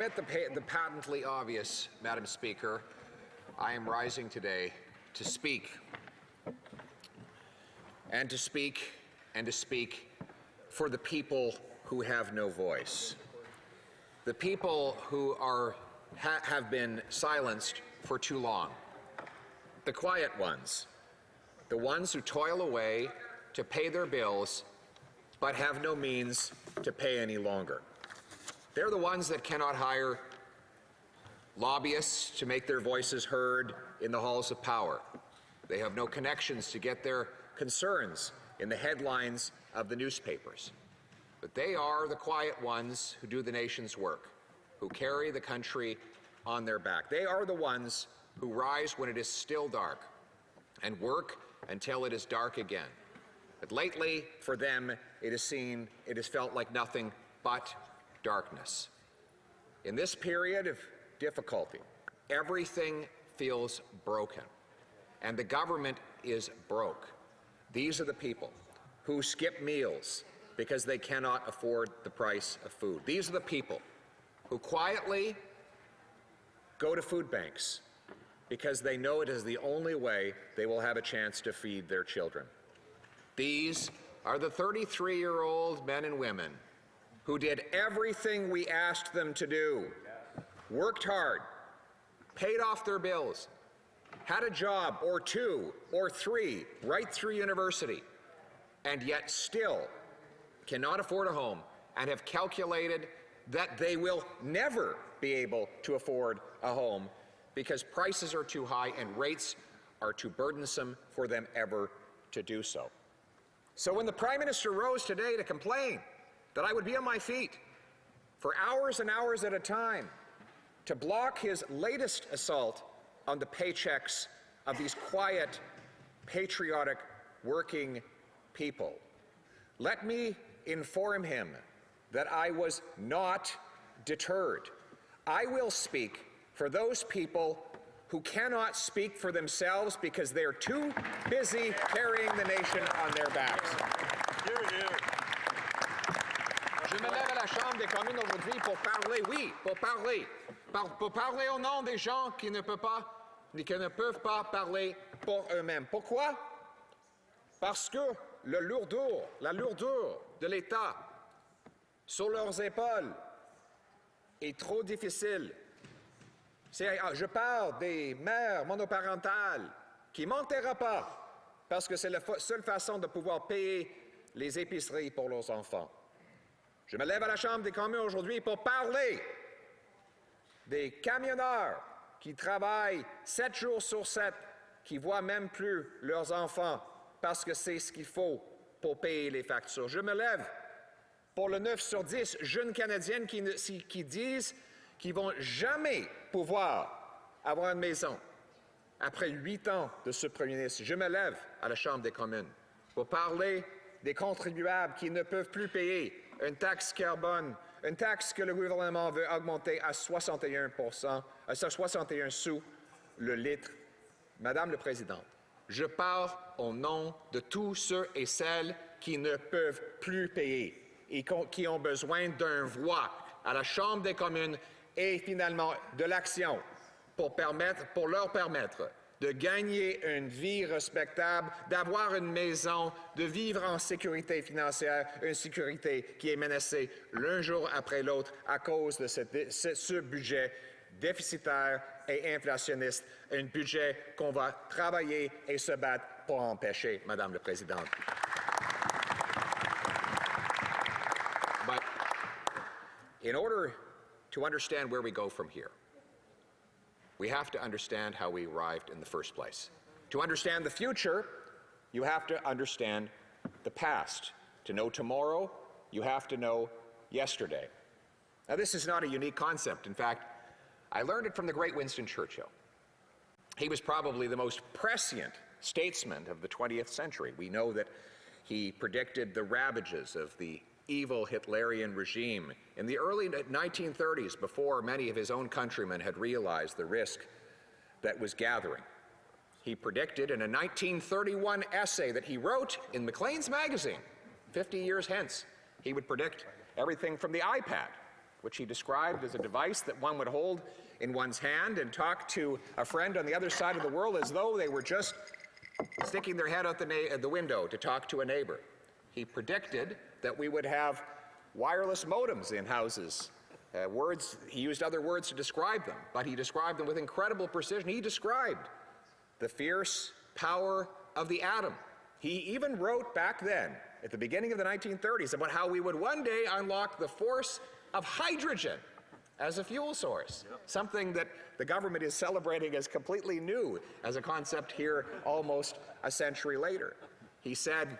At the patently obvious, Madam Speaker, I am rising today to speak, and to speak, and to speak for the people who have no voice, the people who have been silenced for too long, the quiet ones, the ones who toil away to pay their bills but have no means to pay any longer. They're the ones that cannot hire lobbyists to make their voices heard in the halls of power. They have no connections to get their concerns in the headlines of the newspapers. But they are the quiet ones who do the nation's work, who carry the country on their back. They are the ones who rise when it is still dark and work until it is dark again. But lately, for them, it has felt like nothing but darkness. In this period of difficulty, everything feels broken, and the government is broke. These are the people who skip meals because they cannot afford the price of food. These are the people who quietly go to food banks because they know it is the only way they will have a chance to feed their children. These are the 33-year-old men and women who did everything we asked them to do, worked hard, paid off their bills, had a job or two or three right through university, and yet still cannot afford a home and have calculated that they will never be able to afford a home because prices are too high and rates are too burdensome for them ever to do so. So when the Prime Minister rose today to complain that I would be on my feet for hours and hours at a time to block his latest assault on the paychecks of these quiet, patriotic, working people, let me inform him that I was not deterred. I will speak for those people who cannot speak for themselves because they're too busy carrying the nation on their backs. Je me lève à la Chambre des communes aujourd'hui pour parler, oui, pour parler au nom des gens qui ne peuvent pas parler pour eux-mêmes. Pourquoi? Parce que la lourdeur de l'État sur leurs épaules est trop difficile. Je parle des mères monoparentales qui ne mentira pas parce que c'est la seule façon de pouvoir payer les épiceries pour leurs enfants. Je me lève à la Chambre des communes aujourd'hui pour parler des camionneurs qui travaillent 7 jours sur 7, qui ne voient même plus leurs enfants parce que c'est ce qu'il faut pour payer les factures. Je me lève pour le 9 sur 10 jeunes Canadiennes qui disent qu'ils ne vont jamais pouvoir avoir une maison après 8 ans de ce Premier ministre. Je me lève à la Chambre des communes pour parler des contribuables qui ne peuvent plus payer une taxe carbone, une taxe que le gouvernement veut augmenter à 61 sous le litre. Madame la Présidente, je parle au nom de tous ceux et celles qui ne peuvent plus payer et qui ont besoin d'un voix à la Chambre des communes et finalement de l'action pour leur permettre de gagner une vie respectable, d'avoir une maison, de vivre en sécurité financière, une sécurité qui est menacée l'un jour après l'autre à cause de ce budget déficitaire et inflationniste, un budget qu'on va travailler et se battre pour empêcher, Madame la Présidente. But in order to understand where we go from here, we have to understand how we arrived in the first place. To understand the future, you have to understand the past. To know tomorrow, you have to know yesterday. Now, this is not a unique concept. In fact, I learned it from the great Winston Churchill. He was probably the most prescient statesman of the 20th century. We know that he predicted the ravages of the evil Hitlerian regime in the early 1930s, before many of his own countrymen had realized the risk that was gathering. He predicted in a 1931 essay that he wrote in Maclean's magazine, 50 years hence, he would predict everything from the iPad which he described as a device that one would hold in one's hand and talk to a friend on the other side of the world as though they were just sticking their head out the window to talk to a neighbor. He predicted that we would have wireless modems in houses. He used other words to describe them, but he described them with incredible precision. He described the fierce power of the atom. He even wrote back then, at the beginning of the 1930s, about how we would one day unlock the force of hydrogen as a fuel source, something that the government is celebrating as completely new as a concept here almost a century later. He said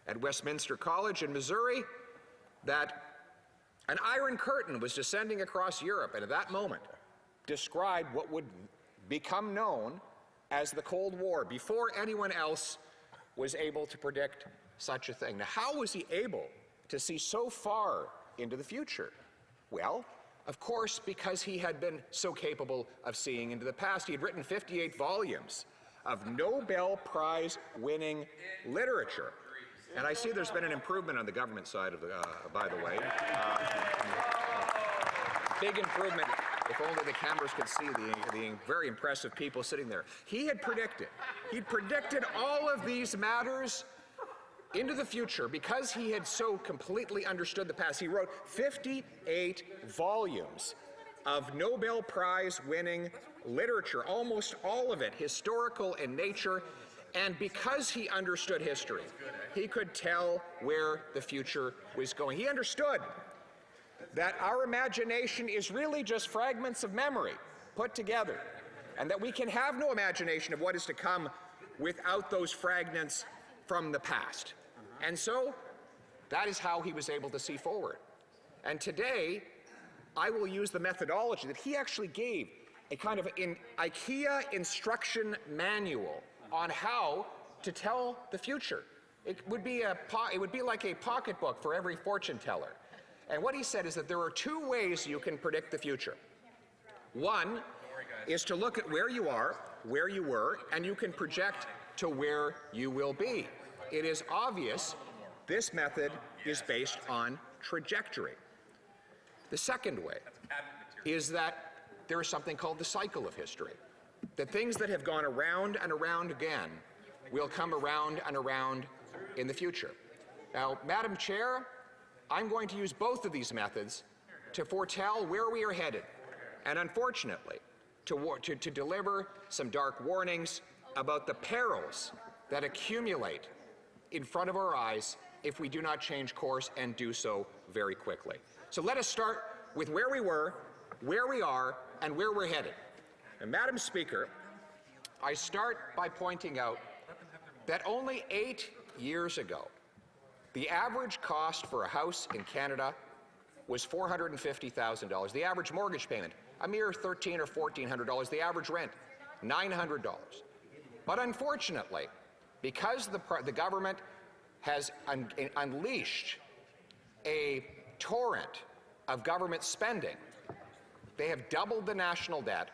at Westminster College in Missouri that an iron curtain was descending across Europe, and at that moment described what would become known as the Cold War before anyone else was able to predict such a thing. Now, how was he able to see so far into the future? Well, of course, because he had been so capable of seeing into the past. He had written 58 volumes of Nobel Prize winning literature. And I see there's been an improvement on the government side of the, by the way. Big improvement, if only the cameras could see the very impressive people sitting there. He'd predicted all of these matters into the future because he had so completely understood the past. He wrote 58 volumes of Nobel Prize winning literature, almost all of it historical in nature, and because he understood history, he could tell where the future was going. He understood that our imagination is really just fragments of memory put together, and that we can have no imagination of what is to come without those fragments from the past. And so that is how he was able to see forward. And today, I will use the methodology that he actually gave, a kind of an IKEA instruction manual on how to tell the future. It would be like a pocketbook for every fortune teller. And what he said is that there are two ways you can predict the future. One is to look at where you are, where you were, and you can project to where you will be. It is obvious this method is based on trajectory. The second way is that there is something called the cycle of history. The things that have gone around and around again will come around and around in the future. Now, Madam Chair, I'm going to use both of these methods to foretell where we are headed, and unfortunately, to deliver some dark warnings about the perils that accumulate in front of our eyes if we do not change course and do so very quickly. So let us start with where we were, where we are, and where we're headed. And Madam Speaker, I start by pointing out that only 8 years ago, the average cost for a house in Canada was $450,000. The average mortgage payment, a mere $1,300 or $1,400. The average rent, $900. But unfortunately, because the government has unleashed a torrent of government spending, they have doubled the national debt,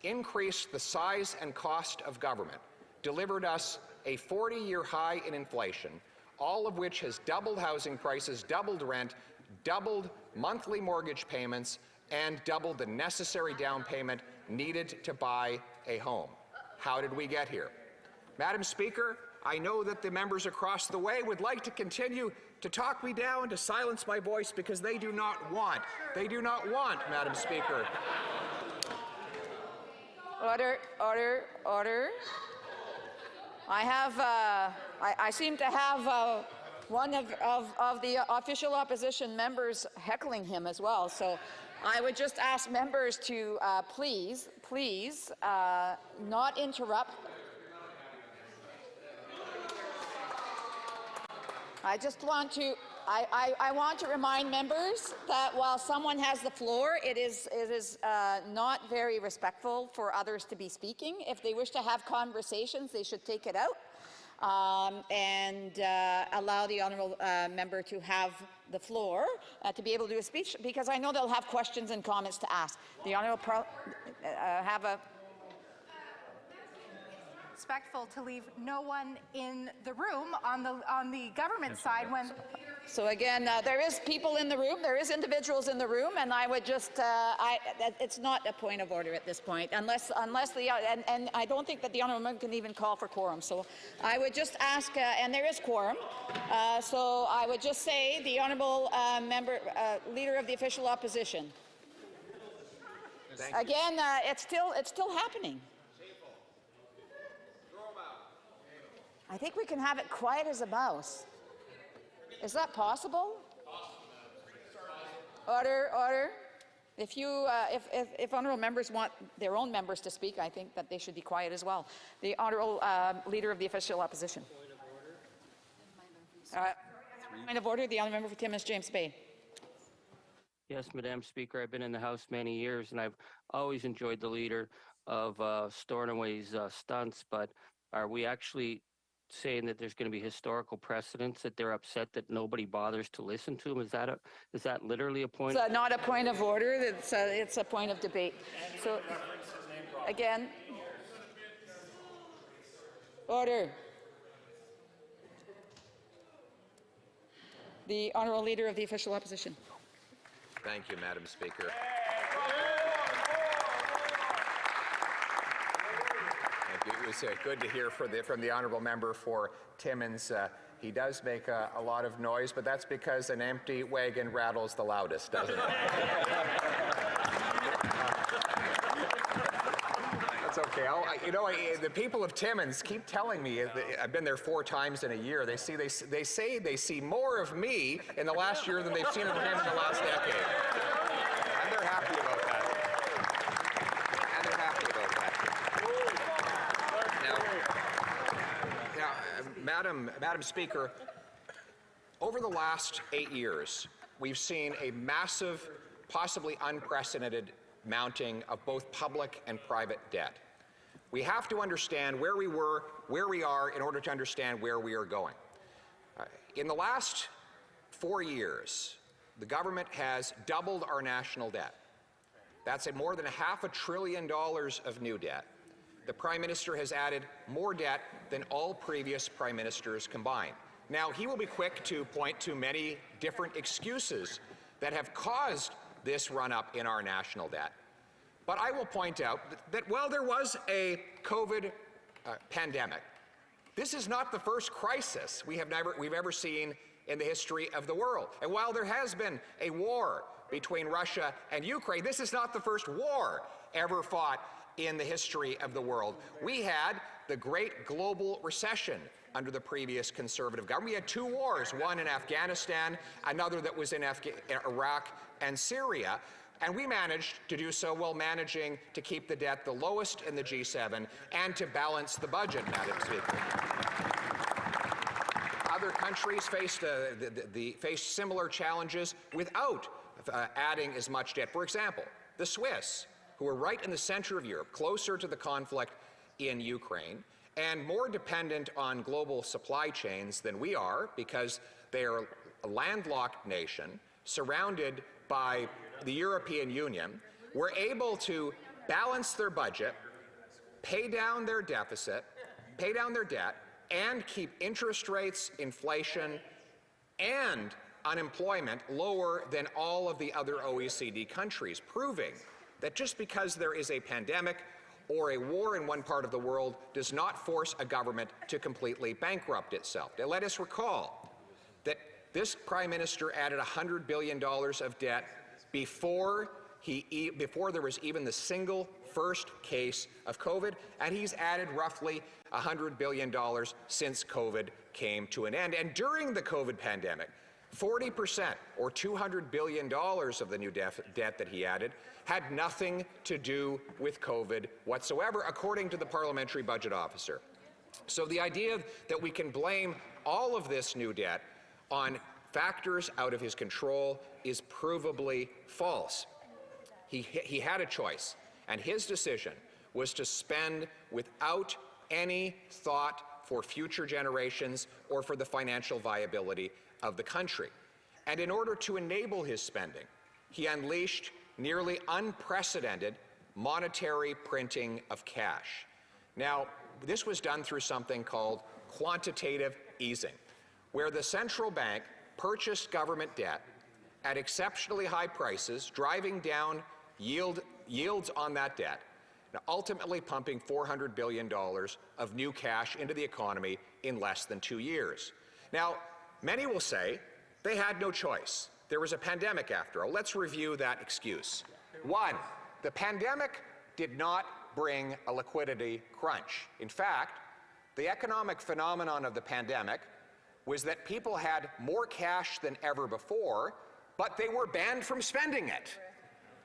increased the size and cost of government, delivered us a 40-year high in inflation, all of which has doubled housing prices, doubled rent, doubled monthly mortgage payments, and doubled the necessary down payment needed to buy a home. How did we get here? Madam Speaker, I know that the members across the way would like to continue to talk me down, to silence my voice, because they do not want, Madam Speaker. Order, order, order. I seem to have one of the official opposition members heckling him as well. So I would just ask members to please not interrupt. I just want to, I want to remind members that while someone has the floor, it is not very respectful for others to be speaking. If they wish to have conversations, they should take it out and allow the honourable member to have the floor to be able to do a speech, because I know they'll have questions and comments to ask. The honourable have a respectful to leave no one in the room on the government side when So again, there is people in the room, there is individuals in the room, and I would just, it's not a point of order at this point, unless the, and I don't think that the honourable member can even call for quorum. So I would just ask, and there is quorum, so I would just say the honourable member, leader of the official opposition. Again, it's still happening. I think we can have it quiet as a mouse. Is that possible? Order, order. If you, if honourable members want their own members to speak, I think that they should be quiet as well. The honourable leader of the official opposition. Point of order. The honourable member for Timmins, James Bay. Yes, Madam Speaker, I've been in the House many years, and I've always enjoyed the leader of Stornoway's stunts, but are we actually saying that there's going to be historical precedents, that they're upset that nobody bothers to listen to them? Is that literally a point? It's not a point of order. It's a point of debate. So, again, order. The honourable leader of the official opposition. Thank you, Madam Speaker. It was good to hear from the honourable member for Timmins. He does make a lot of noise, but that's because an empty wagon rattles the loudest, doesn't it? That's okay. The people of Timmins keep telling me, I've been there 4 times in a year, they say they see more of me in the last year than they've seen of him in the last decade. And they're happy about that. Madam Speaker, over the last 8 years, we've seen a massive, possibly unprecedented mounting of both public and private debt. We have to understand where we were, where we are, in order to understand where we are going. In the last 4 years, the government has doubled our national debt. That's at more than $500 billion of new debt. The Prime Minister has added more debt than all previous Prime Ministers combined. Now, he will be quick to point to many different excuses that have caused this run-up in our national debt. But I will point out that while there was a COVID pandemic, this is not the first crisis we've ever seen in the history of the world. And while there has been a war between Russia and Ukraine, this is not the first war ever fought in the history of the world. We had the great global recession under the previous Conservative government. We had 2 wars, one in Afghanistan, another that was in Iraq and Syria, and we managed to do so while managing to keep the debt the lowest in the G7 and to balance the budget, Madam Speaker. Other countries faced similar challenges without adding as much debt. For example, the Swiss, who are right in the center of Europe, closer to the conflict in Ukraine, and more dependent on global supply chains than we are because they are a landlocked nation surrounded by the European Union, were able to balance their budget, pay down their deficit, pay down their debt, and keep interest rates, inflation, and unemployment lower than all of the other OECD countries, proving that just because there is a pandemic or a war in one part of the world does not force a government to completely bankrupt itself. Now, let us recall that this Prime Minister added $100 billion of debt before there was even the single first case of COVID, and he's added roughly $100 billion since COVID came to an end. And during the COVID pandemic, 40%, or $200 billion of the new debt that he added, had nothing to do with COVID whatsoever, according to the parliamentary budget officer. So the idea that we can blame all of this new debt on factors out of his control is provably false. He had a choice, and his decision was to spend without any thought for future generations or for the financial viability of the country. And in order to enable his spending, he unleashed nearly unprecedented monetary printing of cash. Now, this was done through something called quantitative easing, where the central bank purchased government debt at exceptionally high prices, driving down yields on that debt, and ultimately pumping $400 billion of new cash into the economy in less than 2 years. Now, many will say they had no choice. There was a pandemic after all. Let's review that excuse. One, the pandemic did not bring a liquidity crunch. In fact, the economic phenomenon of the pandemic was that people had more cash than ever before, but they were banned from spending it.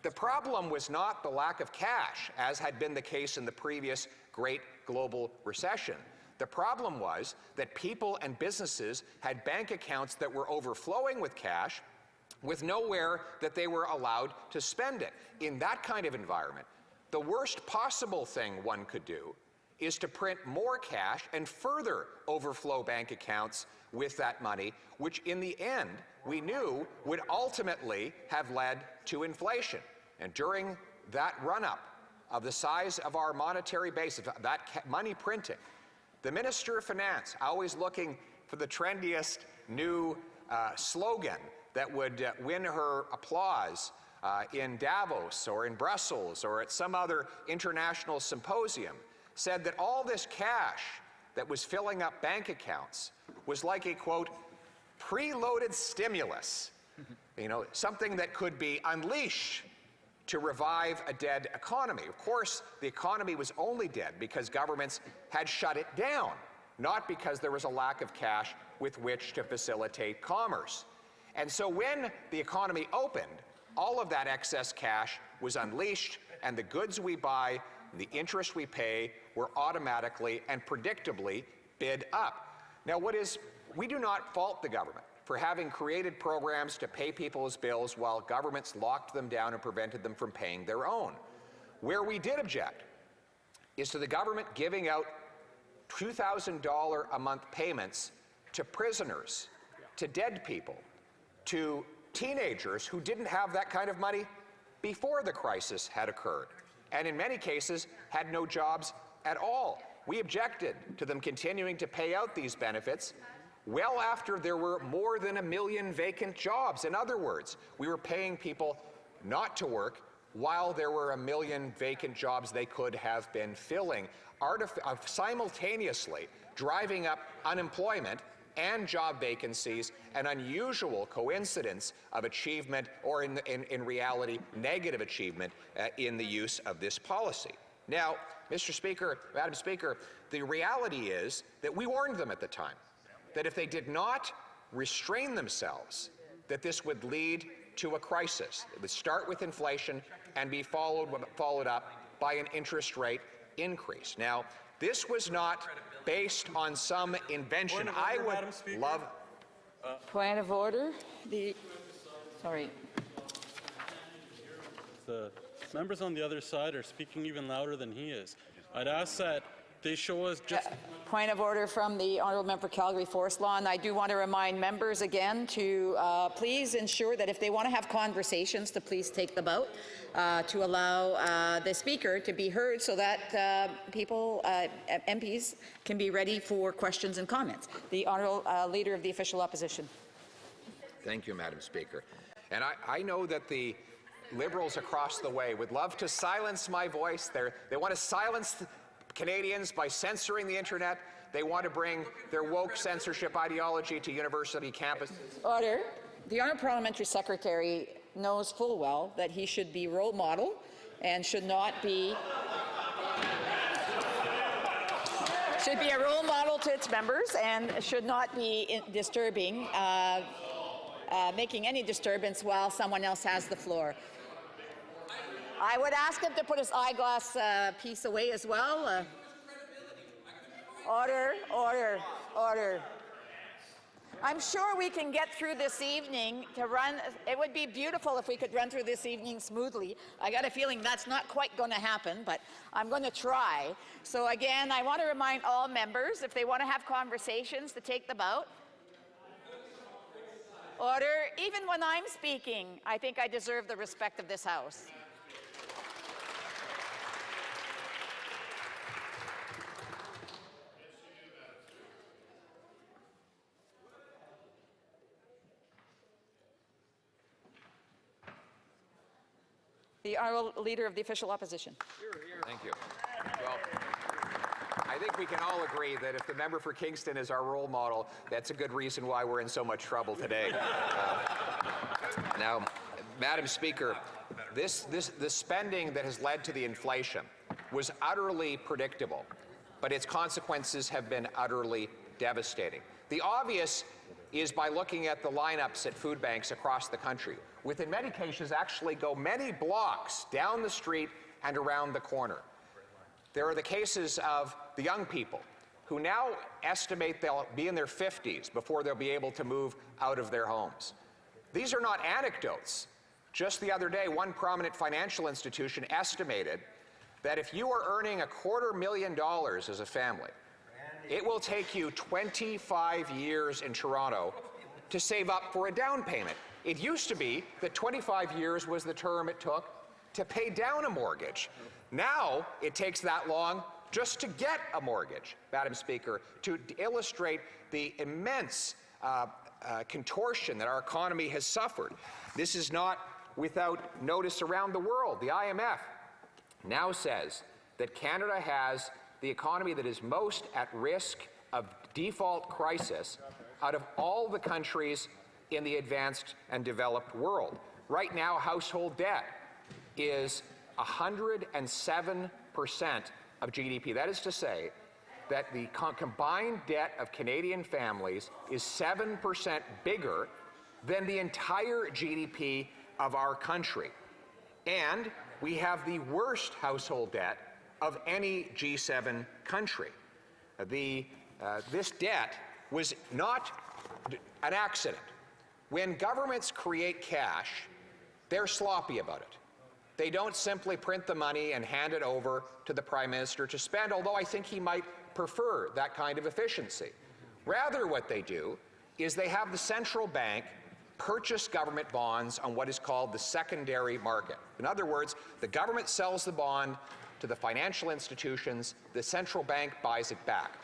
The problem was not the lack of cash, as had been the case in the previous great global recession. The problem was that people and businesses had bank accounts that were overflowing with cash with nowhere that they were allowed to spend it. In that kind of environment, the worst possible thing one could do is to print more cash and further overflow bank accounts with that money, which in the end we knew would ultimately have led to inflation. And during that run-up of the size of our monetary base, of that money printing, the Minister of Finance, always looking for the trendiest new slogan that would win her applause in Davos or in Brussels or at some other international symposium, said that all this cash that was filling up bank accounts was like a, quote, preloaded stimulus, you know, something that could be unleashed to revive a dead economy. Of course, the economy was only dead because governments had shut it down, not because there was a lack of cash with which to facilitate commerce. And so when the economy opened, all of that excess cash was unleashed, and the goods we buy, the interest we pay, were automatically and predictably bid up. Now, we do not fault the government for having created programs to pay people's bills while governments locked them down and prevented them from paying their own. Where we did object is to the government giving out $2,000 a month payments to prisoners, to dead people, to teenagers who didn't have that kind of money before the crisis had occurred, and in many cases had no jobs at all. We objected to them continuing to pay out these benefits well after there were more than 1 million vacant jobs. In other words, we were paying people not to work while there were 1 million vacant jobs they could have been filling, simultaneously driving up unemployment and job vacancies, an unusual coincidence of achievement, or in reality, negative achievement in the use of this policy. Now, Mr. Speaker, Madam Speaker, the reality is that we warned them at the time that if they did not restrain themselves, that this would lead to a crisis. It would start with inflation and be followed up by an interest rate increase. Now, this was not based on some invention. I would love... Point of order. Sorry. The members on the other side are speaking even louder than he is. I'd ask that they show us just... Point of order from the Honourable Member for Calgary Forest Law, and I do want to remind members again to please ensure that if they want to have conversations, to please take them out, to allow the Speaker to be heard so that people, MPs, can be ready for questions and comments. The Honourable Leader of the Official Opposition. Thank you, Madam Speaker. And I know that the Liberals across the way would love to silence my voice. They want to silence Canadians by censoring the internet. They want to bring their woke censorship ideology to university campuses. Order. The Honourable Parliamentary Secretary knows full well that he should be role model and should not be a role model to its members and should not be disturbing, making any disturbance while someone else has the floor. I would ask him to put his eyeglass piece away as well. Order, order, order. I'm sure we can get through this evening to run. It would be beautiful if we could run through this evening smoothly. I got a feeling that's not quite going to happen, but I'm going to try. So again, I want to remind all members, if they want to have conversations, to take them out. Order. Even when I'm speaking, I think I deserve the respect of this House. The Honourable Leader of the Official Opposition. Thank you. Well, I think we can all agree that if the member for Kingston is our role model, that's a good reason why we're in so much trouble today. Now, Madam Speaker, the spending that has led to the inflation was utterly predictable, but its consequences have been utterly devastating. The obvious is by looking at the lineups at food banks across the country, which in many cases actually go many blocks down the street and around the corner. There are the cases of the young people who now estimate they'll be in their 50s before they'll be able to move out of their homes. These are not anecdotes. Just the other day, one prominent financial institution estimated that if you are earning $250,000 as a family, it will take you 25 years in Toronto to save up for a down payment. It used to be that 25 years was the term it took to pay down a mortgage. Now it takes that long just to get a mortgage, Madam Speaker, to illustrate the immense contortion that our economy has suffered. This is not without notice around the world. The IMF now says that Canada has the economy that is most at risk of default crisis out of all the countries in the advanced and developed world. Right now, household debt is 107% of GDP. That is to say that the combined debt of Canadian families is 7% bigger than the entire GDP of our country. And we have the worst household debt of any G7 country. This debt was not an accident. When governments create cash, they're sloppy about it. They don't simply print the money and hand it over to the Prime Minister to spend, although I think he might prefer that kind of efficiency. Rather, what they do is they have the central bank purchase government bonds on what is called the secondary market. In other words, the government sells the bond to the financial institutions, the central bank buys it back.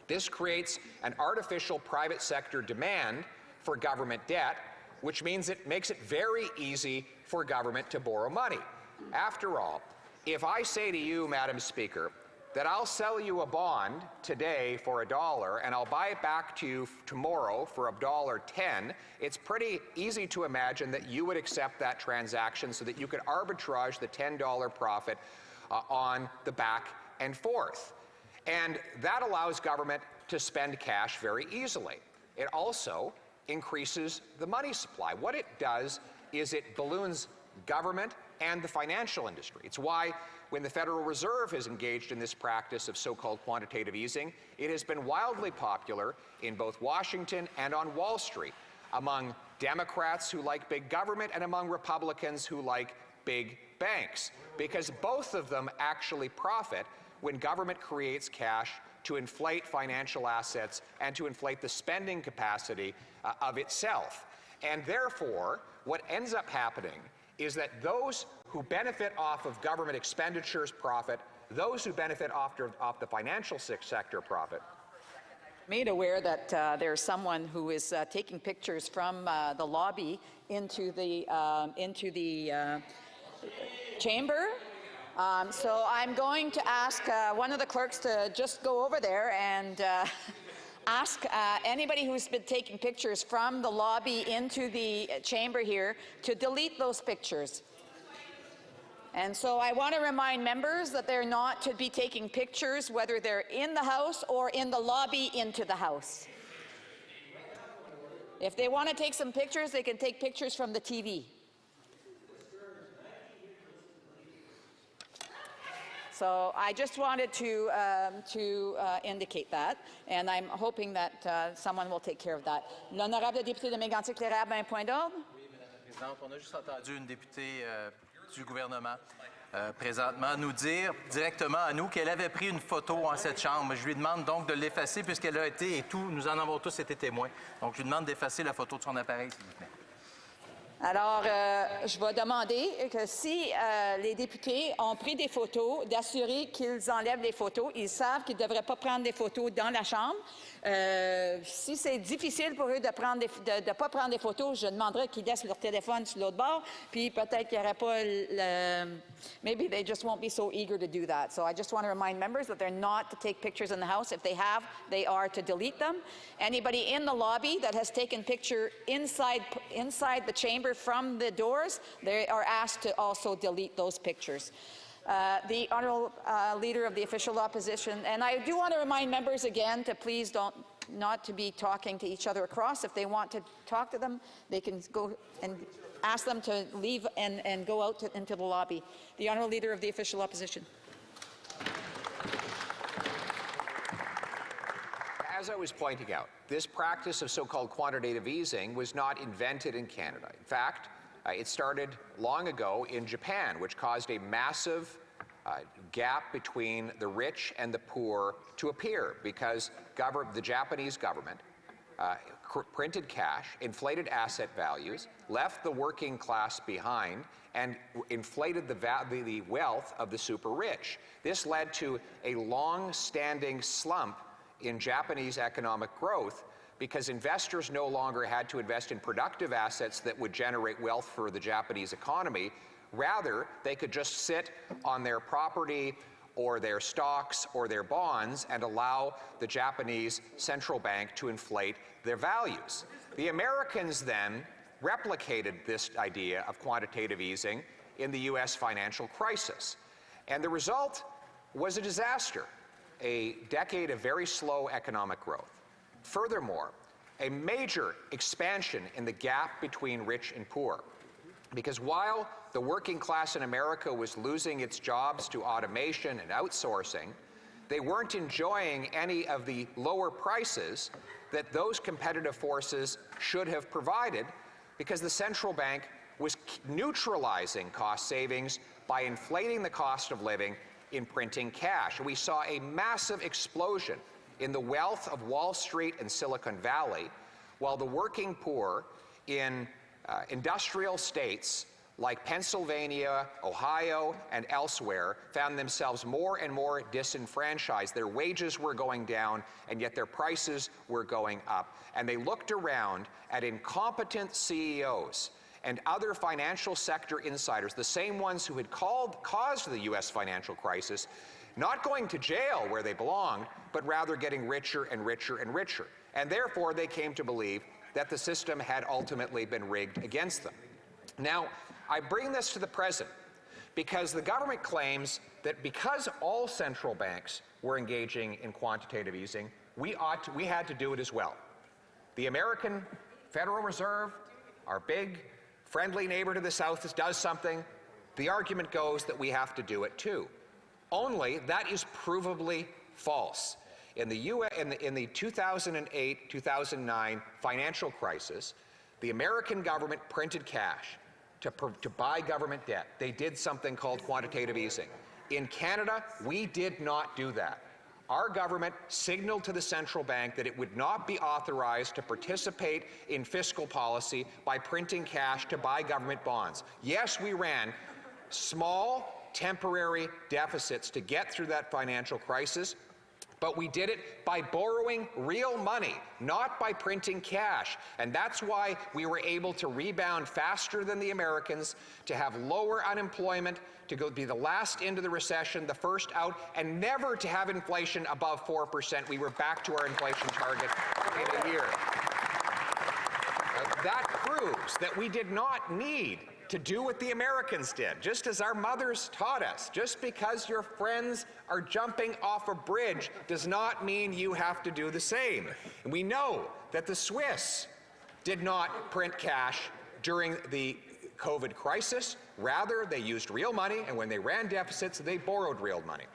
This creates an artificial private sector demand for government debt, which means it makes it very easy for government to borrow money. After all, if I say to you, Madam Speaker, that I'll sell you a bond today for $1 and I'll buy it back to you tomorrow for $1.10, it's pretty easy to imagine that you would accept that transaction so that you could arbitrage the $10 profit on the back and forth. And that allows government to spend cash very easily. It also increases the money supply. What it does is it balloons government and the financial industry. It's why when the Federal Reserve has engaged in this practice of so-called quantitative easing, it has been wildly popular in both Washington and on Wall Street, among Democrats who like big government and among Republicans who like big banks, because both of them actually profit when government creates cash to inflate financial assets and to inflate the spending capacity of itself. And therefore, what ends up happening is that those who benefit off of government expenditures profit, those who benefit off the financial sector profit. Made aware that there's someone who is taking pictures from the lobby into the chamber. So I'm going to ask one of the clerks to just go over there and ask anybody who's been taking pictures from the lobby into the chamber here to delete those pictures. And so I want to remind members that they're not to be taking pictures whether they're in the House or in the lobby into the House. If they want to take some pictures, they can take pictures from the TV. So I just wanted to indicate that, and I'm hoping that someone will take care of that. L'honorable député de Mégantic-L'Érable, un point d'ordre. Oui, Madame la Présidente, on a juste entendu une députée du gouvernement présentement nous dire directement à nous qu'elle avait pris une photo en cette chambre. Je lui demande donc de l'effacer puisqu'elle a été, et tout, nous en avons tous été témoins. Donc je lui demande d'effacer la photo de son appareil, s'il vous plaît. Alors, je vais demander que si les députés ont pris des photos, d'assurer qu'ils enlèvent les photos. Ils savent qu'ils ne devraient pas prendre des photos dans la Chambre. Si c'est difficile pour eux de pas prendre des photos, je demanderais qu'ils laissent leur téléphone sur l'autre bord, puis peut-être qu'il n'y aurait pas maybe they just won't be so eager to do that. So I just want to remind members that they're not to take pictures in the House. If they have, they are to delete them. Anybody in the lobby that has taken picture inside the chamber from the doors, they are asked to also delete those pictures. The Honourable Leader of the Official Opposition, and I do want to remind members again to please not to be talking to each other across. If they want to talk to them, they can go and ask them to leave and go out into the lobby. The Honourable Leader of the Official Opposition. As I was pointing out, this practice of so-called quantitative easing was not invented in Canada. In fact, it started long ago in Japan, which caused a massive gap between the rich and the poor to appear because the Japanese government printed cash, inflated asset values, left the working class behind, and inflated the wealth of the super rich. This led to a long-standing slump in Japanese economic growth because investors no longer had to invest in productive assets that would generate wealth for the Japanese economy. Rather, they could just sit on their property or their stocks or their bonds and allow the Japanese central bank to inflate their values. The Americans then replicated this idea of quantitative easing in the US financial crisis. And the result was a disaster, a decade of very slow economic growth. Furthermore, a major expansion in the gap between rich and poor. Because while the working class in America was losing its jobs to automation and outsourcing, they weren't enjoying any of the lower prices that those competitive forces should have provided because the central bank was neutralizing cost savings by inflating the cost of living in printing cash. We saw a massive explosion in the wealth of Wall Street and Silicon Valley, while the working poor in industrial states like Pennsylvania, Ohio, and elsewhere found themselves more and more disenfranchised. Their wages were going down, and yet their prices were going up. And they looked around at incompetent CEOs and other financial sector insiders, the same ones who had caused the US financial crisis, not going to jail where they belonged, but rather getting richer and richer and richer. And therefore, they came to believe that the system had ultimately been rigged against them. Now, I bring this to the present because the government claims that because all central banks were engaging in quantitative easing, we had to do it as well. The American Federal Reserve, our big friendly neighbor to the south, does something. The argument goes that we have to do it too. Only that is provably false. In the 2008-2009 financial crisis, the American government printed cash to buy government debt. They did something called quantitative easing. In Canada, we did not do that. Our government signaled to the central bank that it would not be authorized to participate in fiscal policy by printing cash to buy government bonds. Yes, we ran small, temporary deficits to get through that financial crisis, but we did it by borrowing real money, not by printing cash. And that's why we were able to rebound faster than the Americans, to have lower unemployment, to be the last into the recession, the first out, and never to have inflation above 4%. We were back to our inflation target in a year. That proves that we did not need to do what the Americans did, just as our mothers taught us. Just because your friends are jumping off a bridge does not mean you have to do the same. And we know that the Swiss did not print cash during the COVID crisis. Rather, they used real money, and when they ran deficits, they borrowed real money.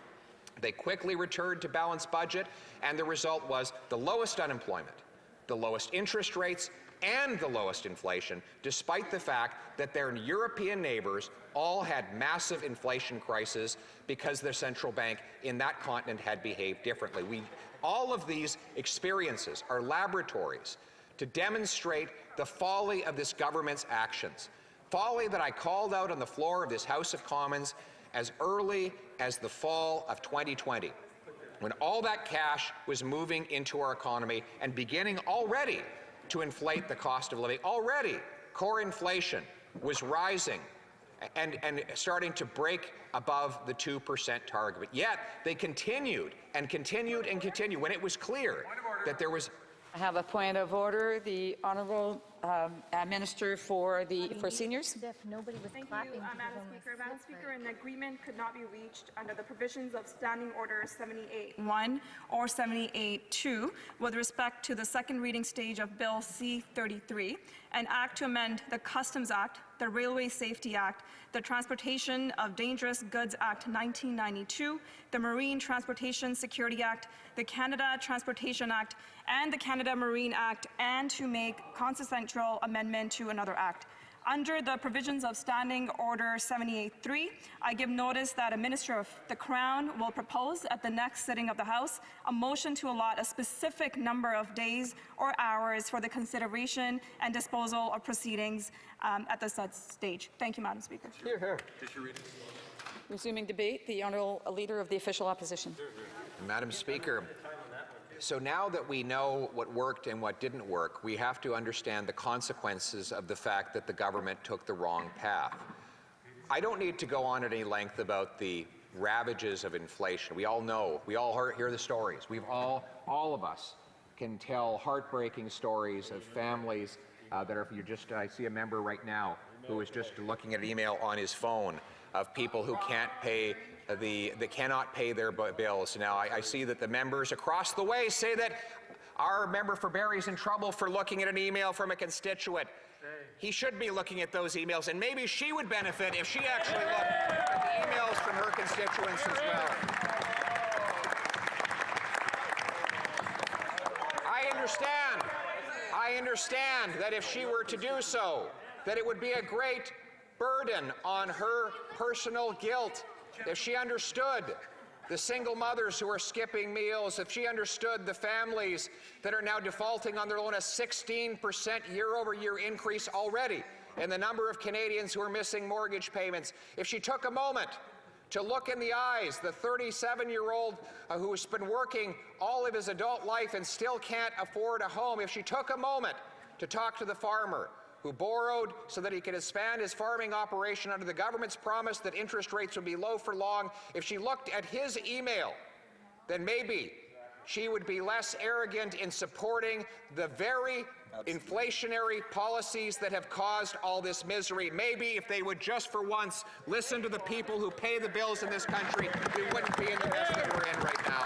They quickly returned to balanced budget, and the result was the lowest unemployment, the lowest interest rates, and the lowest inflation, despite the fact that their European neighbors all had massive inflation crises because their central bank in that continent had behaved differently. All of these experiences are laboratories to demonstrate the folly of this government's actions. Folly that I called out on the floor of this House of Commons as early as the fall of 2020. when all that cash was moving into our economy and beginning already to inflate the cost of living. Already, core inflation was rising and starting to break above the 2% target. But yet, they continued and continued and continued when it was clear that there was... I have a point of order. The Honourable Minister for Seniors. Nobody was Thank you, Madam Speaker. Madam Speaker, an agreement could not be reached under the provisions of Standing Order 78-1 or 78-2 with respect to the second reading stage of Bill C-33, an act to amend the Customs Act, the Railway Safety Act, the Transportation of Dangerous Goods Act 1992, the Marine Transportation Security Act, the Canada Transportation Act, and the Canada Marine Act, and to make consequential amendment to another act. Under the provisions of Standing Order 78-3, I give notice that a Minister of the Crown will propose at the next sitting of the House a motion to allot a specific number of days or hours for the consideration and disposal of proceedings at the said stage. Thank you, Madam Speaker. Hear, hear. Resuming debate, the Honourable Leader of the Official Opposition. Madam Speaker, so now that we know what worked and what didn't work, we have to understand the consequences of the fact that the government took the wrong path. I don't need to go on at any length about the ravages of inflation. We all know, we all hear the stories. All of us can tell heartbreaking stories of families that are, I see a member right now who is just looking at an email on his phone of people who can't pay cannot pay their bills. Now, I see that the members across the way say that our member for Barrie is in trouble for looking at an email from a constituent. He should be looking at those emails, and maybe she would benefit if she actually looked at the emails from her constituents as well. I understand that if she were to do so, that it would be a great burden on her personal guilt. If she understood the single mothers who are skipping meals, if she understood the families that are now defaulting on their loan, a 16% year-over-year increase already in the number of Canadians who are missing mortgage payments, if she took a moment to look in the eyes the 37-year-old who's been working all of his adult life and still can't afford a home, if she took a moment to talk to the farmer who borrowed so that he could expand his farming operation under the government's promise that interest rates would be low for long, if she looked at his email, then maybe she would be less arrogant in supporting the very inflationary policies that have caused all this misery. Maybe if they would just for once listen to the people who pay the bills in this country, we wouldn't be in the mess that we're in right now.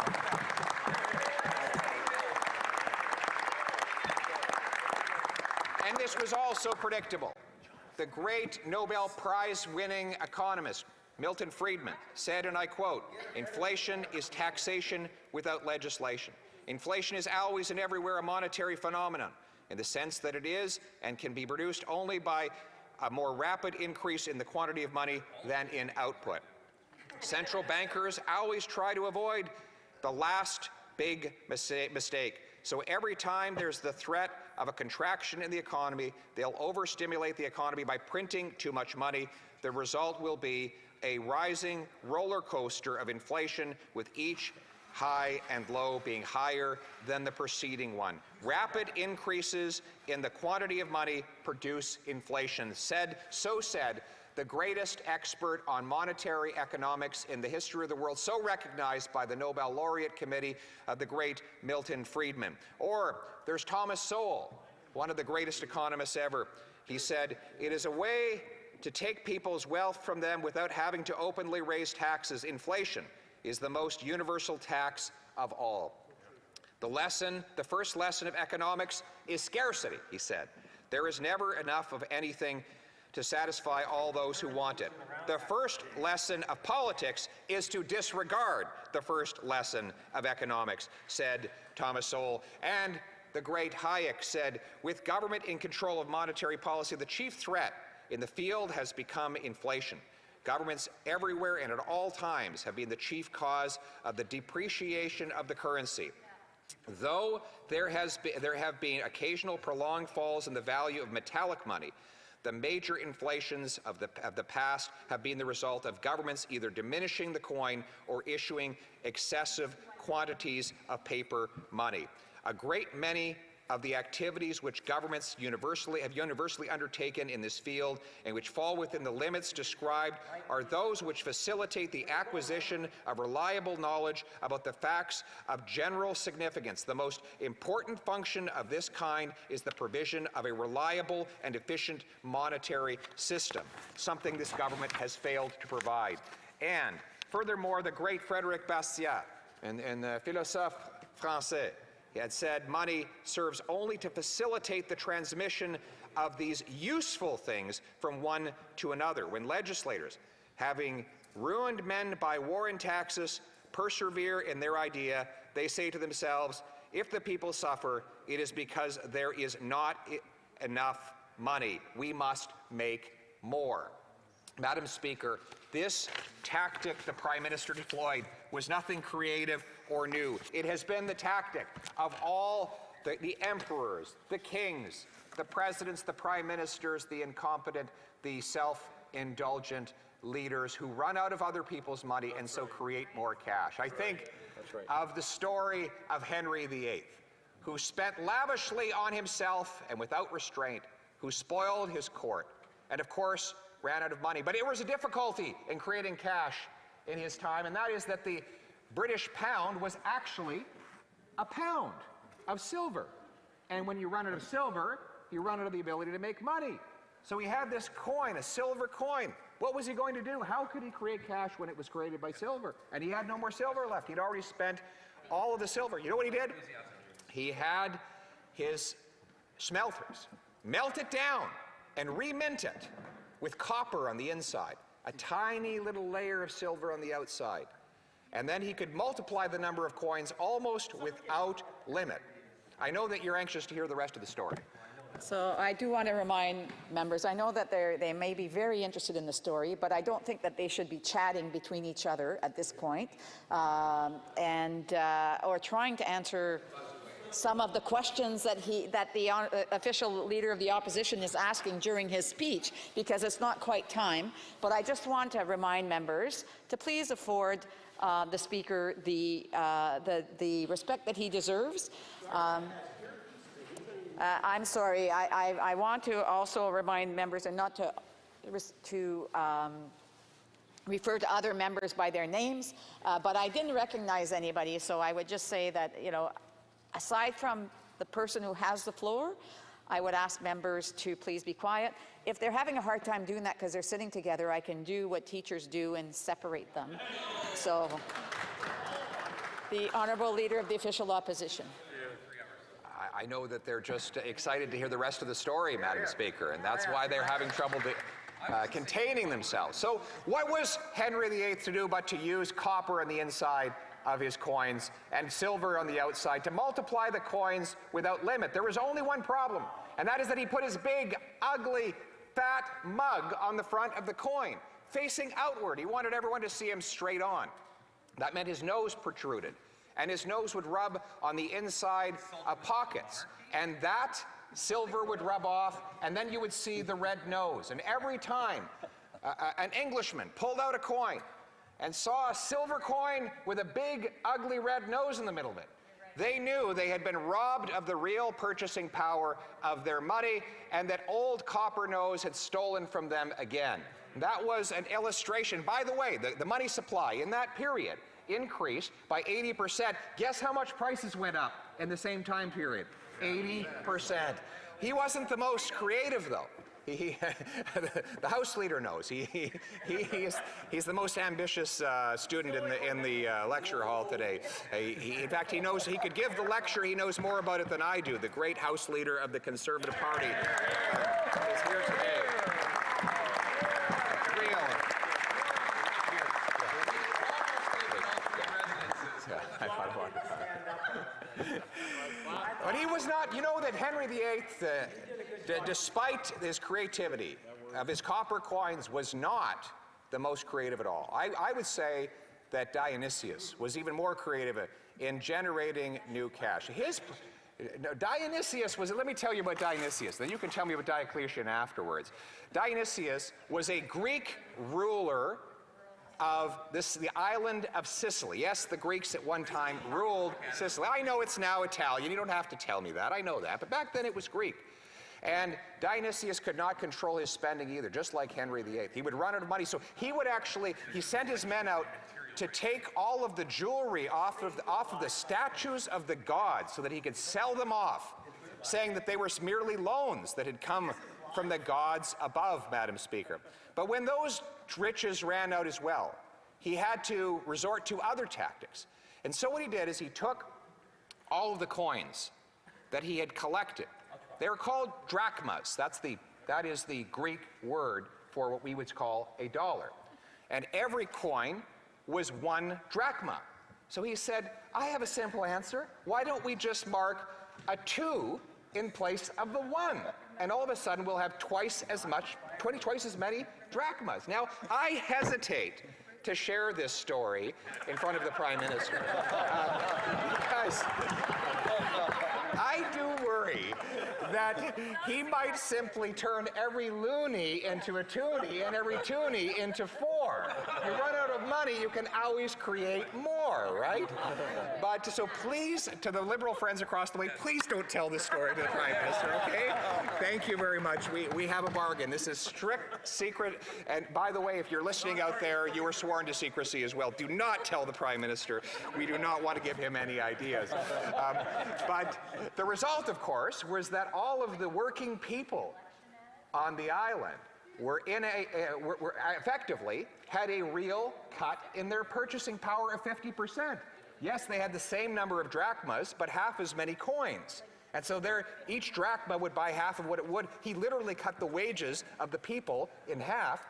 And this was also predictable. The great Nobel Prize-winning economist Milton Friedman said, and I quote, "Inflation is taxation without legislation. Inflation is always and everywhere a monetary phenomenon in the sense that it is and can be produced only by a more rapid increase in the quantity of money than in output. Central bankers always try to avoid the last big mistake. So every time there's the threat of a contraction in the economy, they'll overstimulate the economy by printing too much money. The result will be a rising roller coaster of inflation, with each high and low being higher than the preceding one. Rapid increases in the quantity of money produce inflation," said the greatest expert on monetary economics in the history of the world, so recognized by the Nobel Laureate Committee, the great Milton Friedman. Or there's Thomas Sowell, one of the greatest economists ever. He said, "It is a way to take people's wealth from them without having to openly raise taxes. Inflation is the most universal tax of all." The first lesson of economics is scarcity, he said. There is never enough of anything to satisfy all those who want it. The first lesson of politics is to disregard the first lesson of economics, said Thomas Sowell. And the great Hayek said, "With government in control of monetary policy, the chief threat in the field has become inflation. Governments everywhere and at all times have been the chief cause of the depreciation of the currency. Though there have been occasional prolonged falls in the value of metallic money, the major inflations of the past have been the result of governments either diminishing the coin or issuing excessive quantities of paper money. A great many of the activities which governments have universally undertaken in this field and which fall within the limits described are those which facilitate the acquisition of reliable knowledge about the facts of general significance. The most important function of this kind is the provision of a reliable and efficient monetary system, something this government has failed to provide. And furthermore, the great Frédéric Bastiat, and the philosophe français, he had said, money serves only to facilitate the transmission of these useful things from one to another. When legislators, having ruined men by war and taxes, persevere in their idea, they say to themselves, if the people suffer, it is because there is not enough money. We must make more. Madam Speaker, this tactic the Prime Minister deployed was nothing creative or new. It has been the tactic of all the emperors, the kings, the presidents, the prime ministers, the incompetent, the self-indulgent leaders who run out of other people's money and so create more cash. I think of the story of Henry VIII, who spent lavishly on himself and without restraint, who spoiled his court, and of course ran out of money. But it was a difficulty in creating cash in his time, and that is that the British pound was actually a pound of silver. And when you run out of silver, you run out of the ability to make money. So he had this coin, a silver coin. What was he going to do? How could he create cash when it was created by silver? And he had no more silver left. He'd already spent all of the silver. You know what he did? He had his smelters melt it down and remint it with copper on the inside, a tiny little layer of silver on the outside. And then he could multiply the number of coins almost without limit. I know that you're anxious to hear the rest of the story. So I do want to remind members, I know that they may be very interested in the story, but I don't think that they should be chatting between each other at this point, or trying to answer some of the questions that the official leader of the opposition is asking during his speech, because it's not quite time. But I just want to remind members to please afford the Speaker the respect that he deserves. I'm sorry. I want to also remind members, and not to refer to other members by their names, but I didn't recognize anybody, so I would just say that, aside from the person who has the floor, I would ask members to please be quiet. If they're having a hard time doing that because they're sitting together, I can do what teachers do and separate them. So, the Honourable Leader of the Official Opposition. I know that they're just excited to hear the rest of the story, Madam Speaker, and that's why they're having trouble containing themselves. So what was Henry VIII to do but to use copper on the inside of his coins and silver on the outside to multiply the coins without limit? There was only one problem, and that is that he put his big, ugly, fat mug on the front of the coin, facing outward. He wanted everyone to see him straight on. That meant his nose protruded, and his nose would rub on the inside of pockets, and that silver would rub off, and then you would see the red nose. And every time an Englishman pulled out a coin and saw a silver coin with a big, ugly red nose in the middle of it, they knew they had been robbed of the real purchasing power of their money, and that old Copper Nose had stolen from them again. That was an illustration. By the way, the money supply in that period increased by 80%. Guess how much prices went up in the same time period? 80%. He wasn't the most creative, though. The House Leader knows. He's the most ambitious student in the lecture hall today. In fact, he knows he could give the lecture. He knows more about it than I do. The great House Leader of the Conservative Party is here today. But he was not, you know that Henry VIII, despite his creativity of his copper coins, was not the most creative at all. I would say that Dionysius was even more creative in generating new cash. Dionysius was, let me tell you about Dionysius, then you can tell me about Diocletian afterwards. Dionysius was a Greek ruler of the island of Sicily. Yes, the Greeks at one time ruled Sicily. I know it's now Italian. You don't have to tell me that. I know that. But back then it was Greek. And Dionysius could not control his spending either, just like Henry VIII. He would run out of money. So he sent his men out to take all of the jewelry off of the statues of the gods so that he could sell them off, saying that they were merely loans that had come from the gods above, Madam Speaker. But when those riches ran out as well, he had to resort to other tactics. And so what he did is he took all of the coins that he had collected. They were called drachmas. That is the Greek word for what we would call a dollar. And every coin was 1 drachma. So he said, I have a simple answer. Why don't we just mark a 2 in place of the 1? And all of a sudden we'll have twice as many drachmas. Now, I hesitate to share this story in front of the Prime Minister because I do worry that he might simply turn every loonie into a toonie and every toonie into 4. You run out of money, you can always create more, right? But so please, to the Liberal friends across the way, please don't tell this story to the Prime Minister, okay? Thank you very much. We have a bargain. This is strict secret. And by the way, if you're listening out there, you were sworn to secrecy as well. Do not tell the Prime Minister. We do not want to give him any ideas. But the result, of course, was that all of the working people on the island were effectively had a real cut in their purchasing power of 50%. Yes, they had the same number of drachmas, but half as many coins. And so each drachma would buy half of what it would. He literally cut the wages of the people in half,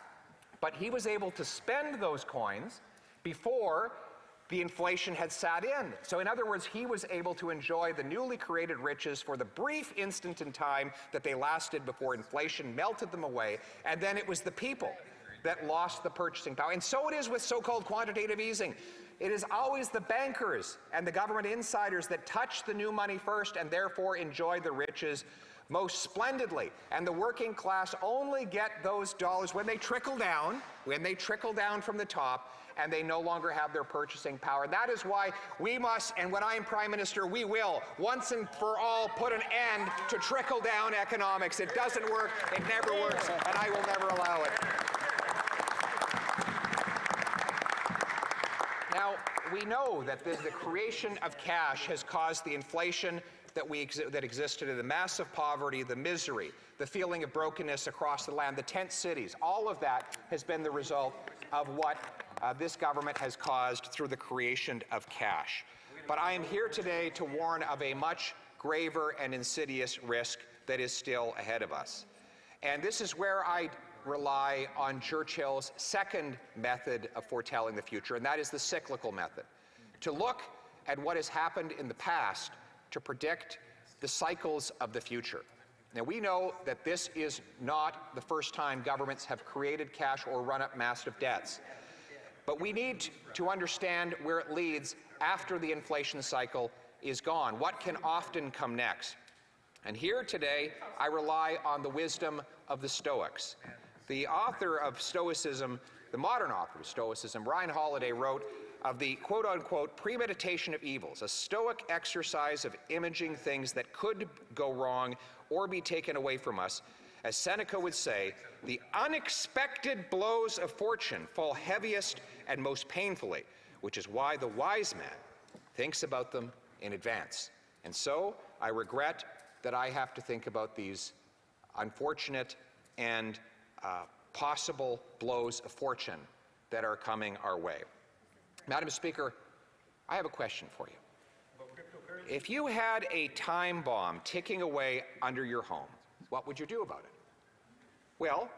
but he was able to spend those coins before the inflation had sat in. So in other words, he was able to enjoy the newly created riches for the brief instant in time that they lasted before inflation melted them away, and then it was the people that lost the purchasing power. And so it is with so-called quantitative easing. It is always the bankers and the government insiders that touch the new money first and therefore enjoy the riches most splendidly. And the working class only get those dollars when they trickle down from the top, and they no longer have their purchasing power. That is why we must, and when I am Prime Minister, we will, once and for all, put an end to trickle-down economics. It doesn't work, it never works, and I will never allow it. Now, we know that the creation of cash has caused the inflation that existed, in the massive poverty, the misery, the feeling of brokenness across the land, the tent cities. All of that has been the result of what this government has caused through the creation of cash. But I am here today to warn of a much graver and insidious risk that is still ahead of us. And this is where I rely on Churchill's second method of foretelling the future, and that is the cyclical method. To look at what has happened in the past to predict the cycles of the future. Now, we know that this is not the first time governments have created cash or run up massive debts. But we need to understand where it leads after the inflation cycle is gone. What can often come next? And here today, I rely on the wisdom of the Stoics. The author of Stoicism, the modern author of Stoicism, Ryan Holiday, wrote of the quote-unquote premeditation of evils, a Stoic exercise of imaging things that could go wrong or be taken away from us. As Seneca would say, the unexpected blows of fortune fall heaviest and most painfully, which is why the wise man thinks about them in advance. And so I regret that I have to think about these unfortunate and possible blows of fortune that are coming our way. Madam Speaker, I have a question for you. If you had a time bomb ticking away under your home, what would you do about it? Well,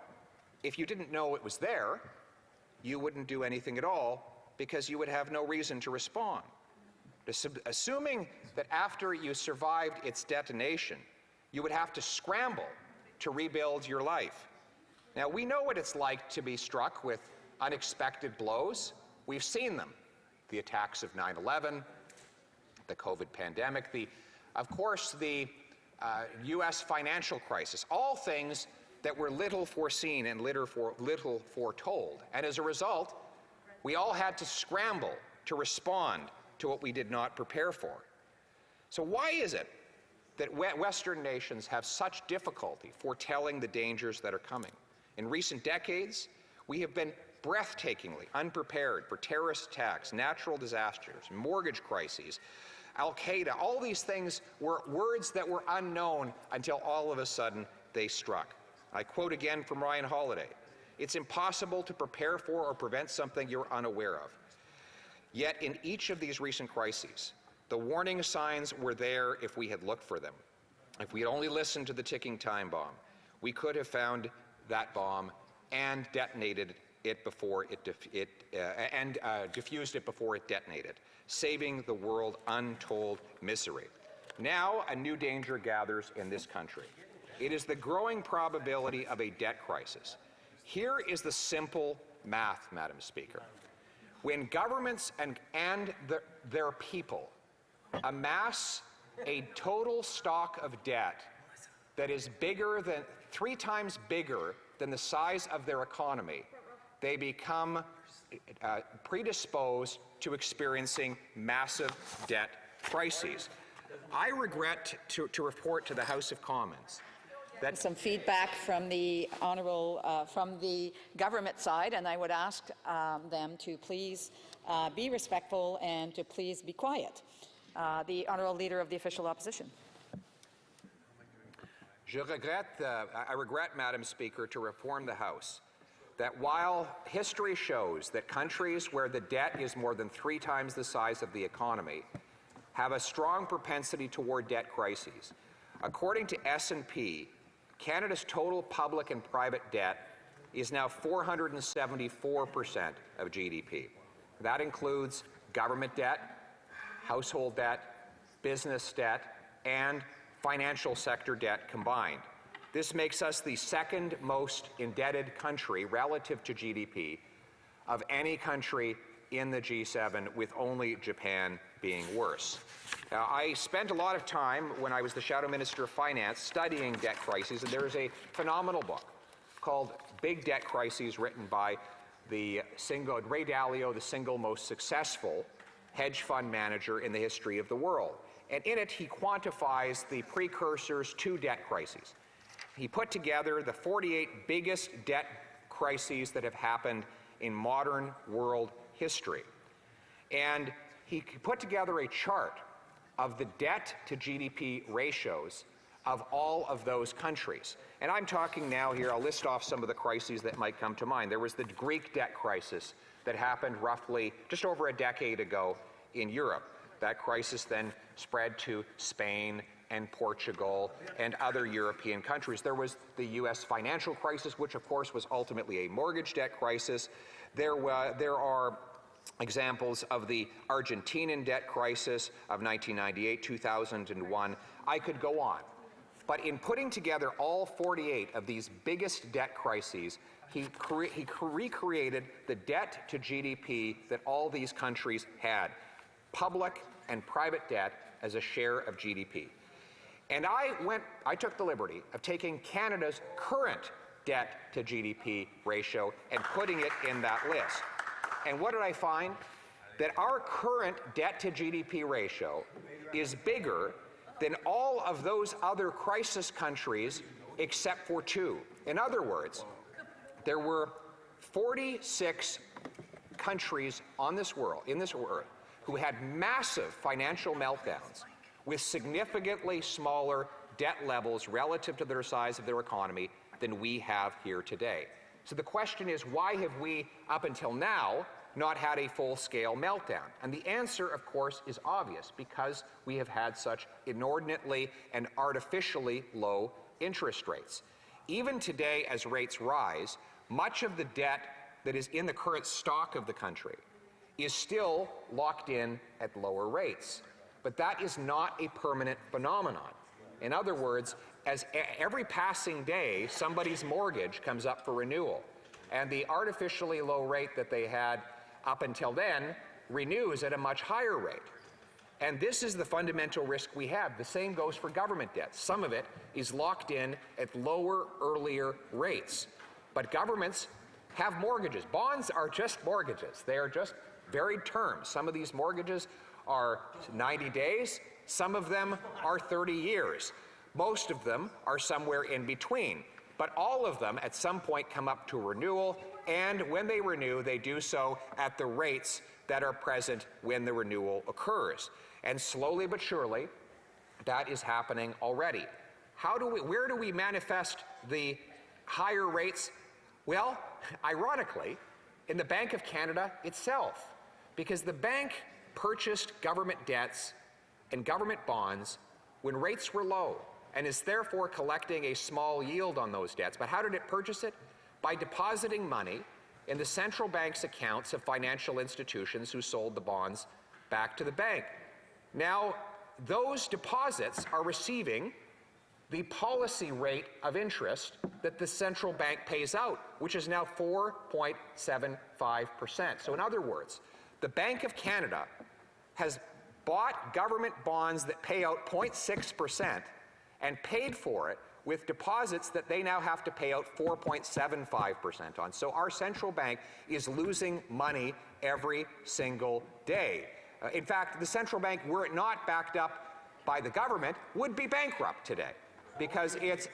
if you didn't know it was there, you wouldn't do anything at all because you would have no reason to respond. Assuming that after you survived its detonation, you would have to scramble to rebuild your life. Now, we know what it's like to be struck with unexpected blows. We've seen them. The attacks of 9/11, the COVID pandemic, of course, the U.S. financial crisis, all things that were little foreseen and little foretold. And as a result, We all had to scramble to respond to what we did not prepare for. So why is it that Western nations have such difficulty foretelling the dangers that are coming? In recent decades, we have been breathtakingly unprepared for terrorist attacks, natural disasters, mortgage crises, Al-Qaeda. All these things were words that were unknown until all of a sudden they struck. I quote again from Ryan Holiday, "It's impossible to prepare for or prevent something you're unaware of." Yet in each of these recent crises, the warning signs were there if we had looked for them. If we had only listened to the ticking time bomb, we could have found that bomb and detonated it before it diffused it before it detonated, saving the world untold misery. Now a new danger gathers in this country. It is the growing probability of a debt crisis. Here is the simple math, Madam Speaker. When governments and their people amass a total stock of debt that is bigger than 3 times bigger than the size of their economy, they become predisposed to experiencing massive debt crises. I regret to report to the House of Commons that some feedback from the honourable, from the government side, and I would ask them to please be respectful and to please be quiet. The honourable leader of the official opposition. I regret, Madam Speaker, to inform the House that while history shows that countries where the debt is more than 3 times the size of the economy have a strong propensity toward debt crises, according to S&P, Canada's total public and private debt is now 474% of GDP. That includes government debt, household debt, business debt, and financial sector debt combined. This makes us the second most indebted country relative to GDP of any country in the G7, with only Japan being worse. Now, I spent a lot of time when I was the Shadow Minister of Finance studying debt crises, and there is a phenomenal book called Big Debt Crises written by Ray Dalio, the single most successful hedge fund manager in the history of the world. And in it, he quantifies the precursors to debt crises. He put together the 48 biggest debt crises that have happened in modern world history. And he put together a chart of the debt to GDP ratios of all of those countries. And I'm talking now here, I'll list off some of the crises that might come to mind. There was the Greek debt crisis that happened roughly just over a decade ago in Europe. That crisis then spread to Spain and Portugal and other European countries. There was the U.S. financial crisis, which of course was ultimately a mortgage debt crisis. There are examples of the Argentinian debt crisis of 1998, 2001. I could go on. But in putting together all 48 of these biggest debt crises, he recreated the debt to GDP that all these countries had, public and private debt as a share of GDP. And I took the liberty of taking Canada's current debt to GDP ratio and putting it in that list. And what did I find? That our current debt to GDP ratio is bigger than all of those other crisis countries except for 2. In other words, there were 46 countries in this world, who had massive financial meltdowns with significantly smaller debt levels relative to the size of their economy than we have here today. So the question is, why have we, up until now, not had a full-scale meltdown? And the answer, of course, is obvious, because we have had such inordinately and artificially low interest rates. Even today, as rates rise, much of the debt that is in the current stock of the country is still locked in at lower rates. But that is not a permanent phenomenon. In other words, as every passing day, somebody's mortgage comes up for renewal, and the artificially low rate that they had up until then renews at a much higher rate. And this is the fundamental risk we have. The same goes for government debt. Some of it is locked in at lower, earlier rates. But governments have mortgages. Bonds are just mortgages. They are just varied terms. Some of these mortgages are 90 days. Some of them are 30 years. Most of them are somewhere in between. But all of them at some point come up to renewal, and when they renew, they do so at the rates that are present when the renewal occurs. And slowly but surely, that is happening already. Where do we manifest the higher rates? Well, ironically, in the Bank of Canada itself, because the bank purchased government debts and government bonds when rates were low, and is therefore collecting a small yield on those debts. But how did it purchase it? By depositing money in the central bank's accounts of financial institutions who sold the bonds back to the bank. Now, those deposits are receiving the policy rate of interest that the central bank pays out, which is now 4.75%. So in other words, the Bank of Canada has bought government bonds that pay out 0.6% and paid for it with deposits that they now have to pay out 4.75% on. So our central bank is losing money every single day. In fact, the central bank, were it not backed up by the government, would be bankrupt today because its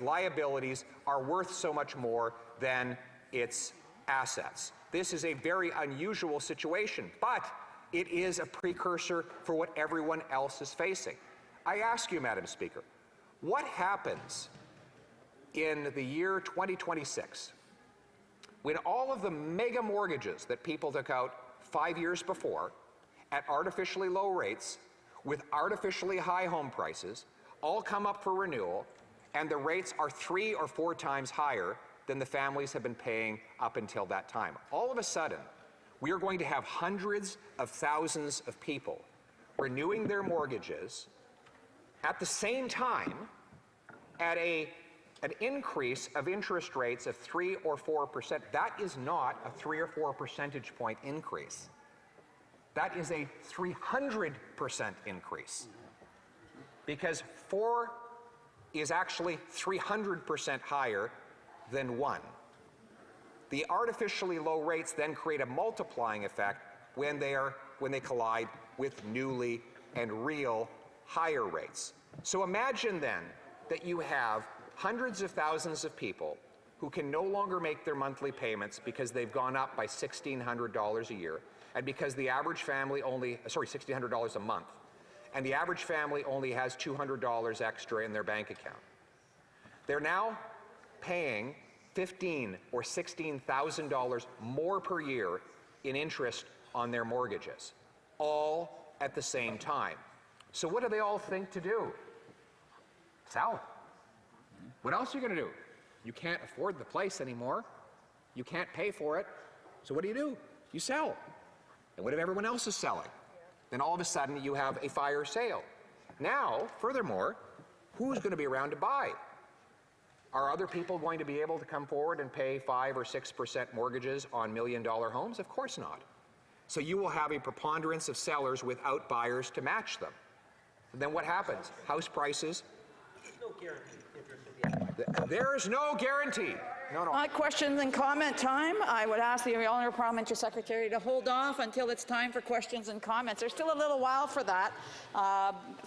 liabilities are worth so much more than its assets. This is a very unusual situation, but it is a precursor for what everyone else is facing. I ask you, Madam Speaker, what happens in the year 2026 when all of the mega mortgages that people took out 5 years before at artificially low rates with artificially high home prices all come up for renewal, and the rates are 3 or 4 times higher than the families have been paying up until that time? All of a sudden, we are going to have hundreds of thousands of people renewing their mortgages at the same time at an increase of interest rates of 3 or 4%. That is not a 3 or 4 percentage point increase. That is a 300% increase, because 4 is actually 300% higher than 1. The artificially low rates then create a multiplying effect when they collide with newly and real higher rates. So imagine then that you have hundreds of thousands of people who can no longer make their monthly payments because they've gone up by $1,600 a year, and because the average family $1,600 a month, and the average family only has $200 extra in their bank account. They're now paying $15,000 or $16,000 more per year in interest on their mortgages, all at the same time. So what do they all think to do? Sell. What else are you going to do? You can't afford the place anymore. You can't pay for it. So what do? You sell. And what if everyone else is selling? Then all of a sudden you have a fire sale. Now, furthermore, who's going to be around to buy? Are other people going to be able to come forward and pay 5 or 6% mortgages on $1 million homes? Of course not. So you will have a preponderance of sellers without buyers to match them. And then what happens? House prices. There is no guarantee. No. Questions and comment time. I would ask the Honourable Parliamentary Secretary to hold off until it's time for questions and comments. There's still a little while for that,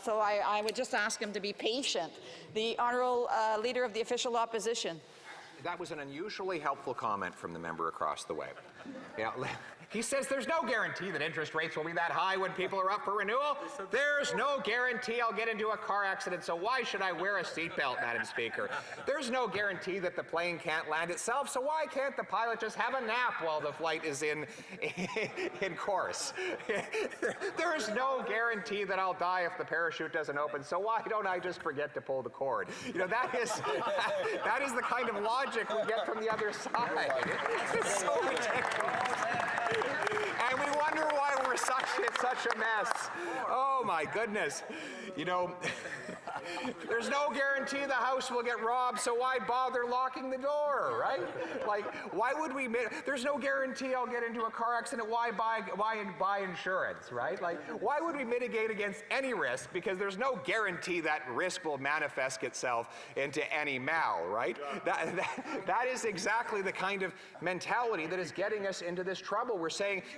so I would just ask him to be patient. The Honourable Leader of the Official Opposition. That was an unusually helpful comment from the member across the way. Yeah. He says there's no guarantee that interest rates will be that high when people are up for renewal. There's no guarantee I'll get into a car accident, so why should I wear a seatbelt, Madam Speaker? There's no guarantee that the plane can't land itself, so why can't the pilot just have a nap while the flight is in course? There is no guarantee that I'll die if the parachute doesn't open, so why don't I just forget to pull the cord? You know, that is the kind of logic we get from the other side. It's so ridiculous. And we wonder why we're in such a mess. Oh my goodness. You know, There's no guarantee the house will get robbed, so why bother locking the door, right? Like, why would we, there's no guarantee I'll get into a car accident, why buy insurance, right? Like, why would we mitigate against any risk? Because there's no guarantee that risk will manifest itself into any mal, right? That is exactly the kind of mentality that is getting us into this trouble.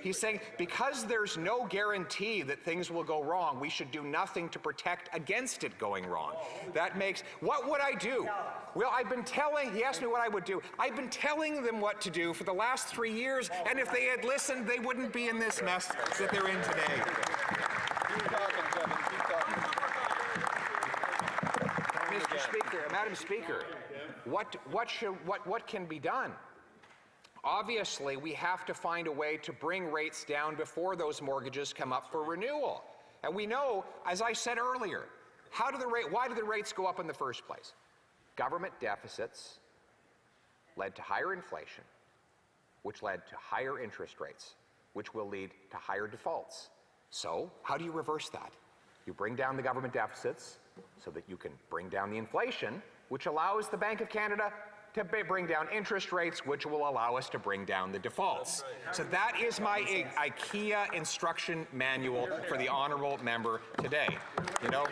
He's saying, because there's no guarantee that things will go wrong, we should do nothing to protect against it going wrong. That makes, what would I do? Well, he asked me what I would do. I've been telling them what to do for the last 3 years, and if they had listened, they wouldn't be in this mess that they're in today. Mr. Speaker, Madam Speaker, what can be done? Obviously, we have to find a way to bring rates down before those mortgages come up for renewal. And we know, as I said earlier, why do the rates go up in the first place? Government deficits led to higher inflation, which led to higher interest rates, which will lead to higher defaults. So, how do you reverse that? You bring down the government deficits so that you can bring down the inflation, which allows the Bank of Canada to bring down interest rates, which will allow us to bring down the defaults. So that is my IKEA instruction manual for the honourable member today. You know,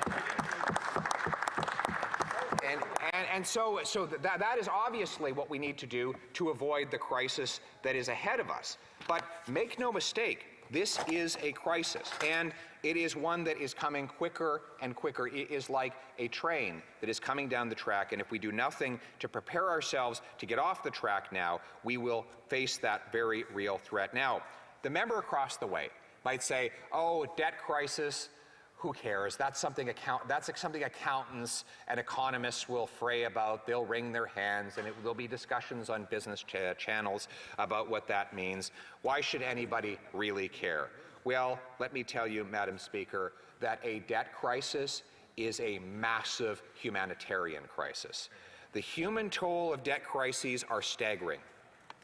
and so that is obviously what we need to do to avoid the crisis that is ahead of us. But make no mistake, this is a crisis, and it is one that is coming quicker and quicker. It is like a train that is coming down the track, and if we do nothing to prepare ourselves to get off the track now, we will face that very real threat. Now, the member across the way might say, oh, debt crisis, who cares? That's something accountants and economists will fray about. They'll wring their hands, and there'll be discussions on business channels about what that means. Why should anybody really care? Well, let me tell you, Madam Speaker, that a debt crisis is a massive humanitarian crisis. The human toll of debt crises are staggering.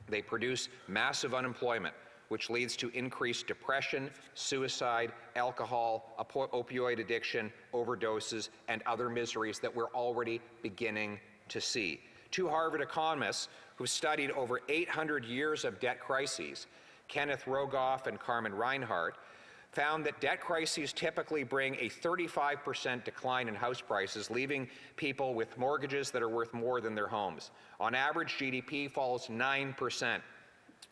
They produce massive unemployment, which leads to increased depression, suicide, alcohol, opioid addiction, overdoses, and other miseries that we're already beginning to see. Two Harvard economists who studied over 800 years of debt crises, Kenneth Rogoff and Carmen Reinhardt, found that debt crises typically bring a 35% decline in house prices, leaving people with mortgages that are worth more than their homes. On average, GDP falls 9%.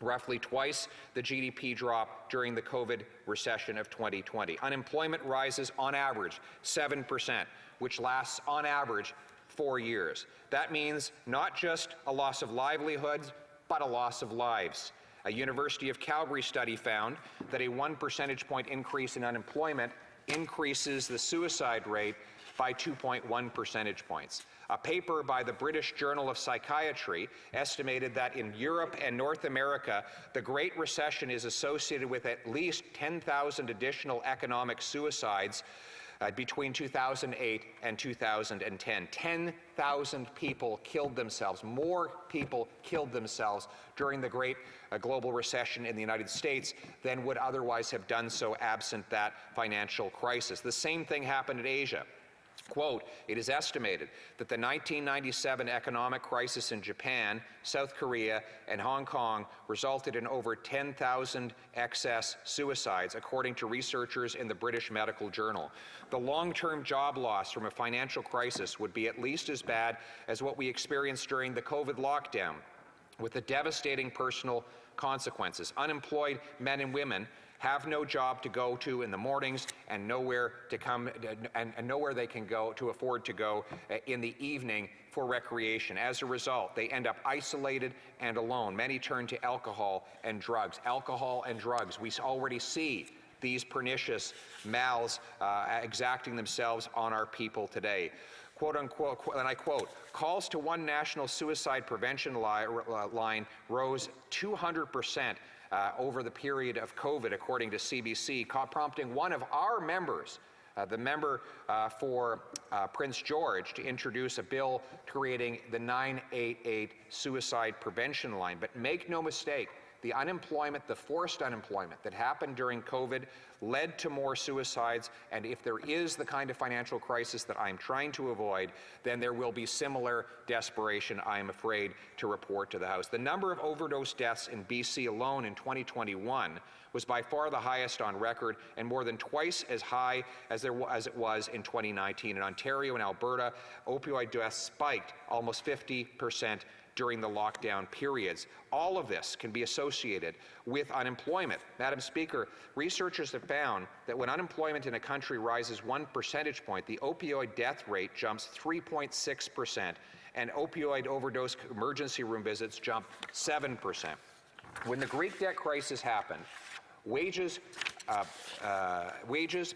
Roughly twice the GDP drop during the COVID recession of 2020. Unemployment rises on average 7%, which lasts on average 4 years. That means not just a loss of livelihoods, but a loss of lives. A University of Calgary study found that a 1 percentage point increase in unemployment increases the suicide rate by 2.1 percentage points. A paper by the British Journal of Psychiatry estimated that in Europe and North America, the Great Recession is associated with at least 10,000 additional economic suicides between 2008 and 2010. 10,000 people killed themselves. More people killed themselves during the Great Global Recession in the United States than would otherwise have done so absent that financial crisis. The same thing happened in Asia. Quote, it is estimated that the 1997 economic crisis in Japan, South Korea, and Hong Kong resulted in over 10,000 excess suicides, according to researchers in the British Medical Journal. The long-term job loss from a financial crisis would be at least as bad as what we experienced during the COVID lockdown, with the devastating personal consequences. Unemployed men and women have no job to go to in the mornings and nowhere to come and nowhere they can go to afford to go in the evening for recreation. As a result, they end up isolated and alone. Many turn to alcohol and drugs. Alcohol and drugs. We already see these pernicious mals exacting themselves on our people today. Quote unquote, and I quote, calls to one national suicide prevention line rose 200% over the period of COVID, according to CBC, prompting one of our members, the member for Prince George, to introduce a bill creating the 988 suicide prevention line. But make no mistake, the unemployment, the forced unemployment that happened during COVID led to more suicides, and if there is the kind of financial crisis that I'm trying to avoid, then there will be similar desperation, I am afraid, to report to the House. The number of overdose deaths in BC alone in 2021 was by far the highest on record and more than twice as high as it was in 2019. In Ontario and Alberta, opioid deaths spiked almost 50% during the lockdown periods. All of this can be associated with unemployment. Madam Speaker, researchers have found that when unemployment in a country rises 1 percentage point, the opioid death rate jumps 3.6%, and opioid overdose emergency room visits jump 7%. When the Greek debt crisis happened, wages,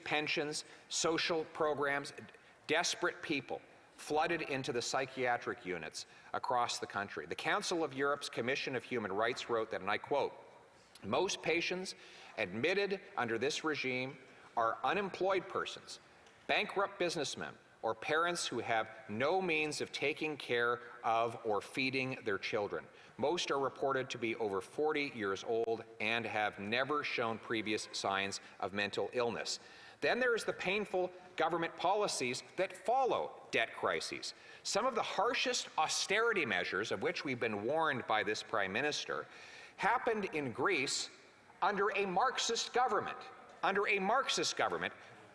pensions, social programs, desperate people flooded into the psychiatric units across the country. The Council of Europe's Commission of Human Rights wrote that, and I quote, "Most patients admitted under this regime are unemployed persons, bankrupt businessmen, or parents who have no means of taking care of or feeding their children. Most are reported to be over 40 years old and have never shown previous signs of mental illness." Then there is the painful government policies that follow debt crises. Some of the harshest austerity measures, of which we've been warned by this Prime Minister, happened in Greece under a Marxist government,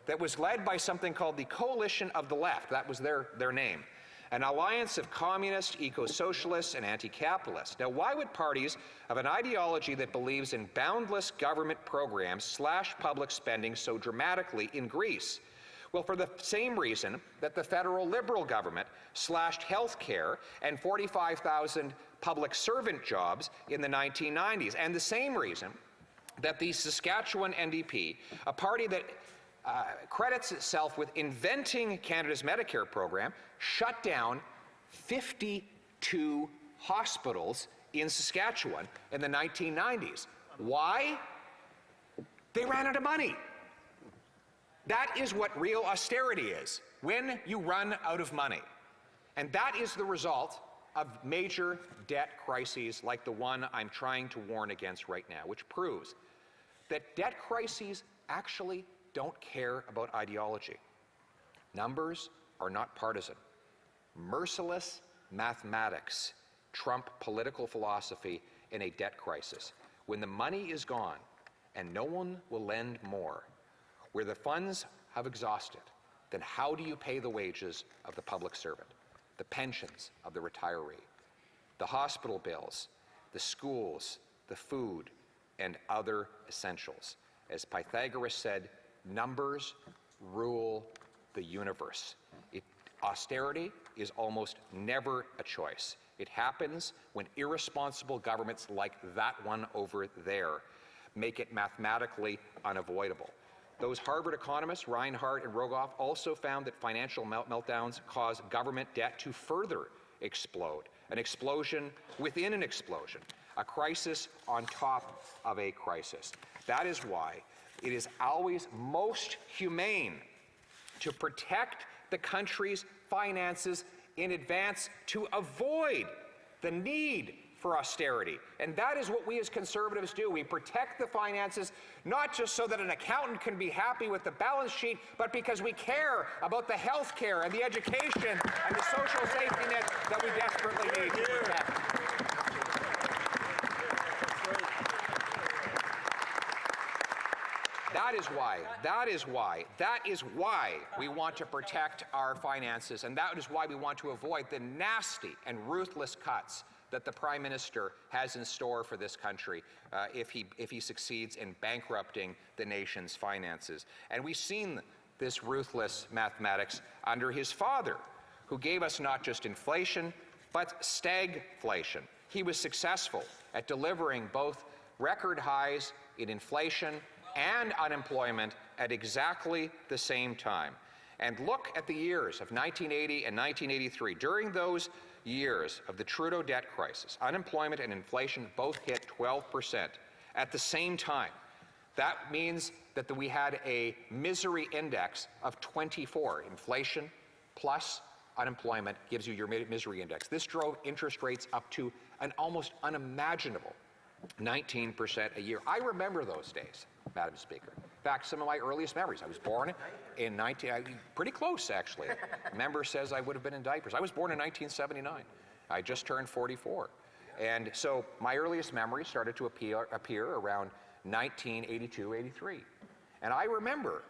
that was led by something called the Coalition of the Left. That was their name. An alliance of communists, eco-socialists, and anti-capitalists. Now, why would parties of an ideology that believes in boundless government programs slash public spending so dramatically in Greece? Well, for the same reason that the federal Liberal government slashed health care and 45,000 public servant jobs in the 1990s, and the same reason that the Saskatchewan NDP, a party that credits itself with inventing Canada's Medicare program, shut down 52 hospitals in Saskatchewan in the 1990s. Why? They ran out of money. That is what real austerity is, when you run out of money. And that is the result of major debt crises like the one I'm trying to warn against right now, which proves that debt crises actually don't care about ideology. Numbers are not partisan. Merciless mathematics trump political philosophy in a debt crisis. When the money is gone and no one will lend more, where the funds have exhausted, then how do you pay the wages of the public servant, the pensions of the retiree, the hospital bills, the schools, the food, and other essentials? As Pythagoras said, numbers rule the universe. Austerity is almost never a choice. It happens when irresponsible governments like that one over there make it mathematically unavoidable. Those Harvard economists, Reinhardt and Rogoff, also found that financial meltdowns cause government debt to further explode, an explosion within an explosion, a crisis on top of a crisis. That is why it is always most humane to protect the country's finances in advance to avoid the need for austerity. And that is what we as Conservatives do. We protect the finances, not just so that an accountant can be happy with the balance sheet, but because we care about the health care and the education and the social safety net that we desperately need to protect. That is why we want to protect our finances, and that is why we want to avoid the nasty and ruthless cuts that the Prime Minister has in store for this country if he succeeds in bankrupting the nation's finances. And we've seen this ruthless mathematics under his father, who gave us not just inflation, but stagflation. He was successful at delivering both record highs in inflation and unemployment at exactly the same time. And look at the years of 1980 and 1983. During those years of the Trudeau debt crisis, unemployment and inflation both hit 12% at the same time. That means that we had a misery index of 24. Inflation plus unemployment gives you your misery index. This drove interest rates up to an almost unimaginable 19% a year. I remember those days, Madam Speaker. In fact, some of my earliest memories, I was born in pretty close actually. Member says I would have been in diapers. I was born in 1979. I just turned 44. And so my earliest memories started to appear around 1982, 83. And I remember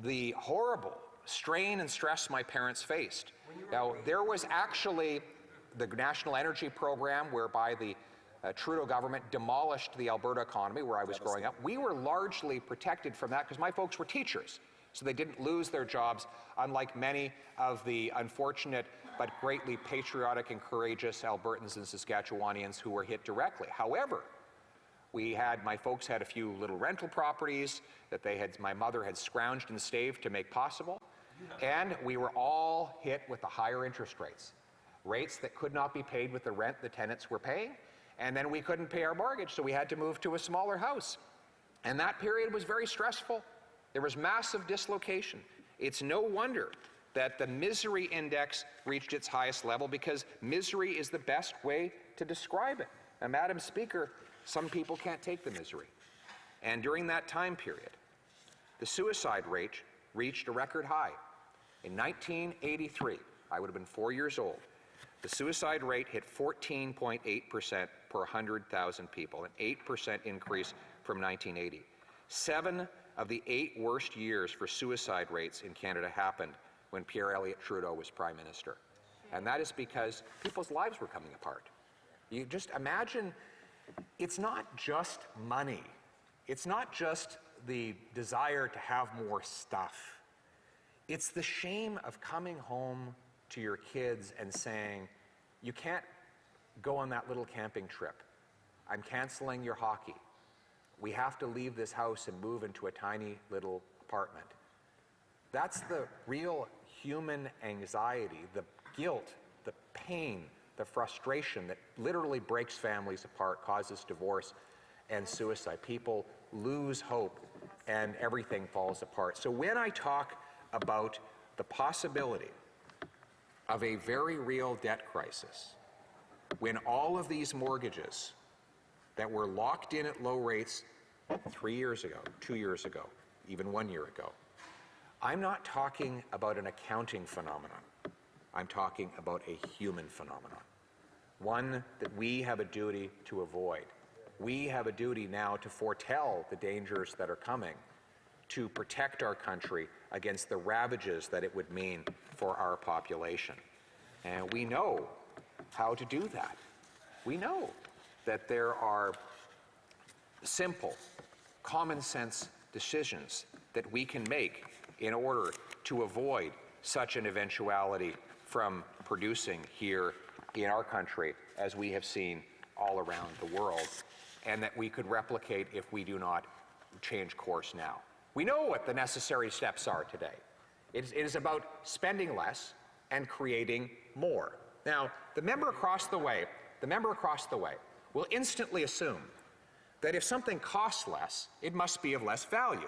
the horrible strain and stress my parents faced. Now, there was actually the National Energy Program whereby the Trudeau government demolished the Alberta economy where I was growing up. We were largely protected from that because my folks were teachers, so they didn't lose their jobs, unlike many of the unfortunate but greatly patriotic and courageous Albertans and Saskatchewanians who were hit directly. However, my folks had a few little rental properties that my mother had scrounged and staved to make possible, and we were all hit with the higher interest rates that could not be paid with the rent the tenants were paying, and then we couldn't pay our mortgage, so we had to move to a smaller house. And that period was very stressful. There was massive dislocation. It's no wonder that the misery index reached its highest level, because misery is the best way to describe it. And Madam Speaker, some people can't take the misery. And during that time period, the suicide rate reached a record high. In 1983, I would have been 4 years old, the suicide rate hit 14.8% per 100,000 people, an 8% increase from 1980. 7 of the 8 worst years for suicide rates in Canada happened when Pierre Elliott Trudeau was Prime Minister. And that is because people's lives were coming apart. You just imagine, it's not just money. It's not just the desire to have more stuff. It's the shame of coming home to your kids and saying, you can't go on that little camping trip. I'm canceling your hockey. We have to leave this house and move into a tiny little apartment. That's the real human anxiety, the guilt, the pain, the frustration that literally breaks families apart, causes divorce and suicide. People lose hope and everything falls apart. So when I talk about the possibility of a very real debt crisis, when all of these mortgages that were locked in at low rates 3 years ago, 2 years ago, even 1 year ago, I'm not talking about an accounting phenomenon. I'm talking about a human phenomenon, one that we have a duty to avoid. We have a duty now to foretell the dangers that are coming, to protect our country against the ravages that it would mean for our population. And we know how to do that. We know that there are simple, common sense decisions that we can make in order to avoid such an eventuality from producing here in our country, as we have seen all around the world, and that we could replicate if we do not change course now. We know what the necessary steps are today. It is about spending less and creating more. Now, the member across the way will instantly assume that if something costs less, it must be of less value.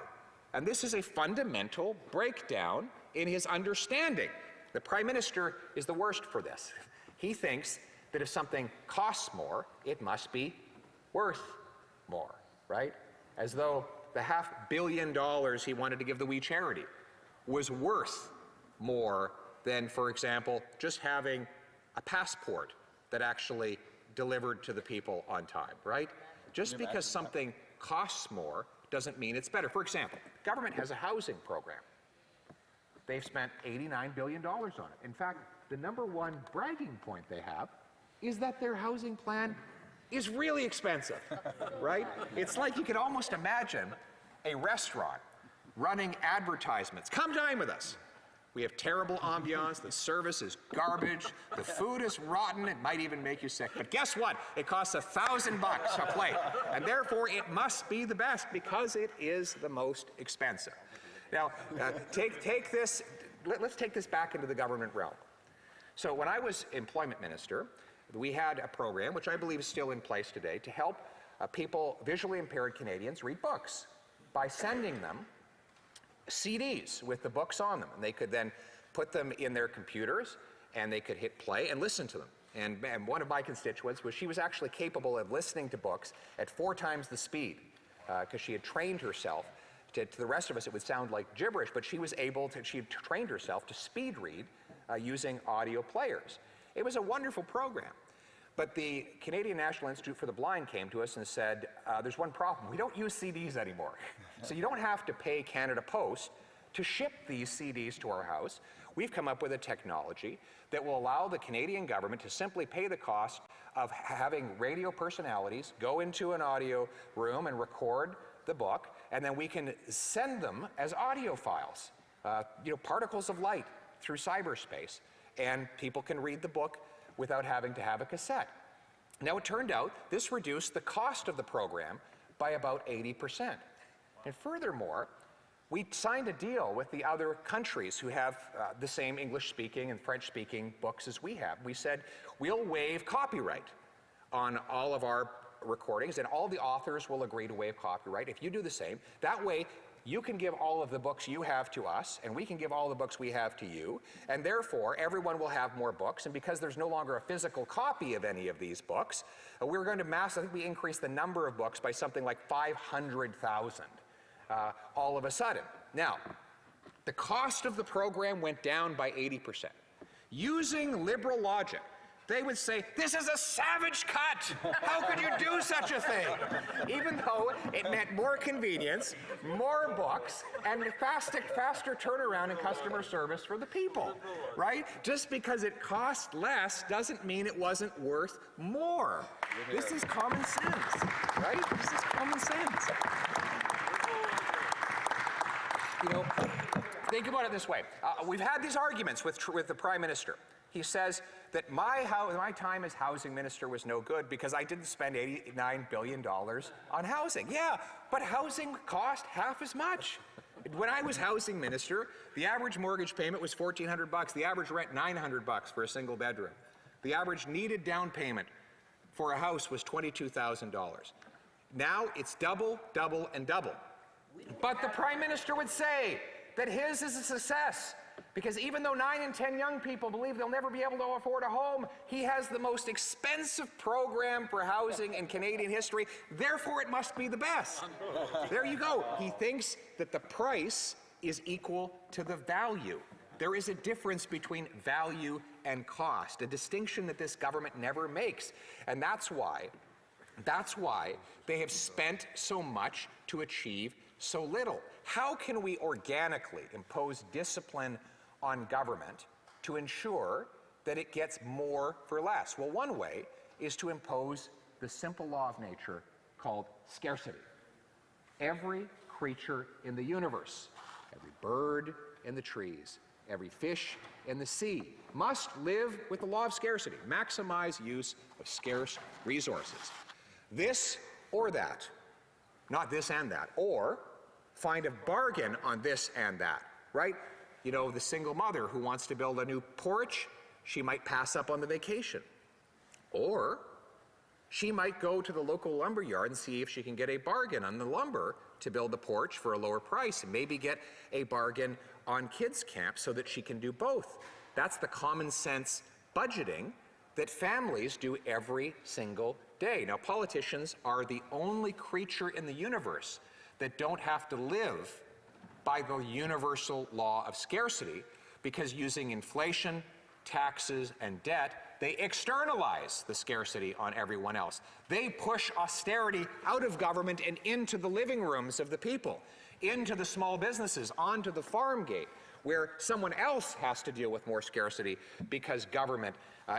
And this is a fundamental breakdown in his understanding. The Prime Minister is the worst for this. He thinks that if something costs more, it must be worth more, right? As though the $500 million he wanted to give the wee charity was worth more than, for example, just having a passport that actually delivered to the people on time, right? Just because something costs more doesn't mean it's better. For example, government has a housing program. They've spent $89 billion on it. In fact, the #1 bragging point they have is that their housing plan is really expensive, right? It's like you could almost imagine a restaurant running advertisements. Come dine with us. We have terrible ambiance, the service is garbage, the food is rotten, it might even make you sick. But guess what? It costs $1,000 a plate, and therefore it must be the best because it is the most expensive. Now, take this, let's take this back into the government realm. So when I was employment minister, we had a program, which I believe is still in place today, to help people, visually impaired Canadians, read books by sending them CDs with the books on them. And they could then put them in their computers and they could hit play and listen to them. And one of my constituents was she was actually capable of listening to books at 4 times the speed because she had trained herself. To the rest of us, it would sound like gibberish, but she was able to, she had trained herself to speed read using audio players. It was a wonderful program. But the Canadian National Institute for the Blind came to us and said, there's one problem. We don't use CDs anymore. So you don't have to pay Canada Post to ship these CDs to our house. We've come up with a technology that will allow the Canadian government to simply pay the cost of having radio personalities go into an audio room and record the book, and then we can send them as audio files, particles of light through cyberspace, and people can read the book without having to have a cassette. Now, it turned out this reduced the cost of the program by about 80%. And furthermore, we signed a deal with the other countries who have the same English-speaking and French-speaking books as we have. We said, we'll waive copyright on all of our recordings, and all the authors will agree to waive copyright if you do the same. That way, you can give all of the books you have to us, and we can give all the books we have to you, and therefore, everyone will have more books, and because there's no longer a physical copy of any of these books, we're going to I think we increased the number of books by something like 500,000 all of a sudden. Now, the cost of the program went down by 80%. Using liberal logic, they would say, this is a savage cut! How could you do such a thing? Even though it meant more convenience, more books, and faster turnaround and customer service for the people, right? Just because it cost less doesn't mean it wasn't worth more. This is common sense, right? This is common sense. Think about it this way. We've had these arguments with the Prime Minister. He says that my time as housing minister was no good because I didn't spend $89 billion on housing. Yeah, but housing cost half as much. When I was housing minister, the average mortgage payment was $1,400. The average rent, $900 for a single bedroom. The average needed down payment for a house was $22,000. Now it's double, double, and double. But the Prime Minister would say that his is a success. Because even though 9 in 10 young people believe they'll never be able to afford a home, he has the most expensive program for housing in Canadian history. Therefore, it must be the best. There you go. He thinks that the price is equal to the value. There is a difference between value and cost, a distinction that this government never makes. And that's why they have spent so much to achieve so little. How can we organically impose discipline on government to ensure that it gets more for less? Well, one way is to impose the simple law of nature called scarcity. Every creature in the universe, every bird in the trees, every fish in the sea must live with the law of scarcity, maximize use of scarce resources. This or that, not this and that, or find a bargain on this and that, right? You know, the single mother who wants to build a new porch, she might pass up on the vacation. Or she might go to the local lumber yard and see if she can get a bargain on the lumber to build the porch for a lower price, and maybe get a bargain on kids' camp so that she can do both. That's the common sense budgeting that families do every single day. Now, politicians are the only creature in the universe that don't have to live by the universal law of scarcity, because using inflation, taxes, and debt, they externalize the scarcity on everyone else. They push austerity out of government and into the living rooms of the people, into the small businesses, onto the farm gate, where someone else has to deal with more scarcity because government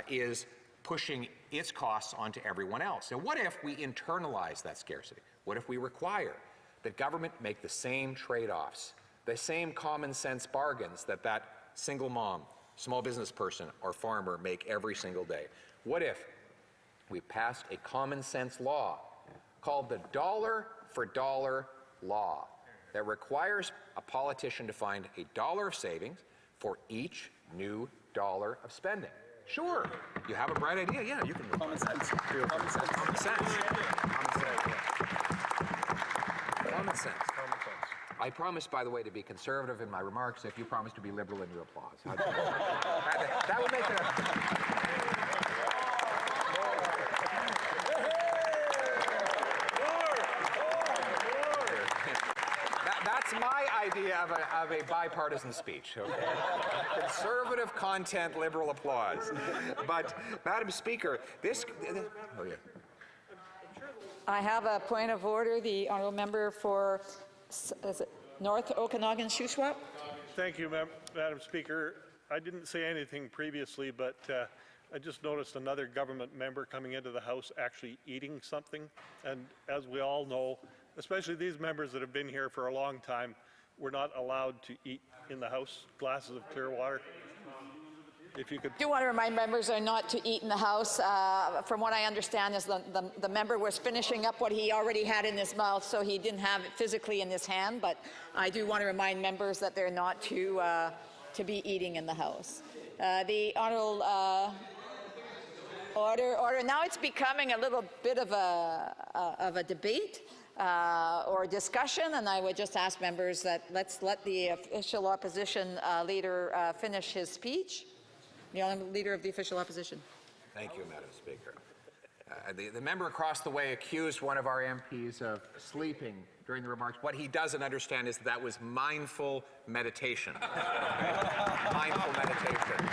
is pushing its costs onto everyone else. Now, what if we internalize that scarcity? What if we require that government make the same trade-offs, the same common sense bargains that single mom, small business person, or farmer make every single day? What if we passed a common sense law called the dollar for dollar law that requires a politician to find $1 of savings for each new dollar of spending? Sure, you have a bright idea, yeah, you can. Common sense. Common sense. Common sense. Common sense. I promise, by the way, to be conservative in my remarks if you promise to be liberal in your applause. That would make it That's my idea of a bipartisan speech. Okay? Conservative content, liberal applause. But, Madam Speaker, oh yeah. I have a point of order. The honourable member for is it North Okanagan-Shuswap. Thank you, Madam Speaker. I didn't say anything previously, but I just noticed another government member coming into the House actually eating something. And as we all know, especially these members that have been here for a long time, we're not allowed to eat in the House glasses of clear water. If you could. I do want to remind members not to eat in the House. From what I understand is the member was finishing up what he already had in his mouth, so he didn't have it physically in his hand, but I do want to remind members that they're not to be eating in the House. The honourable order. Now it's becoming a little bit of a debate or discussion, and I would just ask members that let's let the official opposition leader finish his speech. The honourable leader of the official opposition. Thank you, Madam Speaker. The member across the way accused one of our MPs of sleeping during the remarks. What he doesn't understand is that was mindful meditation. Okay? Mindful meditation.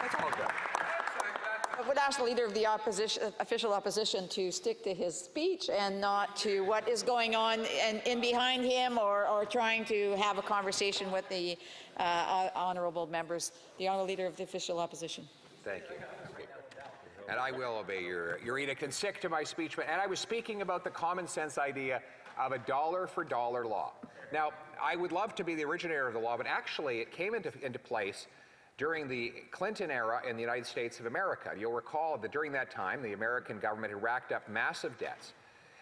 That's all good. I would ask the leader of the official opposition to stick to his speech and not to what is going on in behind him or trying to have a conversation with the honourable members. The honourable leader of the official opposition. Thank you, Speaker. And I will obey your edict and stick to my speech. And I was speaking about the common sense idea of a dollar for dollar law. Now, I would love to be the originator of the law, but actually it came into place during the Clinton era in the United States of America. You'll recall that during that time, the American government had racked up massive debts.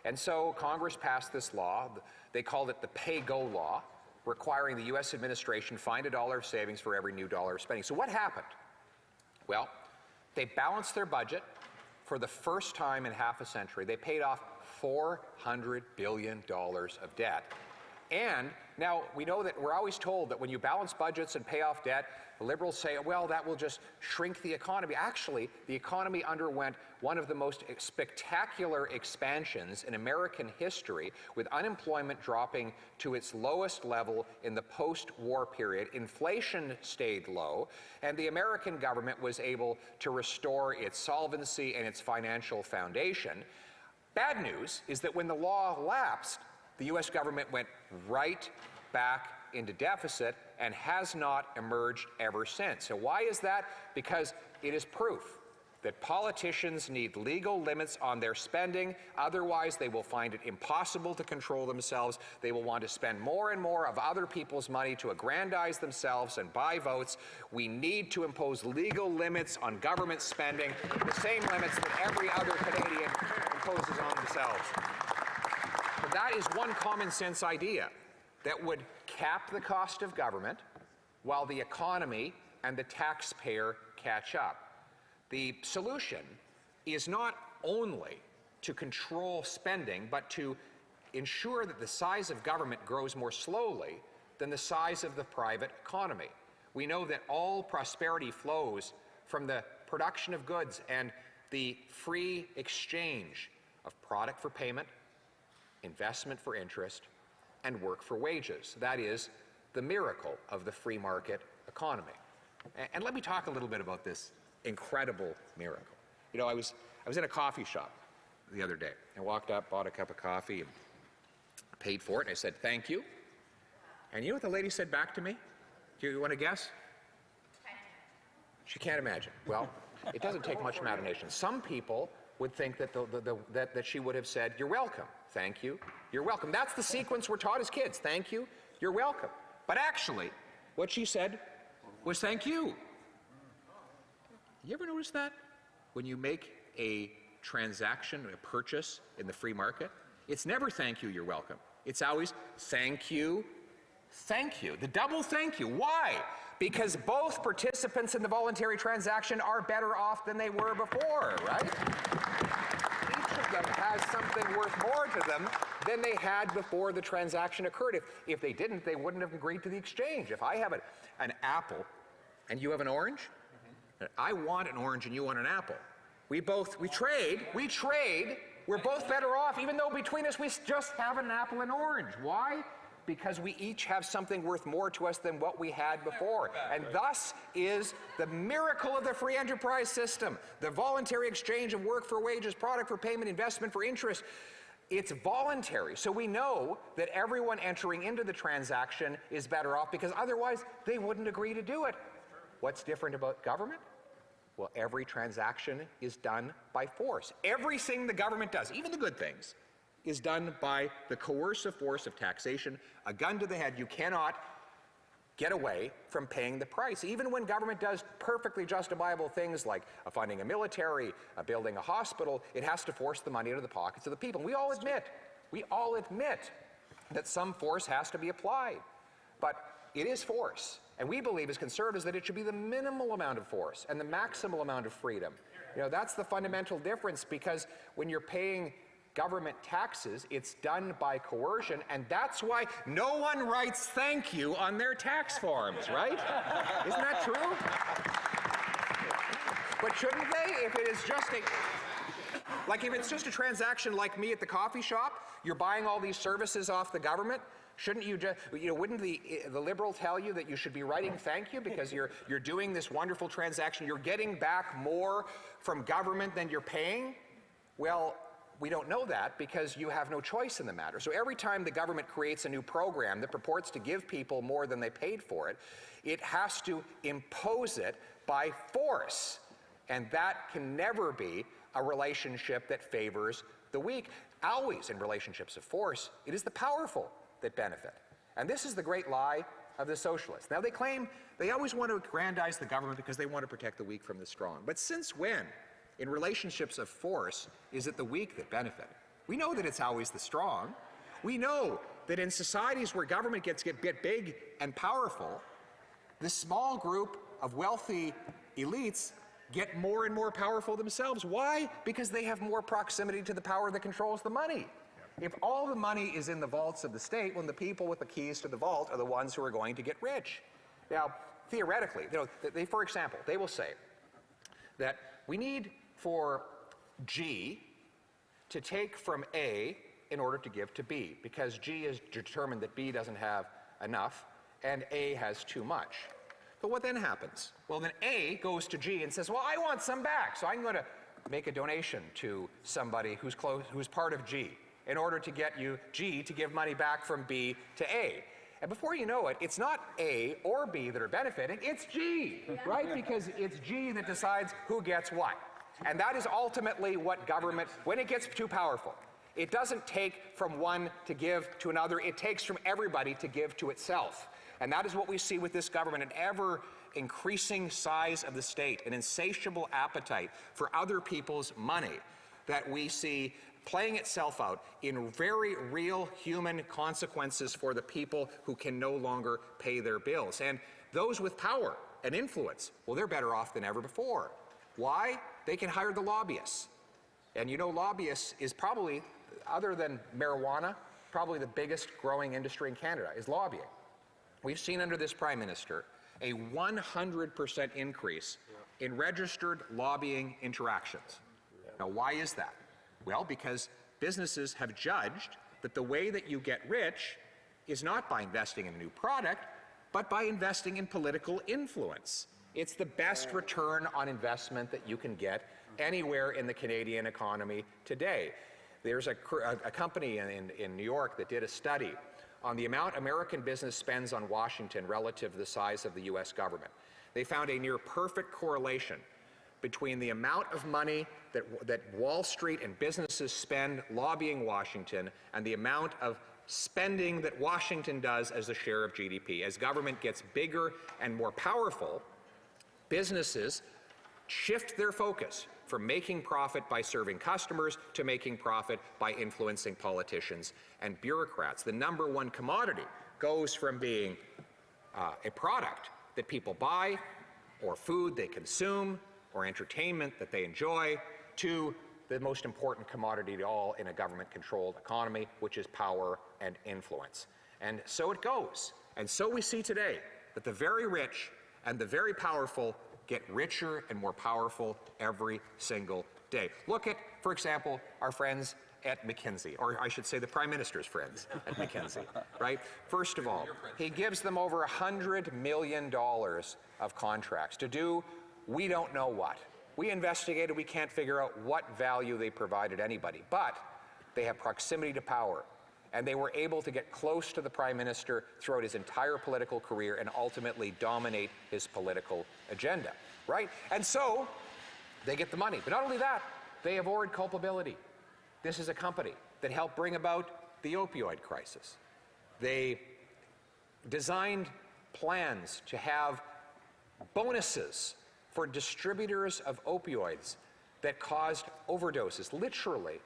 And so Congress passed this law. They called it the pay-go law, requiring the U.S. administration find a dollar of savings for every new dollar of spending. So what happened? Well, they balanced their budget for the first time in half a century. They paid off $400 billion of debt. And now we know that we're always told that when you balance budgets and pay off debt, the Liberals say, well, that will just shrink the economy. Actually, the economy underwent one of the most spectacular expansions in American history, with unemployment dropping to its lowest level in the post-war period. Inflation stayed low, and the American government was able to restore its solvency and its financial foundation. Bad news is that when the law lapsed, the U.S. government went right back into deficit and has not emerged ever since. So why is that? Because it is proof that politicians need legal limits on their spending. Otherwise, they will find it impossible to control themselves. They will want to spend more and more of other people's money to aggrandize themselves and buy votes. We need to impose legal limits on government spending, the same limits that every other Canadian imposes on themselves. But that is one common sense idea that would cap the cost of government while the economy and the taxpayer catch up. The solution is not only to control spending, but to ensure that the size of government grows more slowly than the size of the private economy. We know that all prosperity flows from the production of goods and the free exchange of product for payment, investment for interest, and work for wages. That is the miracle of the free market economy. And let me talk a little bit about this incredible miracle. You know, I was in a coffee shop the other day. I walked up, bought a cup of coffee, and paid for it, and I said, thank you. And you know what the lady said back to me? Do you want to guess? She can't imagine. Well, it doesn't take much imagination. Some people would think that, that she would have said, you're welcome, thank you, you're welcome. That's the sequence we're taught as kids, thank you, you're welcome. But actually, what she said was thank you. You ever notice that? When you make a transaction, a purchase in the free market, it's never thank you, you're welcome. It's always thank you, the double thank you. Why? Because both participants in the voluntary transaction are better off than they were before, right? Each of them has something worth more to them than they had before the transaction occurred. If they didn't, they wouldn't have agreed to the exchange. If I have an apple and you have an orange, I want an orange and you want an apple. We trade, we're both better off, even though between us we just have an apple and orange. Why? because we each have something worth more to us than what we had before. And thus is the miracle of the free enterprise system, the voluntary exchange of work for wages, product for payment, investment for interest. It's voluntary, so we know that everyone entering into the transaction is better off because otherwise they wouldn't agree to do it. What's different about government? Well, every transaction is done by force. Everything the government does, even the good things, is done by the coercive force of taxation. A gun to the head, you cannot get away from paying the price. Even when government does perfectly justifiable things like funding a military, building a hospital, it has to force the money into the pockets of the people. And we all admit that some force has to be applied. But it is force. And we believe as conservatives that it should be the minimal amount of force and the maximal amount of freedom. You know, that's the fundamental difference, because when you're paying government taxes, it's done by coercion, and that's why no one writes thank you on their tax forms, right? Isn't that true? But shouldn't they? If it is just if it's just a transaction like me at the coffee shop, you're buying all these services off the government, shouldn't you just, wouldn't the Liberal tell you that you should be writing thank you because you're doing this wonderful transaction, you're getting back more from government than you're paying? Well, we don't know that because you have no choice in the matter. So every time the government creates a new program that purports to give people more than they paid for it, it has to impose it by force. And that can never be a relationship that favors the weak. Always in relationships of force, it is the powerful that benefit. And this is the great lie of the socialists. Now they claim they always want to aggrandize the government because they want to protect the weak from the strong. But since when, in relationships of force, is it the weak that benefit? We know that it's always the strong. We know that in societies where government gets big and powerful, the small group of wealthy elites get more and more powerful themselves. Why? Because they have more proximity to the power that controls the money. If all the money is in the vaults of the state, well, the people with the keys to the vault are the ones who are going to get rich. Now, theoretically, for example, they will say that we need for G to take from A in order to give to B, because G is determined that B doesn't have enough and A has too much. But what then happens? Well, then A goes to G and says, well, I want some back, so I'm going to make a donation to somebody who's part of G in order to get you, G, to give money back from B to A. And before you know it, it's not A or B that are benefiting, it's G, right? Because it's G that decides who gets what. And that is ultimately what government, when it gets too powerful, it doesn't take from one to give to another, it takes from everybody to give to itself. And that is what we see with this government, an ever increasing size of the state, an insatiable appetite for other people's money that we see playing itself out in very real human consequences for the people who can no longer pay their bills. And those with power and influence, well, they're better off than ever before. Why? They can hire the lobbyists. And you know, lobbyists is probably, other than marijuana, probably the biggest growing industry in Canada is lobbying. We've seen under this Prime Minister a 100% increase in registered lobbying interactions. Now, why is that? Well, because businesses have judged that the way that you get rich is not by investing in a new product, but by investing in political influence. It's the best return on investment that you can get anywhere in the Canadian economy today. There's a company in New York that did a study on the amount American business spends on Washington relative to the size of the US government. They found a near perfect correlation between the amount of money that Wall Street and businesses spend lobbying Washington and the amount of spending that Washington does as a share of GDP. As government gets bigger and more powerful, businesses shift their focus from making profit by serving customers to making profit by influencing politicians and bureaucrats. The number one commodity goes from being a product that people buy, or food they consume, or entertainment that they enjoy, to the most important commodity of all in a government-controlled economy, which is power and influence. And so it goes. And so we see today that the very rich and the very powerful get richer and more powerful every single day. Look at, for example, our friends at McKinsey, or I should say the Prime Minister's friends at McKinsey, right? First of all, he gives them over $100 million of contracts to do we don't know what. We investigated, we can't figure out what value they provided anybody, but they have proximity to power, and they were able to get close to the Prime Minister throughout his entire political career and ultimately dominate his political agenda, right? And so they get the money. But not only that, they avoid culpability. This is a company that helped bring about the opioid crisis. They designed plans to have bonuses for distributors of opioids that caused overdoses. Literally,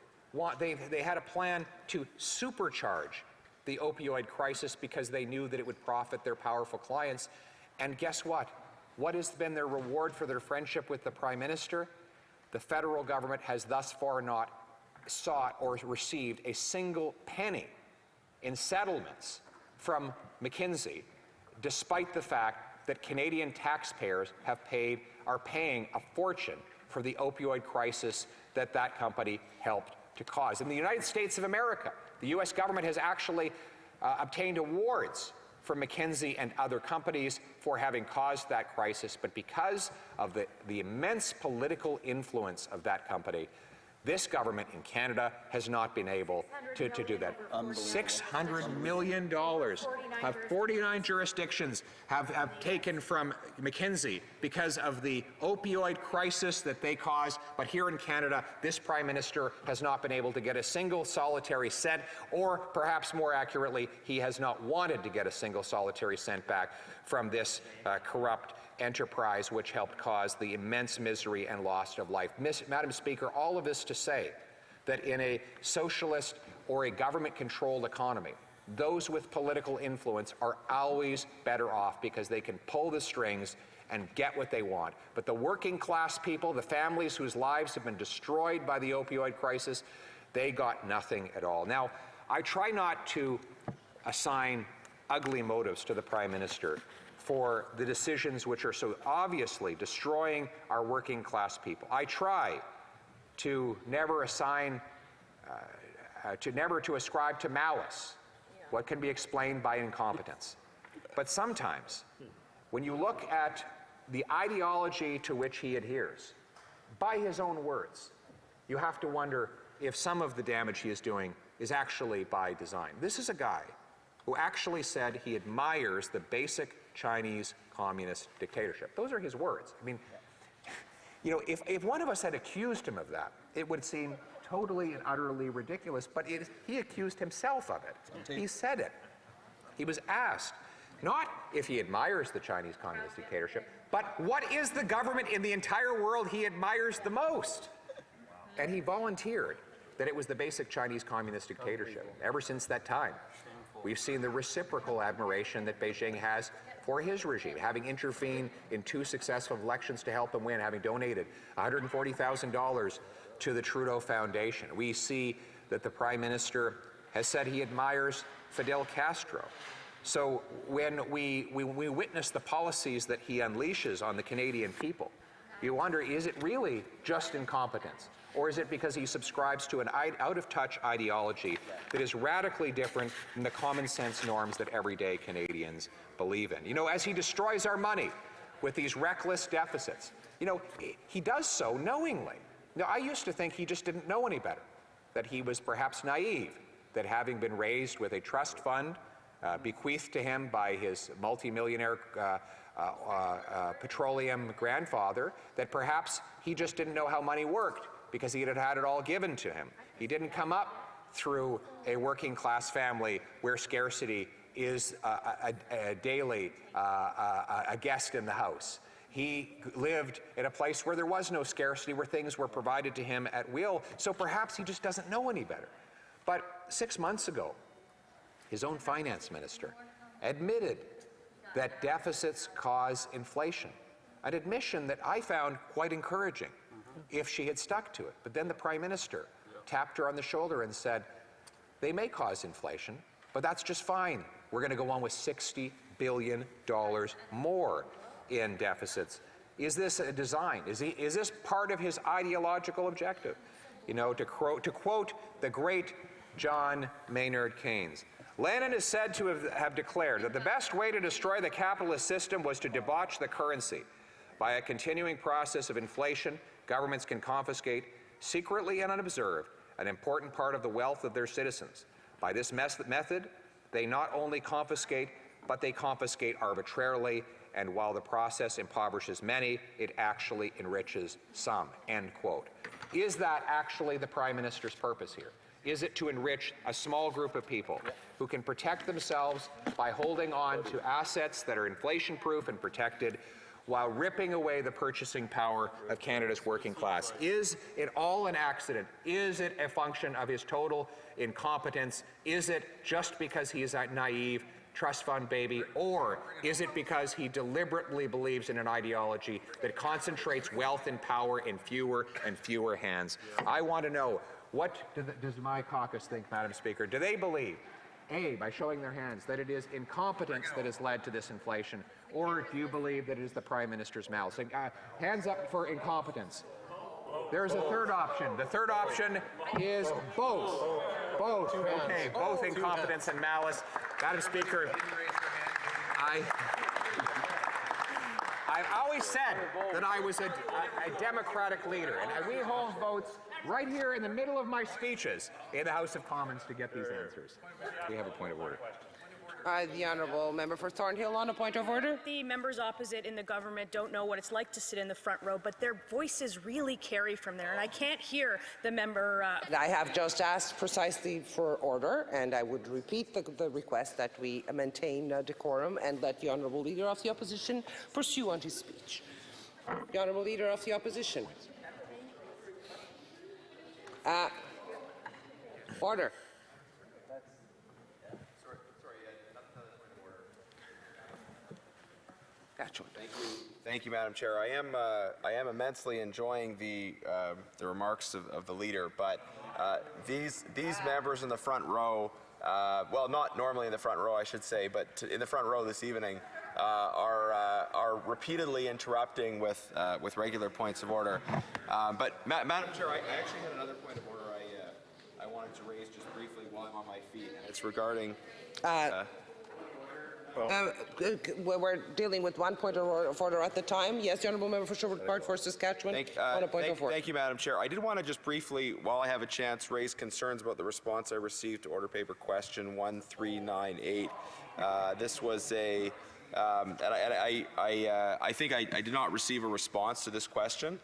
they had a plan to supercharge the opioid crisis because they knew that it would profit their powerful clients. And guess what? What has been their reward for their friendship with the Prime Minister? The federal government has thus far not sought or received a single penny in settlements from McKinsey, despite the fact that Canadian taxpayers are paying a fortune for the opioid crisis that company helped to cause. In the United States of America, the U.S. government has actually obtained awards from McKinsey and other companies for having caused that crisis, but because of the immense political influence of that company, this government in Canada has not been able to do that. $600 million of 49 jurisdictions have taken from McKinsey because of the opioid crisis that they caused. But here in Canada, this Prime Minister has not been able to get a single solitary cent, or perhaps more accurately, he has not wanted to get a single solitary cent back from this corrupt enterprise which helped cause the immense misery and loss of life. Madam Speaker, all of this to say that in a socialist or a government-controlled economy, those with political influence are always better off because they can pull the strings and get what they want. But the working class people, the families whose lives have been destroyed by the opioid crisis, they got nothing at all. Now, I try not to assign ugly motives to the Prime Minister for the decisions which are so obviously destroying our working class people. I try to never assign, to ascribe to malice what can be explained by incompetence. But sometimes, when you look at the ideology to which he adheres, by his own words, you have to wonder if some of the damage he is doing is actually by design. This is a guy who actually said he admires the basic Chinese communist dictatorship. Those are his words. I mean, you know, if one of us had accused him of that, it would seem totally and utterly ridiculous, but he accused himself of it. He said it. He was asked not if he admires the Chinese communist dictatorship, but what is the government in the entire world he admires the most? And he volunteered that it was the basic Chinese communist dictatorship. Ever since that time, we've seen the reciprocal admiration that Beijing has for his regime, having intervened in 2 successful elections to help him win, having donated $140,000 to the Trudeau Foundation. We see that the Prime Minister has said he admires Fidel Castro. So when we witness the policies that he unleashes on the Canadian people, you wonder, is it really just incompetence? Or is it because he subscribes to an out-of-touch ideology that is radically different than the common sense norms that everyday Canadians believe in? You know, as he destroys our money with these reckless deficits, you know, he does so knowingly. Now, I used to think he just didn't know any better, that he was perhaps naive, that having been raised with a trust fund bequeathed to him by his multimillionaire petroleum grandfather, that perhaps he just didn't know how money worked, because he had had it all given to him. He didn't come up through a working class family where scarcity is a daily a guest in the house. He lived in a place where there was no scarcity, where things were provided to him at will, so perhaps he just doesn't know any better. But 6 months ago, his own finance minister admitted that deficits cause inflation, an admission that I found quite encouraging if she had stuck to it. But then the Prime Minister tapped her on the shoulder and said, they may cause inflation, but that's just fine. We're going to go on with $60 billion more in deficits. Is this a design? Is this part of his ideological objective? You know, to quote the great John Maynard Keynes, Lenin is said to have declared that the best way to destroy the capitalist system was to debauch the currency. By a continuing process of inflation, governments can confiscate, secretly and unobserved, an important part of the wealth of their citizens. By this method, they not only confiscate, but they confiscate arbitrarily, and while the process impoverishes many, it actually enriches some, end quote. Is that actually the Prime Minister's purpose here? Is it to enrich a small group of people who can protect themselves by holding on to assets that are inflation-proof and protected while ripping away the purchasing power of Canada's working class? Is it all an accident? Is it a function of his total incompetence? Is it just because he is a naive trust fund baby, or is it because he deliberately believes in an ideology that concentrates wealth and power in fewer and fewer hands? I want to know, what does my caucus think, Madam Speaker? Do they believe, A, by showing their hands, that it is incompetence that has led to this inflation, or do you believe that it is the Prime Minister's malice? Hands up for incompetence. There's a third option. The third option is both. Both. Okay, both incompetence and malice. Madam Speaker, I've always said that I was a democratic leader, and we hold votes right here in the middle of my speeches in the House of Commons to get these answers. We have a point of order. The Honourable Member for Thornhill on a point of order. The members opposite in the government don't know what it's like to sit in the front row, but their voices really carry from there, and I can't hear the member. I have just asked precisely for order, and I would repeat the request that we maintain decorum and let the Honourable Leader of the Opposition pursue on his speech. The Honourable Leader of the Opposition. Order. Thank you, Madam Chair. I am immensely enjoying the remarks of the leader, but these members in the front row, well, not normally in the front row, I should say, but in the front row this evening, are repeatedly interrupting with regular points of order. But Madam Chair, I actually had another point of order I wanted to raise just briefly while I'm on my feet, and it's regarding. We're dealing with one point of order at the time. Yes, the Honourable Member for Sherwood Park for Saskatchewan on a point of order. Thank you, Madam Chair. I did want to just briefly, while I have a chance, raise concerns about the response I received to Order Paper Question 1398. This was a, and I think I did not receive a response to this question,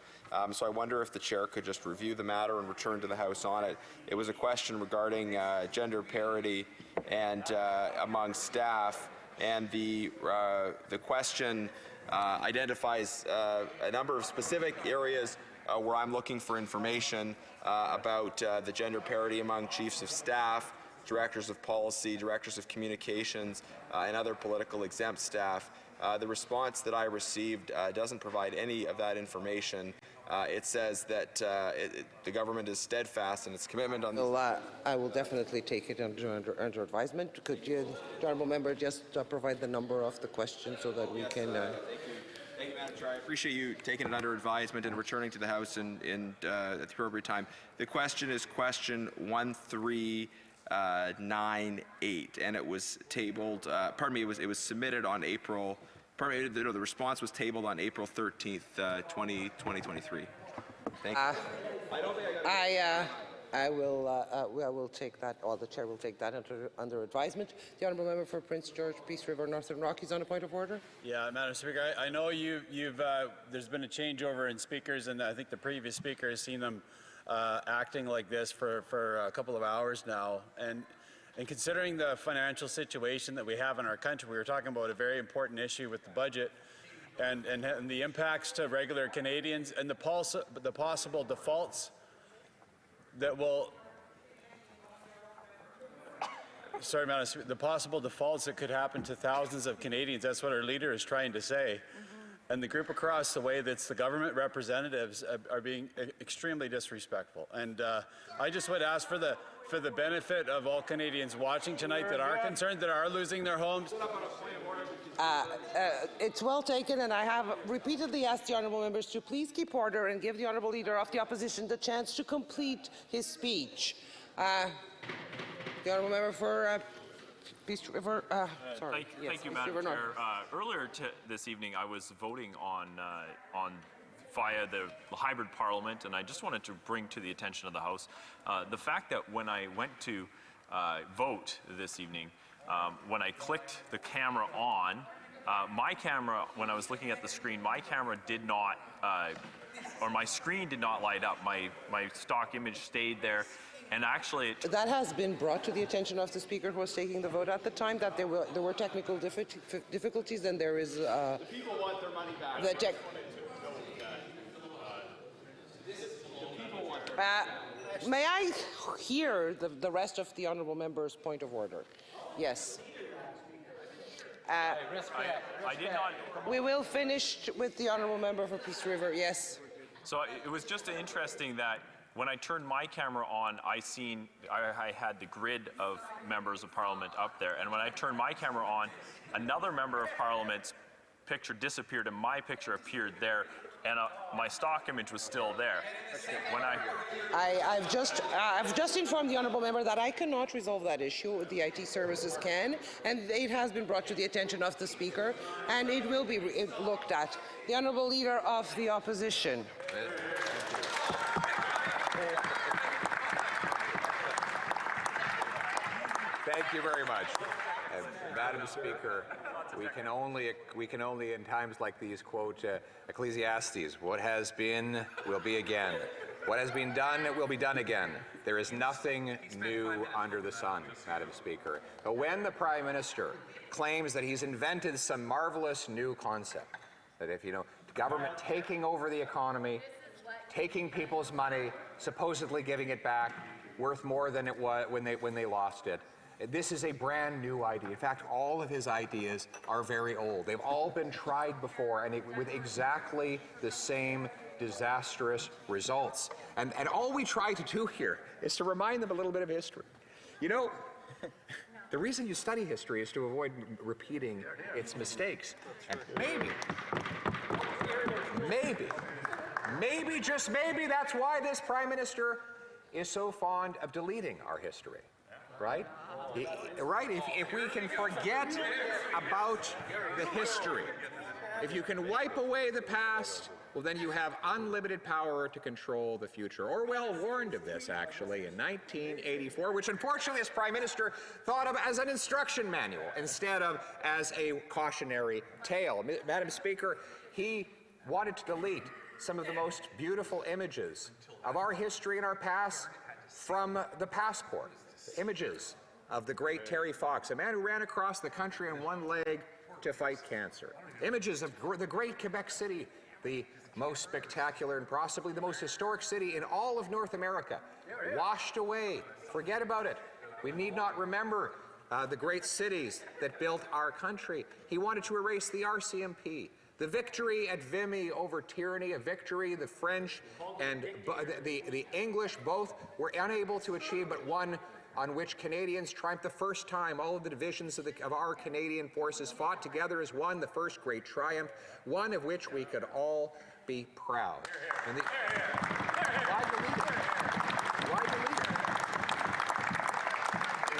so I wonder if the Chair could just review the matter and return to the House on it. It was a question regarding gender parity and among staff. And the question identifies a number of specific areas where I'm looking for information about the gender parity among chiefs of staff, directors of policy, directors of communications, and other political exempt staff. The response that I received doesn't provide any of that information. It says that the government is steadfast in its commitment on this. Well, I will definitely take it under advisement. Could you, the Honourable Member, just provide the number of the question so that we can... Thank you, Madam Chair. I appreciate you taking it under advisement and returning to the House at the appropriate time. The question is question 1398, and it was tabled. Pardon me. It was submitted on April. Pardon me. No, the response was tabled on April 13th, 2023. Thank you. I will take that, or the Chair will take that under advisement. The Honourable Member for Prince George, Peace River, Northern Rockies on a point of order. Yeah, Madam Speaker, I know there's been a changeover in speakers, and I think the previous speaker has seen them acting like this for a couple of hours now. And considering the financial situation that we have in our country, we were talking about a very important issue with the budget and the impacts to regular Canadians and the possible defaults that will, sorry, Madam Speaker, the possible defaults that could happen to thousands of Canadians. That's what our leader is trying to say. And the group across the way, that's the government representatives, are being extremely disrespectful. And I just would ask for the for the benefit of all Canadians watching tonight that are concerned, that are losing their homes. It's well taken, and I have repeatedly asked the honourable members to please keep order and give the honourable leader of the opposition the chance to complete his speech. The honourable member for Peace River. Sorry. Thank you, Madam Chair. Earlier this evening, I was voting on via the hybrid parliament, and I just wanted to bring to the attention of the House the fact that when I went to vote this evening, when I clicked the camera on, my camera, when I was looking at the screen, my camera did not, or my screen did not light up. My stock image stayed there. And actually, that has been brought to the attention of the speaker who was taking the vote at the time, that there were technical difficulties, and there is. The people want their money back. May I hear the rest of the honourable member's point of order? Yes. I did not. We will finish with the honourable member for Peace River. Yes. So it was just interesting that when I turned my camera on, I had the grid of members of Parliament up there, and when I turned my camera on, another member of Parliament's picture disappeared and my picture appeared there, and my stock image was still there. When I've just informed the honourable member that I cannot resolve that issue. The IT services can, and it has been brought to the attention of the speaker, and it will be looked at. The honourable leader of the opposition. Thank you very much. Madam Speaker, we can only in times like these quote Ecclesiastes, what has been will be again. What has been done will be done again. There is nothing new under the sun, Madam Speaker. But when the Prime Minister claims that he's invented some marvelous new concept, that if, government taking over the economy, taking people's money, supposedly giving it back, worth more than it was when they lost it. This is a brand new idea. In fact, all of his ideas are very old. They've all been tried before, and with exactly the same disastrous results. And all we try to do here is to remind them a little bit of history. The reason you study history is to avoid repeating its mistakes. And maybe, just maybe, that's why this Prime Minister is so fond of deleting our history, right? Right? If we can forget about the history, if you can wipe away the past, well, then you have unlimited power to control the future. Orwell warned of this, actually, in 1984, which unfortunately this Prime Minister thought of as an instruction manual instead of as a cautionary tale. Madam Speaker, he wanted to delete some of the most beautiful images of our history and our past from the passport. Images of the great Terry Fox, a man who ran across the country on one leg to fight cancer. Images of the great Quebec City, the most spectacular and possibly the most historic city in all of North America. Washed away. Forget about it. We need not remember the great cities that built our country. He wanted to erase the RCMP. The victory at Vimy over tyranny, a victory the French and the English both were unable to achieve, but one on which Canadians triumphed the first time. All of the divisions of our Canadian forces fought together as one, the first great triumph, one of which we could all be proud. And why delete it?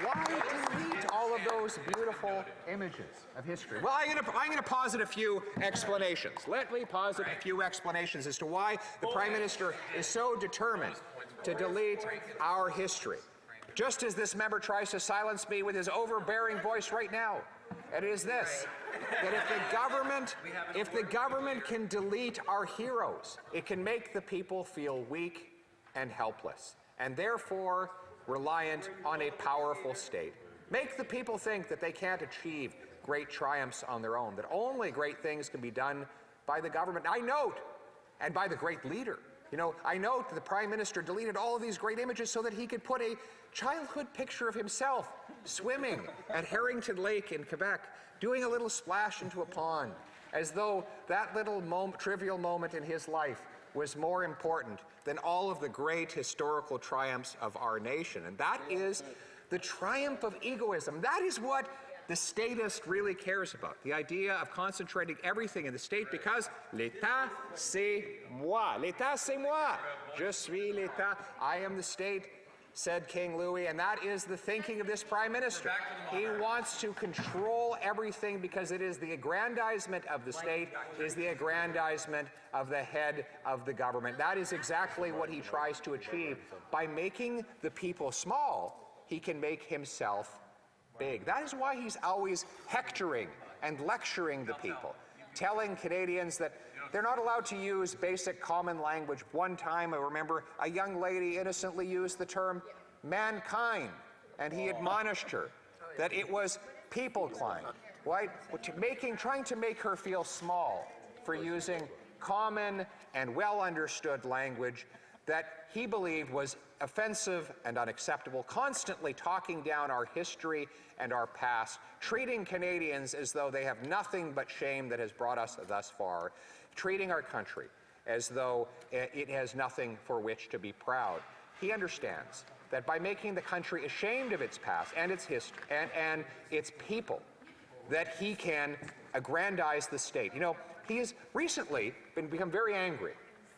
Why delete all of those beautiful images of history? Well, I'm going to posit a few explanations. Let me posit a few explanations as to why the Prime Minister is so determined to delete our history. Just as this member tries to silence me with his overbearing voice right now. And it is this, that if the government can delete our heroes, it can make the people feel weak and helpless, and therefore reliant on a powerful state. Make the people think that they can't achieve great triumphs on their own, that only great things can be done by the government. I note, and by the great leader, I note that the Prime Minister deleted all of these great images so that he could put a childhood picture of himself swimming at Harrington Lake in Quebec, doing a little splash into a pond, as though that little trivial moment in his life was more important than all of the great historical triumphs of our nation. And that is the triumph of egoism. That is what the statist really cares about. The idea of concentrating everything in the state, because l'État, c'est moi. L'État, c'est moi. Je suis l'État. I am the state, said King Louis, and that is the thinking of this Prime Minister. He wants to control everything because it is the aggrandizement of the state, is the aggrandizement of the head of the government. That is exactly what he tries to achieve. By making the people small, he can make himself big. That is why he's always hectoring and lecturing the people, telling Canadians that they're not allowed to use basic common language. One time, I remember a young lady innocently used the term mankind, and he admonished her that it was people-kind, right? Trying to make her feel small for using common and well-understood language that he believed was offensive and unacceptable, constantly talking down our history and our past, treating Canadians as though they have nothing but shame that has brought us thus far, treating our country as though it has nothing for which to be proud. He understands that by making the country ashamed of its past and its history and its people, that he can aggrandize the state. You know, he has recently become very angry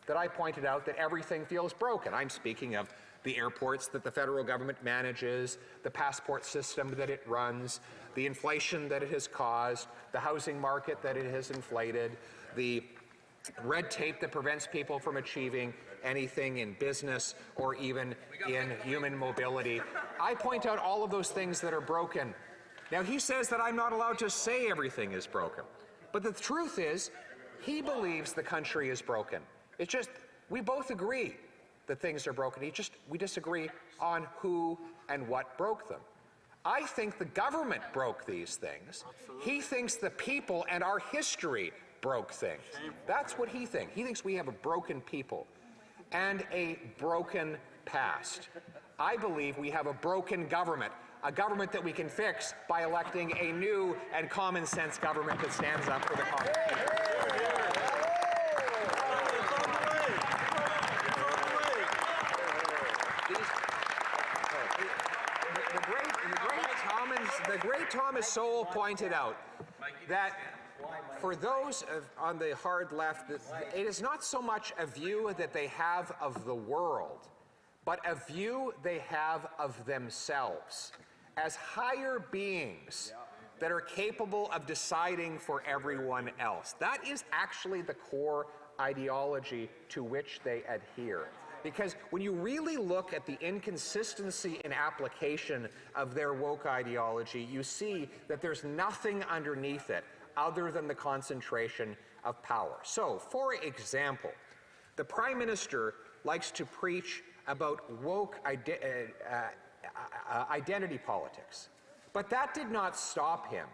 that I pointed out that everything feels broken. I'm speaking of the airports that the federal government manages, the passport system that it runs, the inflation that it has caused, the housing market that it has inflated, the red tape that prevents people from achieving anything in business or even in human mobility. I point out all of those things that are broken. Now, he says that I'm not allowed to say everything is broken. But the truth is, he believes the country is broken. It's just, we both agree that things are broken. We disagree on who and what broke them. I think the government broke these things. He thinks the people and our history broke things. That's what he thinks. He thinks we have a broken people and a broken past. I believe we have a broken government, a government that we can fix by electing a new and common sense government that stands up for the common people. The great Thomas Sowell pointed out that for those on the hard left, it is not so much a view that they have of the world, but a view they have of themselves as higher beings that are capable of deciding for everyone else. That is actually the core ideology to which they adhere. Because when you really look at the inconsistency in application of their woke ideology, you see that there's nothing underneath it other than the concentration of power. So, for example, the Prime Minister likes to preach about woke identity politics. But that did not stop him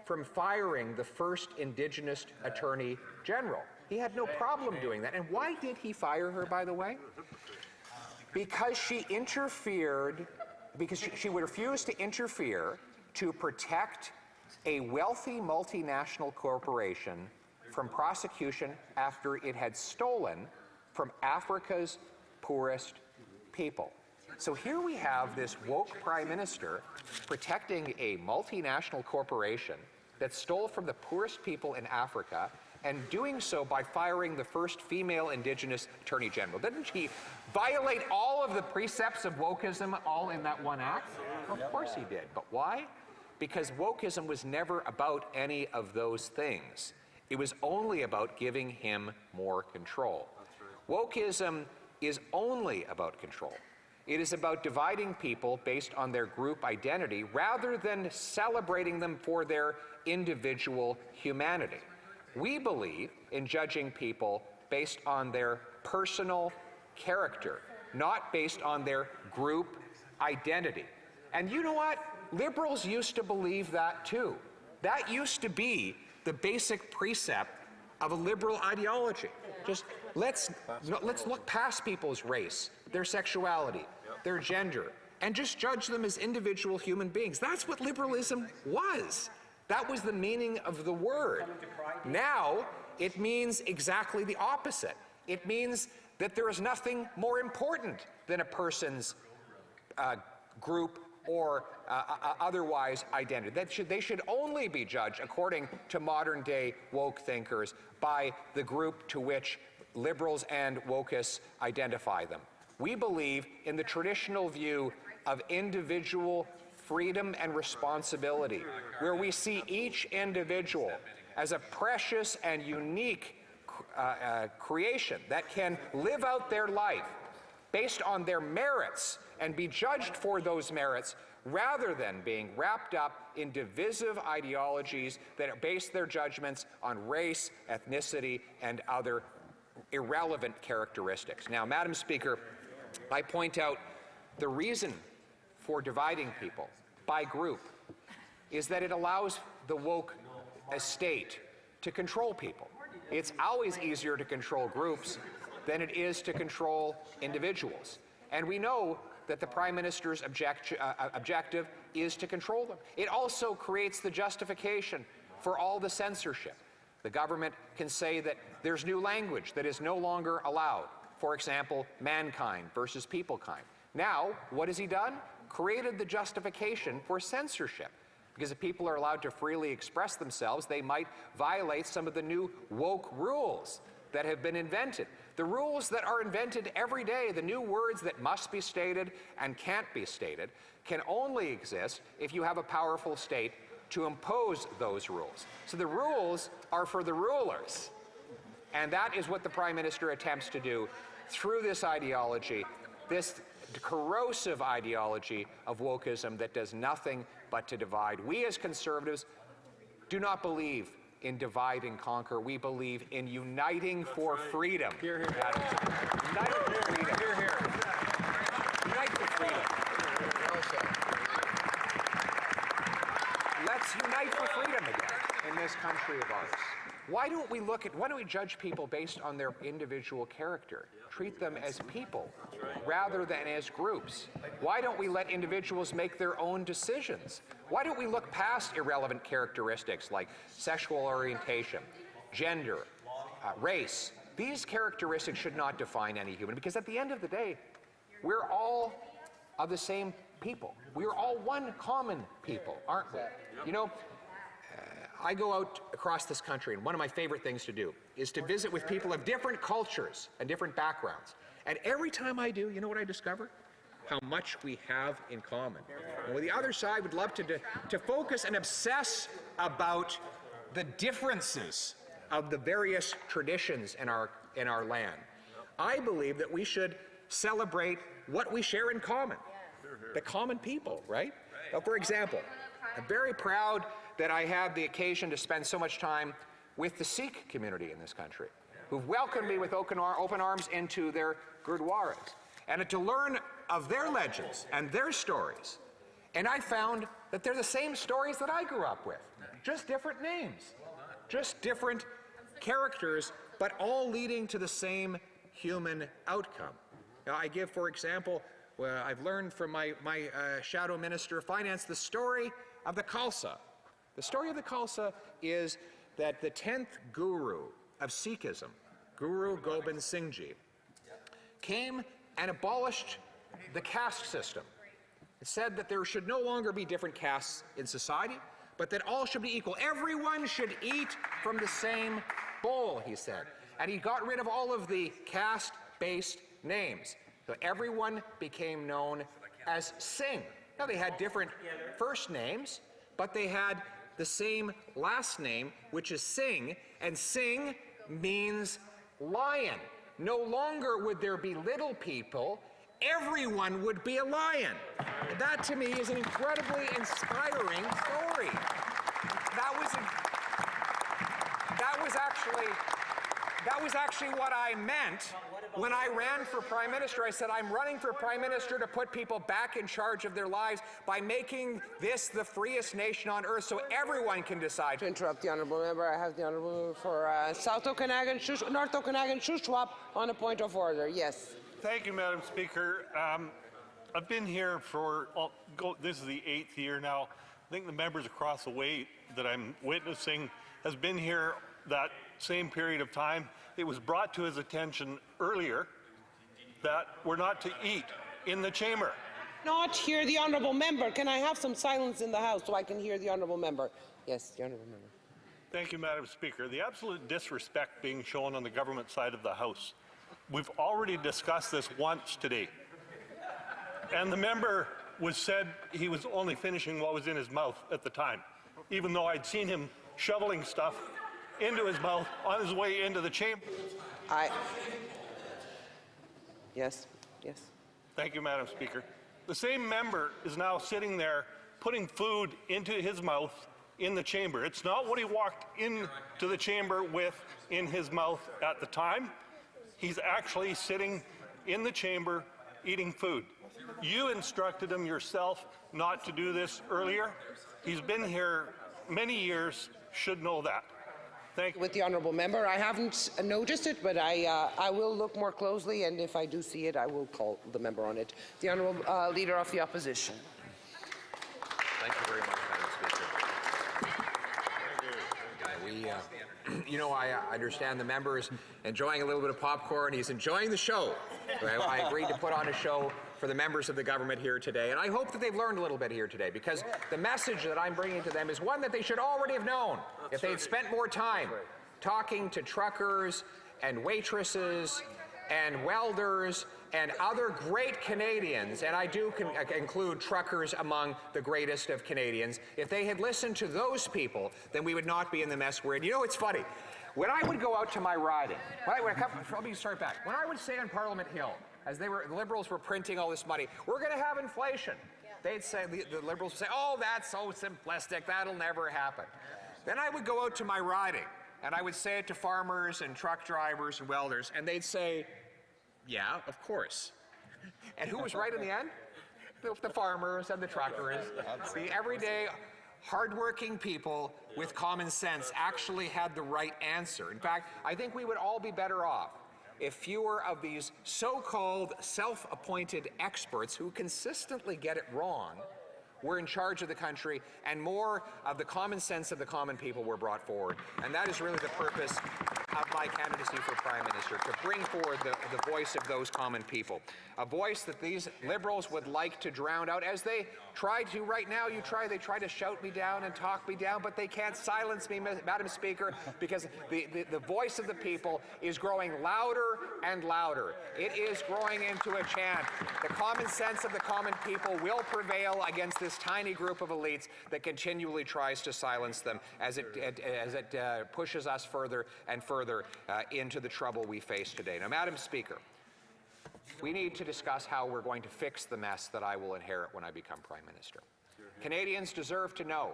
from firing the first Indigenous Attorney General. He had no problem doing that. And why did he fire her, by the way? Because she interfered, because she would refuse to interfere to protect a wealthy multinational corporation from prosecution after it had stolen from Africa's poorest people. So here we have this woke Prime Minister protecting a multinational corporation that stole from the poorest people in Africa, and doing so by firing the first female Indigenous Attorney General. Didn't he violate all of the precepts of wokeism all in that one act? Of course he did. But why? Because wokeism was never about any of those things. It was only about giving him more control. Wokeism is only about control. It is about dividing people based on their group identity rather than celebrating them for their individual humanity. We believe in judging people based on their personal character, not based on their group identity. And you know what? Liberals used to believe that too. That used to be the basic precept of a liberal ideology. Just let's look past people's race, their sexuality, their gender, and just judge them as individual human beings. That's what liberalism was. That was the meaning of the word. Now, it means exactly the opposite. It means that there is nothing more important than a person's group or otherwise identity. They should only be judged, according to modern-day woke thinkers, by the group to which liberals and wokeists identify them. We believe in the traditional view of individual freedom and responsibility, where we see each individual as a precious and unique creation that can live out their life based on their merits and be judged for those merits, rather than being wrapped up in divisive ideologies that base their judgments on race, ethnicity, and other irrelevant characteristics. Now, Madam Speaker, I point out the reason for dividing people by group is that it allows the woke estate to control people. It's always easier to control groups than it is to control individuals. And we know that the Prime Minister's objective is to control them. It also creates the justification for all the censorship. The government can say that there's new language that is no longer allowed. For example, mankind versus peoplekind. Now, what has he done? Created the justification for censorship. Because if people are allowed to freely express themselves, they might violate some of the new woke rules that have been invented. The rules that are invented every day, the new words that must be stated and can't be stated, can only exist if you have a powerful state to impose those rules. So the rules are for the rulers. And that is what the Prime Minister attempts to do through this ideology, this corrosive ideology of wokeism that does nothing but to divide. We as Conservatives do not believe in divide and conquer. We believe in uniting for freedom. Hear, hear. Unite for freedom. Hear, hear. Unite for freedom. Let's unite for freedom again in this country of ours. Why don't we judge people based on their individual character? Treat them as people rather than as groups. Why don't we let individuals make their own decisions? Why don't we look past irrelevant characteristics like sexual orientation, gender, race? These characteristics should not define any human, because at the end of the day, we're all of the same people. We're all one common people, aren't we? You know, I go out across this country, and one of my favorite things to do is to visit with people of different cultures and different backgrounds. And every time I do, you know what I discover? How much we have in common. And with the other side would love to focus and obsess about the differences of the various traditions in our land. I believe that we should celebrate what we share in common. The common people, right? Now, for example, I'm very proud that I have the occasion to spend so much time with the Sikh community in this country, who've welcomed me with open arms into their gurdwaras, and to learn of their legends and their stories. And I found that they're the same stories that I grew up with, just different names, just different characters, but all leading to the same human outcome. Now, I give, for example, I've learned from my shadow minister of finance the story of the Khalsa. The story of the Khalsa is that the 10th guru of Sikhism, Guru Gobind Singh Ji, came and abolished the caste system. It said that there should no longer be different castes in society, but that all should be equal. Everyone should eat from the same bowl, he said. And he got rid of all of the caste-based names. So everyone became known as Singh. Now, they had different first names, but they had the same last name, which is Singh, and Singh means lion. No longer would there be little people, everyone would be a lion. And that, to me, is an incredibly inspiring story. That was actually what I meant when I ran for Prime Minister. I said, I'm running for Prime Minister to put people back in charge of their lives by making this the freest nation on earth so everyone can decide. To interrupt the Honourable Member, I have the Honourable Member for North Okanagan, Shuswap on a point of order. Yes. Thank you, Madam Speaker. I've been here for, this is the 8th year now. I think the members across the way that I'm witnessing has been here that same period of time, it was brought to his attention earlier that we're not to eat in the chamber. Not hear the honourable member. Can I have some silence in the House so I can hear the honourable member? Yes, the honourable member. Thank you, Madam Speaker. The absolute disrespect being shown on the government side of the House. We've already discussed this once today. And the member said he was only finishing what was in his mouth at the time, even though I'd seen him shoveling stuff into his mouth on his way into the chamber. Yes. Thank you, Madam Speaker. The same member is now sitting there putting food into his mouth in the chamber. It's not what he walked into the chamber with in his mouth at the time. He's actually sitting in the chamber eating food. You instructed him yourself not to do this earlier. He's been here many years, should know that. Thank you. With the honourable member, I haven't noticed it, but I will look more closely, and if I do see it, I will call the member on it. The honourable leader of the opposition. Thank you very much, Madam Speaker. I understand the member is enjoying a little bit of popcorn. He's enjoying the show. I agreed to put on a show for the members of the government here today, and I hope that they've learned a little bit here today, because the message that I'm bringing to them is one that they should already have known if they had spent more time talking to truckers and waitresses and welders and other great Canadians, and I do include truckers among the greatest of Canadians. If they had listened to those people, then we would not be in the mess we're in. You know, it's funny. When I would go out to my riding, let me start back. When I would say on Parliament Hill, as the Liberals were printing all this money, we're going to have inflation. They'd say, the Liberals would say, oh, that's so simplistic, that'll never happen. Then I would go out to my riding, and I would say it to farmers and truck drivers and welders, and they'd say, yeah, of course. And who was right in the end? The farmers and the truckers. The everyday, hardworking people with common sense actually had the right answer. In fact, I think we would all be better off if fewer of these so-called self-appointed experts who consistently get it wrong were in charge of the country, and more of the common sense of the common people were brought forward. And that is really the purpose of my candidacy for Prime Minister, to bring forward the voice of those common people. A voice that these Liberals would like to drown out, as they try to right now. They try to shout me down and talk me down, but they can't silence me, Madam Speaker, because the voice of the people is growing louder and louder. It is growing into a chant. The common sense of the common people will prevail against this tiny group of elites that continually tries to silence them as it pushes us further and further into the trouble we face today. Now, Madam Speaker, we need to discuss how we're going to fix the mess that I will inherit when I become Prime Minister. Canadians deserve to know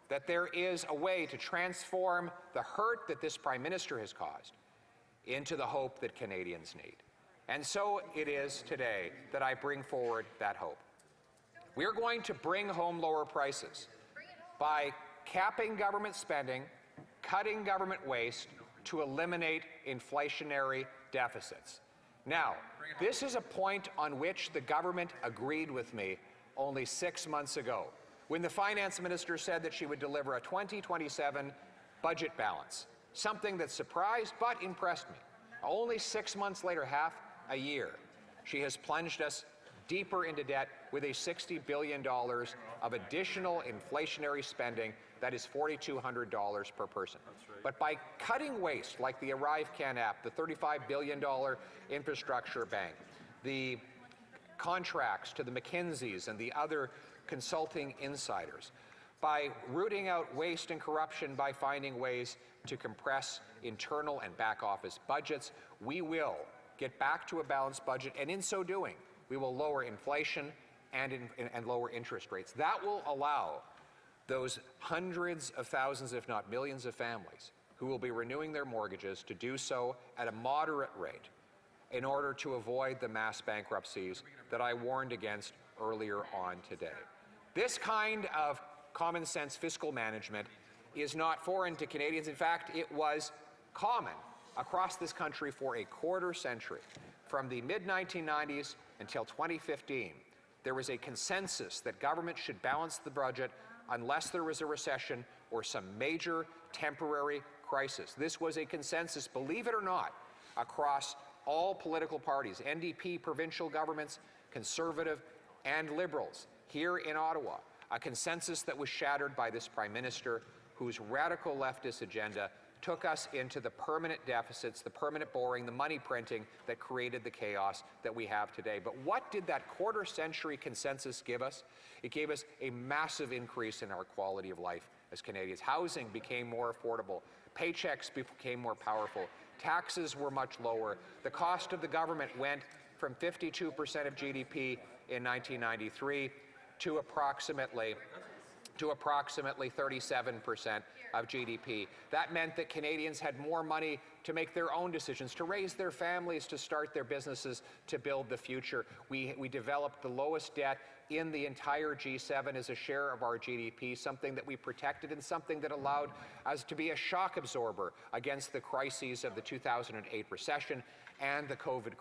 that there is a way to transform the hurt that this Prime Minister has caused into the hope that Canadians need. And so it is today that I bring forward that hope. We're going to bring home lower prices by capping government spending, cutting government waste to eliminate inflationary deficits. Now, this is a point on which the government agreed with me only 6 months ago, when the finance minister said that she would deliver a 2027 budget balance, something that surprised but impressed me. Only 6 months later, half a year, she has plunged us deeper into debt with a $60 billion of additional inflationary spending that is $4,200 per person. But by cutting waste like the ArriveCan app, the $35 billion infrastructure bank, the contracts to the McKinseys and the other consulting insiders, by rooting out waste and corruption, by finding ways to compress internal and back office budgets, we will get back to a balanced budget, and in so doing, we will lower inflation and lower interest rates. That will allow those hundreds of thousands, if not millions of families who will be renewing their mortgages to do so at a moderate rate in order to avoid the mass bankruptcies that I warned against earlier on today. This kind of common sense fiscal management is not foreign to Canadians. In fact, it was common across this country for a quarter century. From the mid-1990s until 2015, there was a consensus that government should balance the budget unless there was a recession or some major temporary crisis. This was a consensus, believe it or not, across all political parties, NDP provincial governments, Conservative and Liberals here in Ottawa, a consensus that was shattered by this Prime Minister whose radical leftist agenda took us into the permanent deficits, the permanent borrowing, the money printing that created the chaos that we have today. But what did that quarter-century consensus give us? It gave us a massive increase in our quality of life as Canadians. Housing became more affordable. Paychecks became more powerful. Taxes were much lower. The cost of the government went from 52% of GDP in 1993 to approximately 37% of GDP. That meant that Canadians had more money to make their own decisions, to raise their families, to start their businesses, to build the future. We developed the lowest debt in the entire G7 as a share of our GDP, something that we protected and something that allowed us to be a shock absorber against the crises of the 2008 recession and the COVID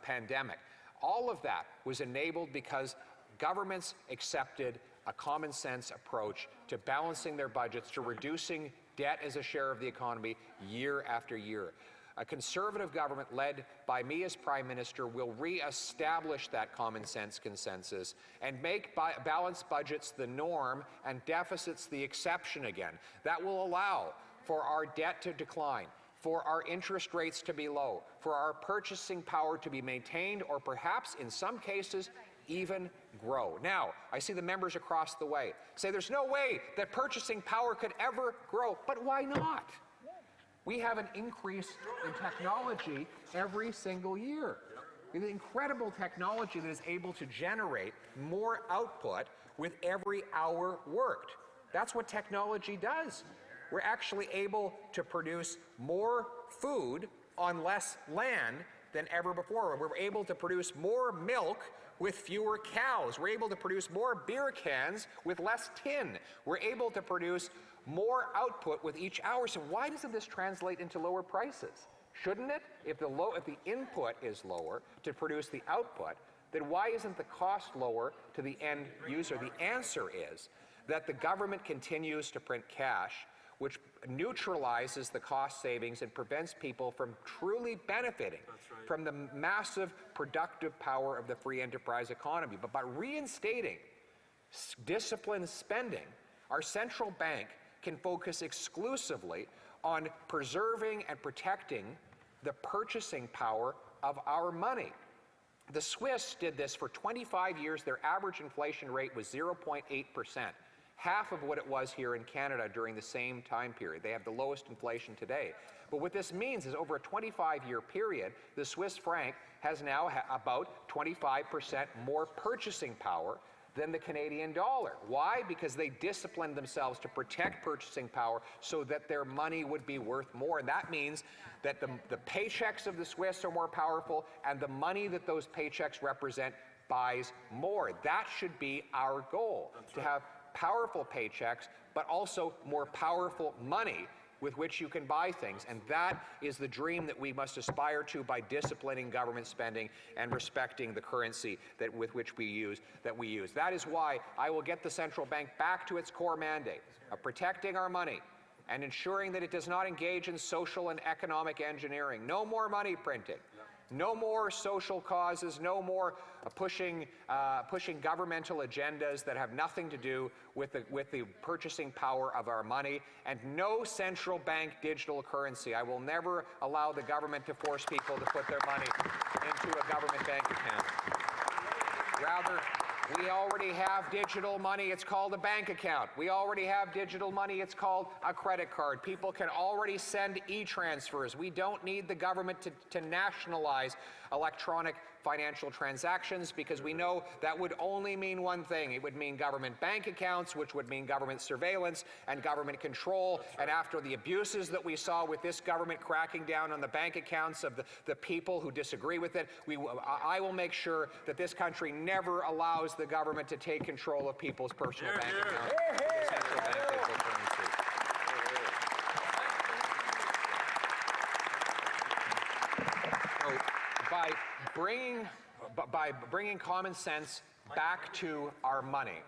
pandemic. All of that was enabled because governments accepted a common sense approach to balancing their budgets, to reducing debt as a share of the economy year after year. A Conservative government led by me as Prime Minister will re-establish that common sense consensus and make balanced budgets the norm and deficits the exception again. That will allow for our debt to decline, for our interest rates to be low, for our purchasing power to be maintained, or perhaps in some cases even grow. Now, I see the members across the way say there's no way that purchasing power could ever grow, but why not? We have an increase in technology every single year. We have incredible technology that is able to generate more output with every hour worked. That's what technology does. We're actually able to produce more food on less land than ever before. We're able to produce more milk with fewer cows. We're able to produce more beer cans with less tin. We're able to produce more output with each hour. So why doesn't this translate into lower prices? Shouldn't it? If the input is lower to produce the output, then why isn't the cost lower to the end user? The answer is that the government continues to print cash, which neutralizes the cost savings and prevents people from truly benefiting from the massive productive power of the free enterprise economy. But by reinstating disciplined spending, our central bank can focus exclusively on preserving and protecting the purchasing power of our money. The Swiss did this for 25 years. Their average inflation rate was 0.8%. Half of what it was here in Canada during the same time period. They have the lowest inflation today. But what this means is over a 25-year period, the Swiss franc has now about 25% more purchasing power than the Canadian dollar. Why? Because they disciplined themselves to protect purchasing power so that their money would be worth more. And that means that the paychecks of the Swiss are more powerful, and the money that those paychecks represent buys more. That should be our goal, to have powerful paychecks, but also more powerful money with which you can buy things. And that is the dream that we must aspire to by disciplining government spending and respecting the currency with which we use. That is why I will get the central bank back to its core mandate of protecting our money and ensuring that it does not engage in social and economic engineering. No more money printing. No more social causes, no more pushing governmental agendas that have nothing to do with the purchasing power of our money, and no central bank digital currency. I will never allow the government to force people to put their money into a government bank account. Rather, we already have digital money. It's called a bank account. We already have digital money. It's called a credit card. People can already send e-transfers. We don't need the government to nationalize electronic financial transactions, because we know that would only mean one thing. It would mean government bank accounts, which would mean government surveillance and government control. And after the abuses that we saw with this government cracking down on the bank accounts of the people who disagree with it, I will make sure that this country never allows the government to take control of people's personal bank accounts. Central bank digital currency. So by bringing common sense back to our money,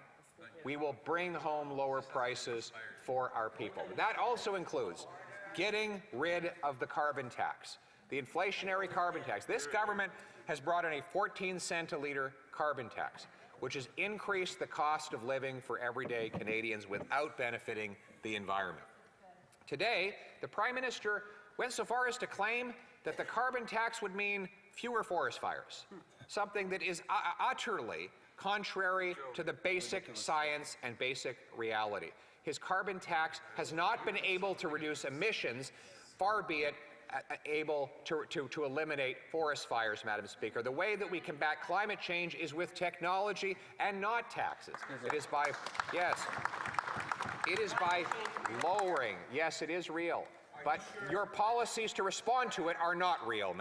we will bring home lower prices for our people. That also includes getting rid of the carbon tax, the inflationary carbon tax. This government has brought in a 14-cent a litre carbon tax, which has increased the cost of living for everyday Canadians without benefiting the environment. Today, the Prime Minister went so far as to claim that the carbon tax would mean fewer forest fires, something that is utterly contrary to the basic science and basic reality. His carbon tax has not been able to reduce emissions, far be it able to eliminate forest fires, Madam Speaker. The way that we combat climate change is with technology and not taxes. It is by, yes, it is by lowering, yes, it is real. But your policies to respond to it are not real.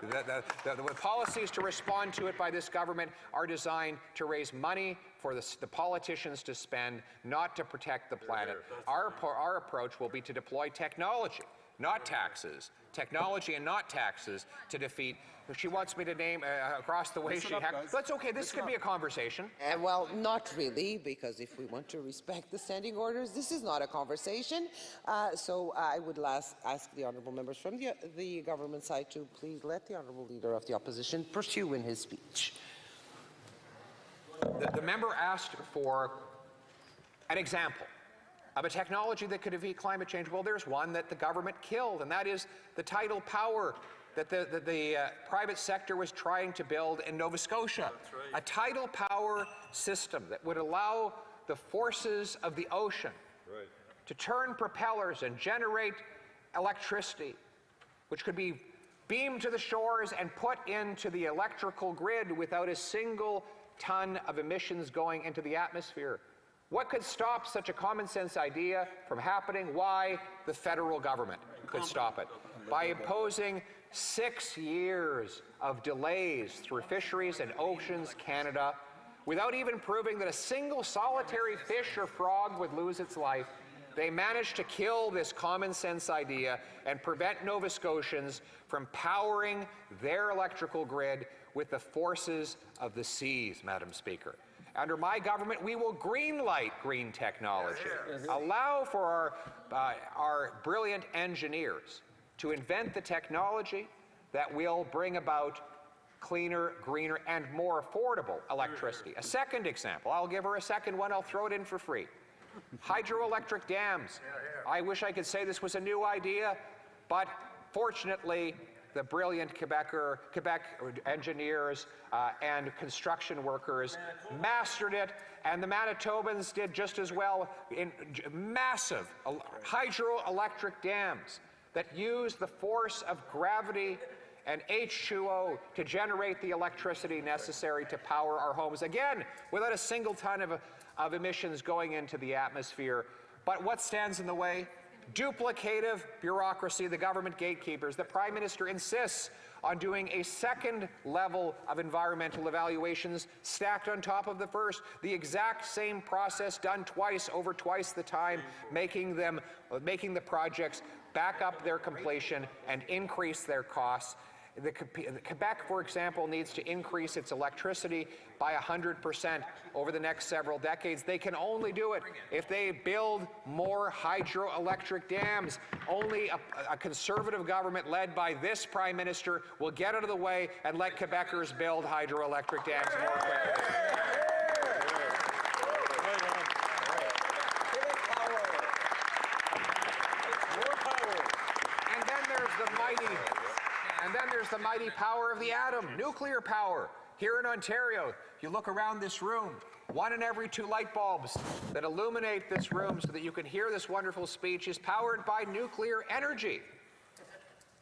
The policies to respond to it by this government are designed to raise money for the politicians to spend, not to protect the planet. Our approach will be to deploy technology, not taxes. Technology and not taxes to defeat. She wants me to name across the way. That's okay. This could be a conversation. Well, not really, because if we want to respect the standing orders, this is not a conversation. So I would ask the honourable members from the government side to please let the honourable leader of the opposition pursue in his speech. The member asked for an example of a technology that could defeat climate change. Well, there's one that the government killed, and that is the tidal power that the private sector was trying to build in Nova Scotia. A tidal power system that would allow the forces of the ocean to turn propellers and generate electricity, which could be beamed to the shores and put into the electrical grid without a single ton of emissions going into the atmosphere. What could stop such a common sense idea from happening? Why? The federal government could stop it. By imposing 6 years of delays through Fisheries and Oceans Canada, without even proving that a single solitary fish or frog would lose its life, they managed to kill this common sense idea and prevent Nova Scotians from powering their electrical grid with the forces of the seas, Madam Speaker. Under my government, we will greenlight green technology, allow for our brilliant engineers to invent the technology that will bring about cleaner, greener, and more affordable electricity. A second example, I'll give her a second one, I'll throw it in for free. Hydroelectric dams. I wish I could say this was a new idea, but fortunately, the brilliant Quebec engineers and construction workers mastered it, and the Manitobans did just as well in massive hydroelectric dams that use the force of gravity and H2O to generate the electricity necessary to power our homes, again, without a single ton of emissions going into the atmosphere. But what stands in the way? Duplicative bureaucracy, the government gatekeepers. The Prime Minister insists on doing a second level of environmental evaluations stacked on top of the first. The exact same process done twice over twice the time, making the projects back up their completion and increase their costs. Quebec, for example, needs to increase its electricity by 100% over the next several decades. They can only do it if they build more hydroelectric dams. Only a conservative government led by this Prime Minister will get out of the way and let Quebecers build hydroelectric dams more quickly. And then there's the mighty power of the atom, nuclear power. Here in Ontario, you look around this room, 1 in every 2 light bulbs that illuminate this room so that you can hear this wonderful speech is powered by nuclear energy.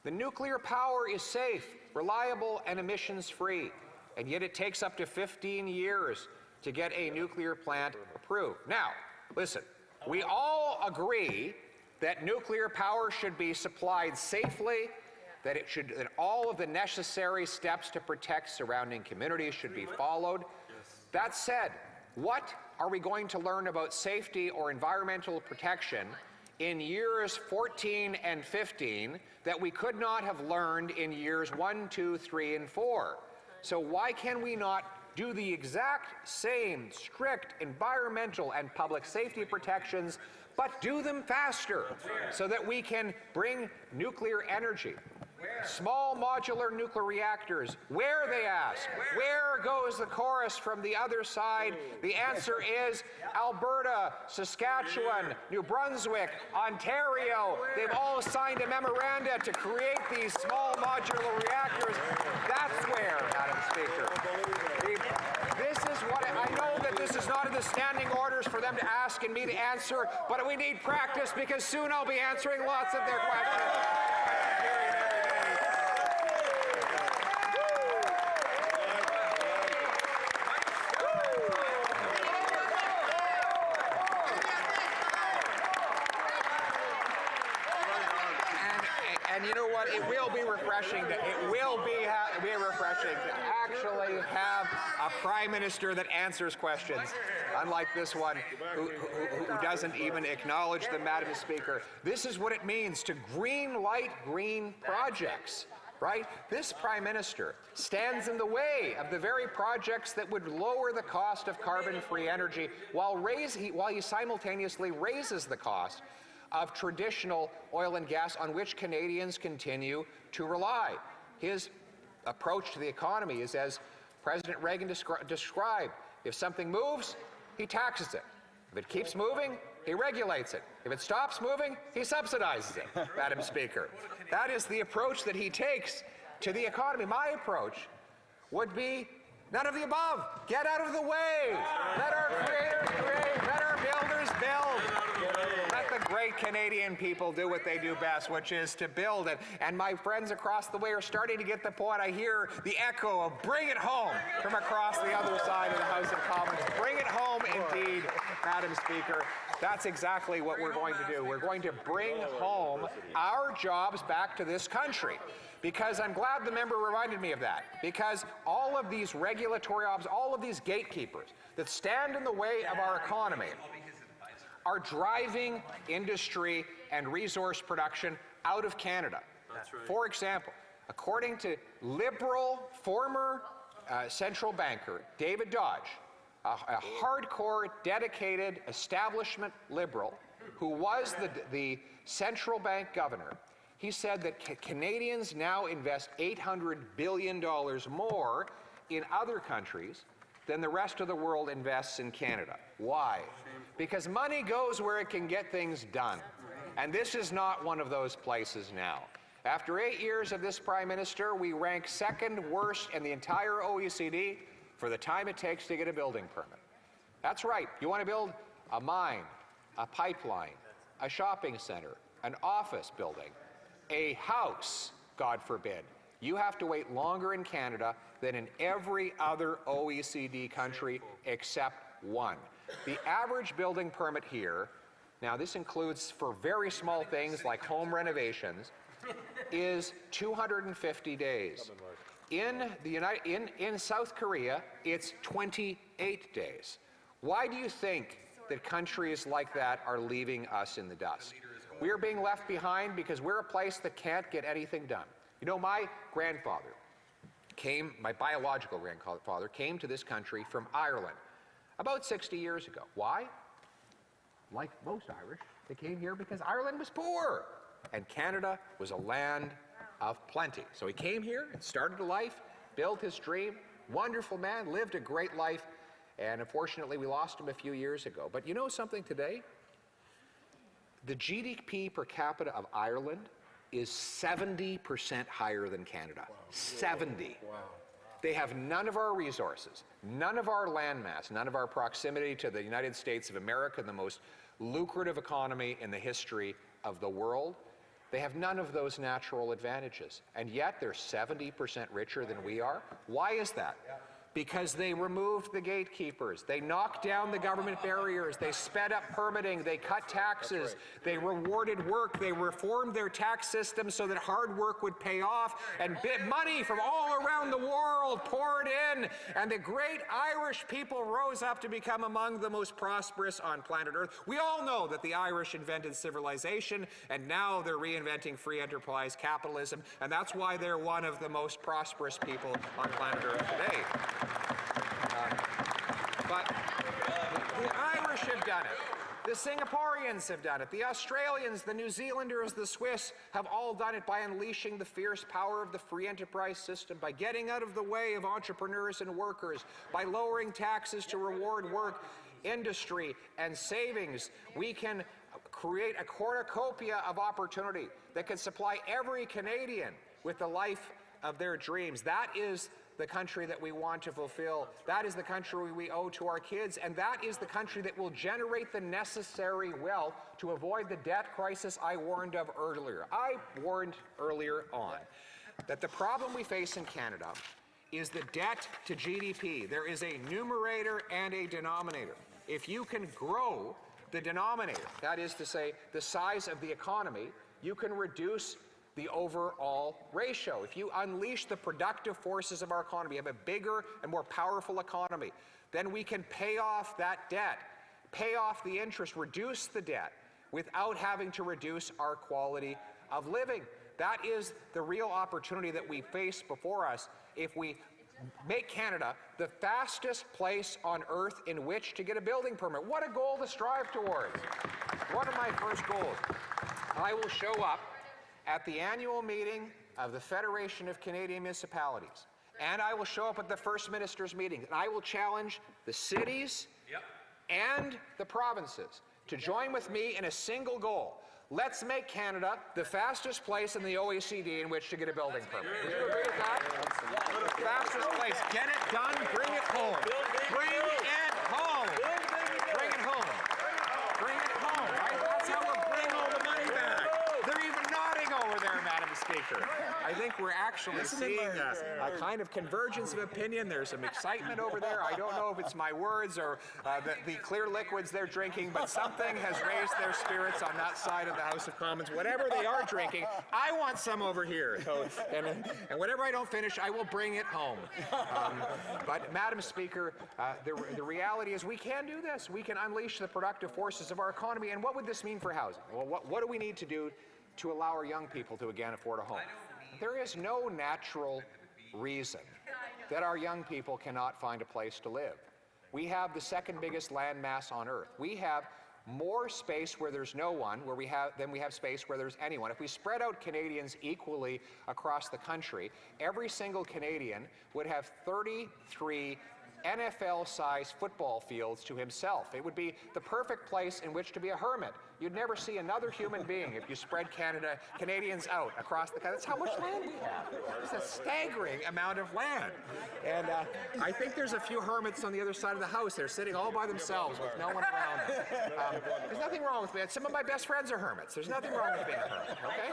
The nuclear power is safe, reliable, and emissions-free, and yet it takes up to 15 years to get a nuclear plant approved. Now, listen, we all agree that nuclear power should be supplied safely, that all of the necessary steps to protect surrounding communities should be followed. That said, what are we going to learn about safety or environmental protection in years 14 and 15 that we could not have learned in years 1, 2, 3, and 4? So why can we not do the exact same strict environmental and public safety protections, but do them faster so that we can bring nuclear energy. Small modular nuclear reactors. Where, they ask? Where goes the chorus from the other side? The answer is Alberta, Saskatchewan, New Brunswick, Ontario. They've all signed a memoranda to create these small modular reactors. That's where, Madam Speaker. This is what I know that this is not in the standing orders for them to ask and me to answer, but we need practice because soon I'll be answering lots of their questions. And you know what? It will be refreshing. It will be refreshing to actually have a prime minister that answers questions, unlike this one, who doesn't even acknowledge them, Madam Speaker. This is what it means to green light green projects. Right? This Prime Minister stands in the way of the very projects that would lower the cost of carbon-free energy while he simultaneously raises the cost of traditional oil and gas on which Canadians continue to rely. His approach to the economy is as President Reagan described. If something moves, he taxes it. If it keeps moving, he regulates it. If it stops moving, he subsidizes it, Madam Speaker. That is the approach that he takes to the economy. My approach would be none of the above. Get out of the way. Let our creators create. Let our builders build. Let the great Canadian people do what they do best, which is to build it. And my friends across the way are starting to get the point. I hear the echo of bring it home from across the other side of the House of Commons. Bring it home indeed, Madam Speaker. That's exactly what we're going to do. We're going to bring home our jobs back to this country. Because I'm glad the member reminded me of that. Because all of these regulatory all of these gatekeepers that stand in the way of our economy are driving industry and resource production out of Canada. That's right. For example, according to Liberal former central banker David Dodge, a hardcore, dedicated establishment Liberal who was the central bank governor, he said that Canadians now invest $800 billion more in other countries than the rest of the world invests in Canada. Why? Because money goes where it can get things done. And this is not one of those places now. After 8 years of this Prime Minister, we rank second worst in the entire OECD for the time it takes to get a building permit. That's right. You want to build a mine, a pipeline, a shopping center, an office building, a house, God forbid. You have to wait longer in Canada than in every other OECD country except one. The average building permit here, now this includes for very small things like home renovations, is 250 days. In South Korea, it's 28 days. Why do you think that countries like that are leaving us in the dust? We are being left behind because we're a place that can't get anything done. You know, my biological grandfather came to this country from Ireland about 60 years ago. Why? Like most Irish, they came here because Ireland was poor and Canada was a land of plenty. So he came here and started a life, built his dream, wonderful man, lived a great life, and unfortunately we lost him a few years ago. But you know something today? The GDP per capita of Ireland is 70% higher than Canada. Wow. 70. Wow. They have none of our resources, none of our landmass, none of our proximity to the United States of America, the most lucrative economy in the history of the world. They have none of those natural advantages, and yet they're 70% richer than we are. Why is that? Because they removed the gatekeepers. They knocked down the government barriers. They sped up permitting. They cut taxes. They rewarded work. They reformed their tax system so that hard work would pay off, and money from all around the world poured in, and the great Irish people rose up to become among the most prosperous on planet Earth. We all know that the Irish invented civilization, and now they're reinventing free enterprise capitalism, and that's why they're one of the most prosperous people on planet Earth today. done it. The Singaporeans have done it. The Australians, the New Zealanders, the Swiss have all done it by unleashing the fierce power of the free enterprise system, by getting out of the way of entrepreneurs and workers, by lowering taxes to reward work, industry, and savings. We can create a cornucopia of opportunity that can supply every Canadian with the life of their dreams. That is the country that we want to fulfill. That is the country we owe to our kids, and that is the country that will generate the necessary wealth to avoid the debt crisis I warned of earlier. I warned earlier on that the problem we face in Canada is the debt to GDP. There is a numerator and a denominator. If you can grow the denominator, that is to say, the size of the economy, you can reduce the overall ratio. If you unleash the productive forces of our economy, have a bigger and more powerful economy, then we can pay off that debt, pay off the interest, reduce the debt without having to reduce our quality of living. That is the real opportunity that we face before us if we make Canada the fastest place on earth in which to get a building permit. What a goal to strive towards. One of my first goals. I will show up at the annual meeting of the Federation of Canadian Municipalities, and I will show up at the First Minister's meeting, and I will challenge the cities and the provinces to join with me in a single goal. Let's make Canada the fastest place in the OECD in which to get a building permit. Would you agree with that? The fastest place. Get it done, bring it home. Bring it home. Bring it home. Bring it home, right? That's how we'll bring all the money back. They're even nodding over there, Madam Speaker. I think we're actually seeing a kind of convergence of opinion. There's some excitement over there. I don't know if it's my words or the clear liquids they're drinking, but something has raised their spirits on that side of the House of Commons. Whatever they are drinking, I want some over here. So, and whatever I don't finish, I will bring it home. But, Madam Speaker, the reality is we can do this. We can unleash the productive forces of our economy. And what would this mean for housing? Well, what do we need to do to allow our young people to again afford a home? There is no natural reason that our young people cannot find a place to live. We have the second biggest land mass on earth. We have more space where there's no one than we have space where there's anyone. If we spread out Canadians equally across the country, every single Canadian would have 33 NFL-sized football fields to himself. It would be the perfect place in which to be a hermit. You'd never see another human being if you spread Canadians out across the country. That's how much land we have. It's a staggering amount of land. And I think there's a few hermits on the other side of the house. They're sitting all by themselves with no one around them. There's nothing wrong with me. Some of my best friends are hermits. There's nothing wrong with being a hermit, okay?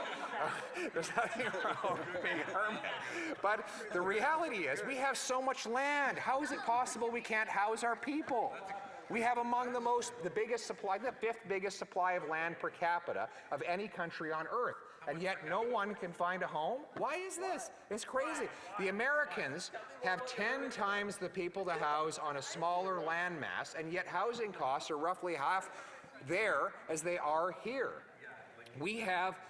There's nothing wrong with being a hermit. But the reality is we have so much land. How is it possible we can't house our people? We have among the biggest supply, the 5th biggest supply of land per capita of any country on earth, and yet no one can find a home? Why is this? It's crazy. The Americans have 10 times the people to house on a smaller land mass, and yet housing costs are roughly half there as they are here. We have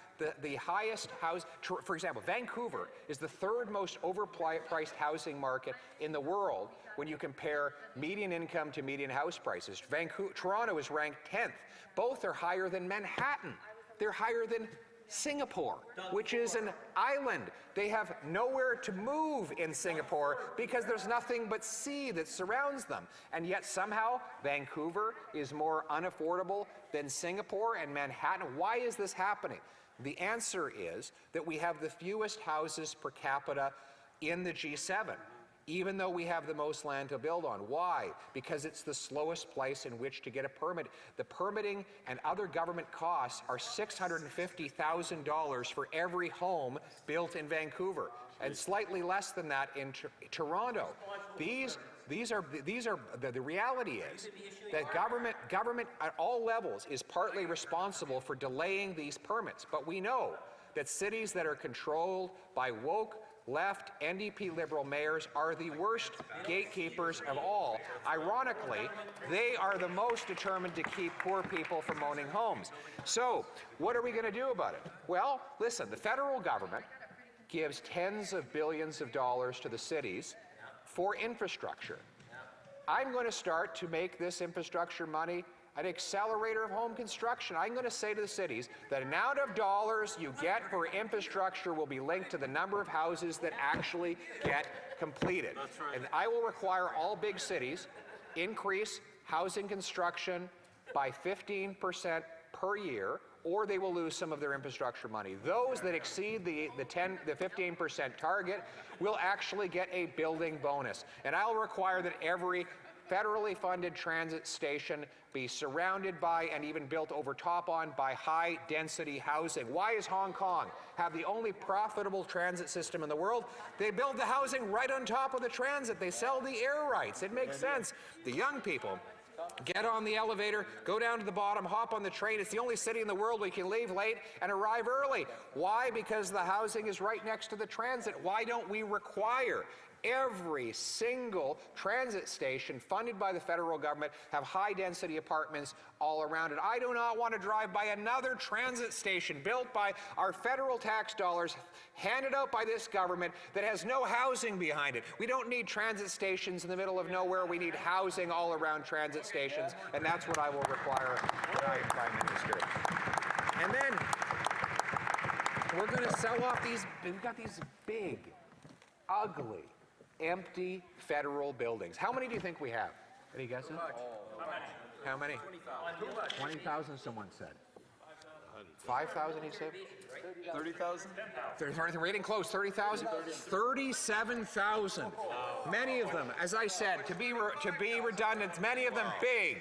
the highest house, for example, Vancouver is the 3rd most overpriced housing market in the world when you compare median income to median house prices. Toronto is ranked 10th. Both are higher than Manhattan. They're higher than Singapore, which is an island. They have nowhere to move in Singapore because there's nothing but sea that surrounds them. And yet somehow Vancouver is more unaffordable than Singapore and Manhattan. Why is this happening? The answer is that we have the fewest houses per capita in the G7, even though we have the most land to build on. Why? Because it's the slowest place in which to get a permit. The permitting and other government costs are $650,000 for every home built in Vancouver, and slightly less than that in Toronto. The reality is that government at all levels is partly responsible for delaying these permits. But we know that cities that are controlled by woke, left, NDP Liberal mayors are the worst gatekeepers of all. Ironically, they are the most determined to keep poor people from owning homes. So, what are we going to do about it? Well, listen, the federal government gives tens of billions of dollars to the cities for infrastructure. I'm going to start to make this infrastructure money an accelerator of home construction. I'm going to say to the cities, the amount of dollars you get for infrastructure will be linked to the number of houses that actually get completed. And I will require all big cities increase housing construction by 15% per year, or they will lose some of their infrastructure money. Those that exceed the 15% target will actually get a building bonus. And I'll require that every federally funded transit station be surrounded by and even built over top on by high density housing. Why is Hong Kong have the only profitable transit system in the world? They build the housing right on top of the transit. They sell the air rights. It makes sense. The young people get on the elevator, go down to the bottom, hop on the train. It's the only city in the world where you can leave late and arrive early. Why? Because the housing is right next to the transit. Why don't we require every single transit station funded by the federal government have high-density apartments all around it? I do not want to drive by another transit station built by our federal tax dollars, handed out by this government, that has no housing behind it. We don't need transit stations in the middle of nowhere. We need housing all around transit stations, and that's what I will require, Prime Minister. And then we're going to sell off these, we've got these big, ugly, empty federal buildings. How many do you think we have? Any guesses? How many? 20,000, someone said. 5,000, he said? 30,000? We're getting close. 30,000? 37,000. Many of them, as I said, to be redundant, many of them big,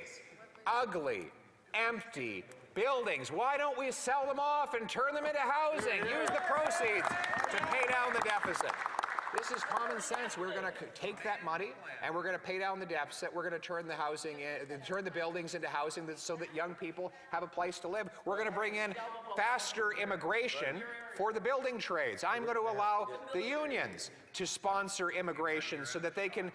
ugly, empty buildings. Why don't we sell them off and turn them into housing? Use the proceeds to pay down the deficit. This is common sense. We're going to take that money and we're going to pay down the deficit. We're going to turn the housing, turn the buildings into housing so that young people have a place to live. We're going to bring in faster immigration for the building trades. I'm going to allow the unions to sponsor immigration so that they can,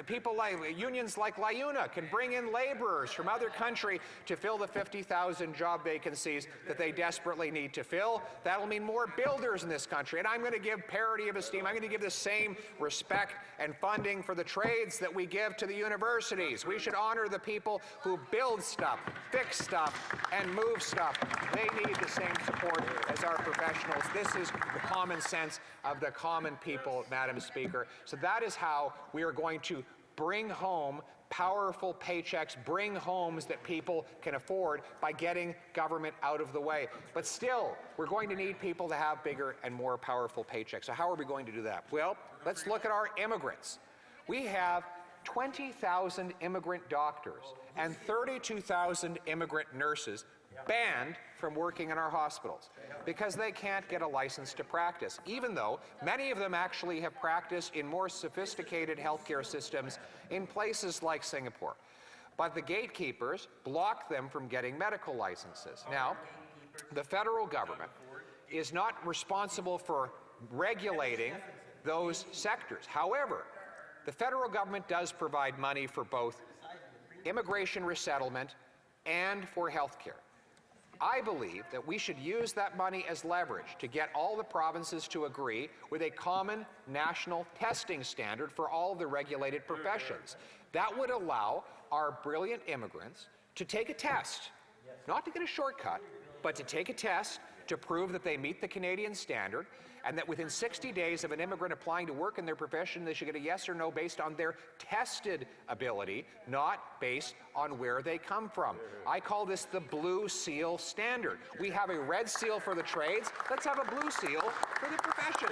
people like unions like LIUNA can bring in laborers from other country to fill the 50,000 job vacancies that they desperately need to fill. That'll mean more builders in this country. And I'm going to give parity of esteem. I'm going to give the same respect and funding for the trades that we give to the universities. We should honor the people who build stuff, fix stuff, and move stuff. They need the same support as our professionals. This is the common sense of the common people, Madam Speaker. So that is how we are going to bring home powerful paychecks, bring homes that people can afford by getting government out of the way. But still, we're going to need people to have bigger and more powerful paychecks. So how are we going to do that? Well, let's look at our immigrants. We have 20,000 immigrant doctors and 32,000 immigrant nurses banned from working in our hospitals because they can't get a license to practice, even though many of them actually have practiced in more sophisticated healthcare systems in places like Singapore. But the gatekeepers block them from getting medical licenses. Now, the federal government is not responsible for regulating those sectors. However, the federal government does provide money for both immigration resettlement and for healthcare. I believe that we should use that money as leverage to get all the provinces to agree with a common national testing standard for all the regulated professions. That would allow our brilliant immigrants to take a test, not to get a shortcut, but to take a test to prove that they meet the Canadian standard, and that within 60 days of an immigrant applying to work in their profession, they should get a yes or no based on their tested ability, not based on where they come from. I call this the blue seal standard. We have a red seal for the trades. Let's have a blue seal for the professions.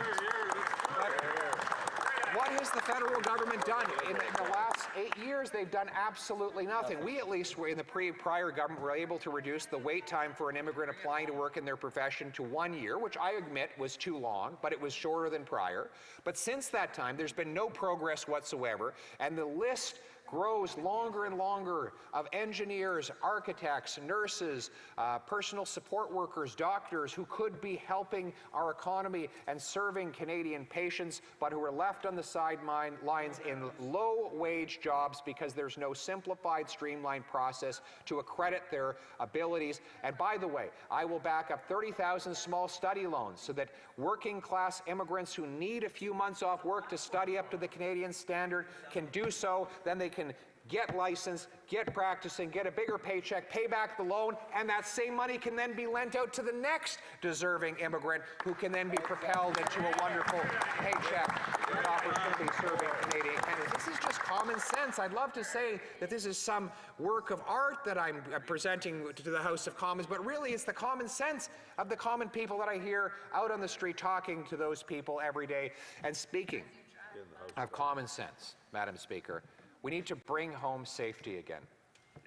What has the federal government done? In the last 8 years, they've done absolutely nothing. We, at least, in the prior government, were able to reduce the wait time for an immigrant applying to work in their profession to 1 year, which I admit was too long, but it was shorter than prior. But since that time, there's been no progress whatsoever, and the list grows longer and longer of engineers, architects, nurses, personal support workers, doctors who could be helping our economy and serving Canadian patients, but who are left on the sidelines in low-wage jobs because there's no simplified, streamlined process to accredit their abilities. And by the way, I will back up 30,000 small study loans so that working-class immigrants who need a few months off work to study up to the Canadian standard can do so. Then they can get licensed, get practicing, get a bigger paycheck, pay back the loan, and that same money can then be lent out to the next deserving immigrant who can then be propelled into a wonderful paycheck and opportunity serving Canadian candidates. This is just common sense. I'd love to say that this is some work of art that I'm presenting to the House of Commons, but really it's the common sense of the common people that I hear out on the street talking to those people every day. And speaking of common sense, Madam Speaker, we need to bring home safety again.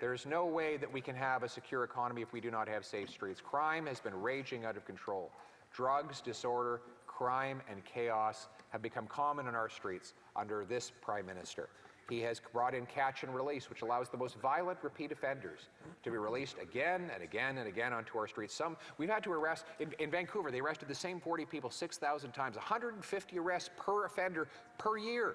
There is no way that we can have a secure economy if we do not have safe streets. Crime has been raging out of control. Drugs, disorder, crime, and chaos have become common on our streets under this Prime Minister. He has brought in catch and release, which allows the most violent repeat offenders to be released again and again and again onto our streets. We've had to arrest, in Vancouver, they arrested the same 40 people 6,000 times, 150 arrests per offender per year.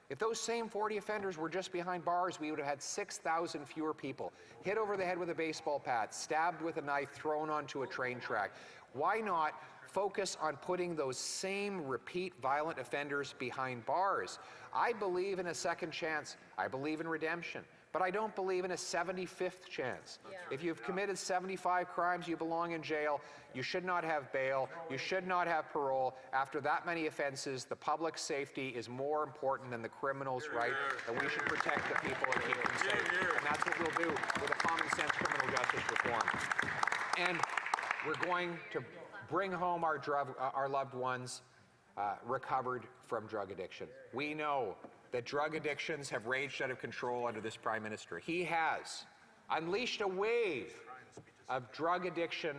If those same 40 offenders were just behind bars, we would have had 6,000 fewer people hit over the head with a baseball bat, stabbed with a knife, thrown onto a train track. Why not focus on putting those same repeat violent offenders behind bars? I believe in a second chance. I believe in redemption. But I don't believe in a 75th chance. Yeah. If you've committed 75 crimes, you belong in jail. You should not have bail. You should not have parole. After that many offenses, the public safety is more important than the criminal's right, and we should protect the people and keep them safe. And that's what we'll do with a common sense criminal justice reform. And we're going to bring home our loved ones recovered from drug addiction. We know that drug addictions have raged out of control under this Prime Minister. He has unleashed a wave of drug addiction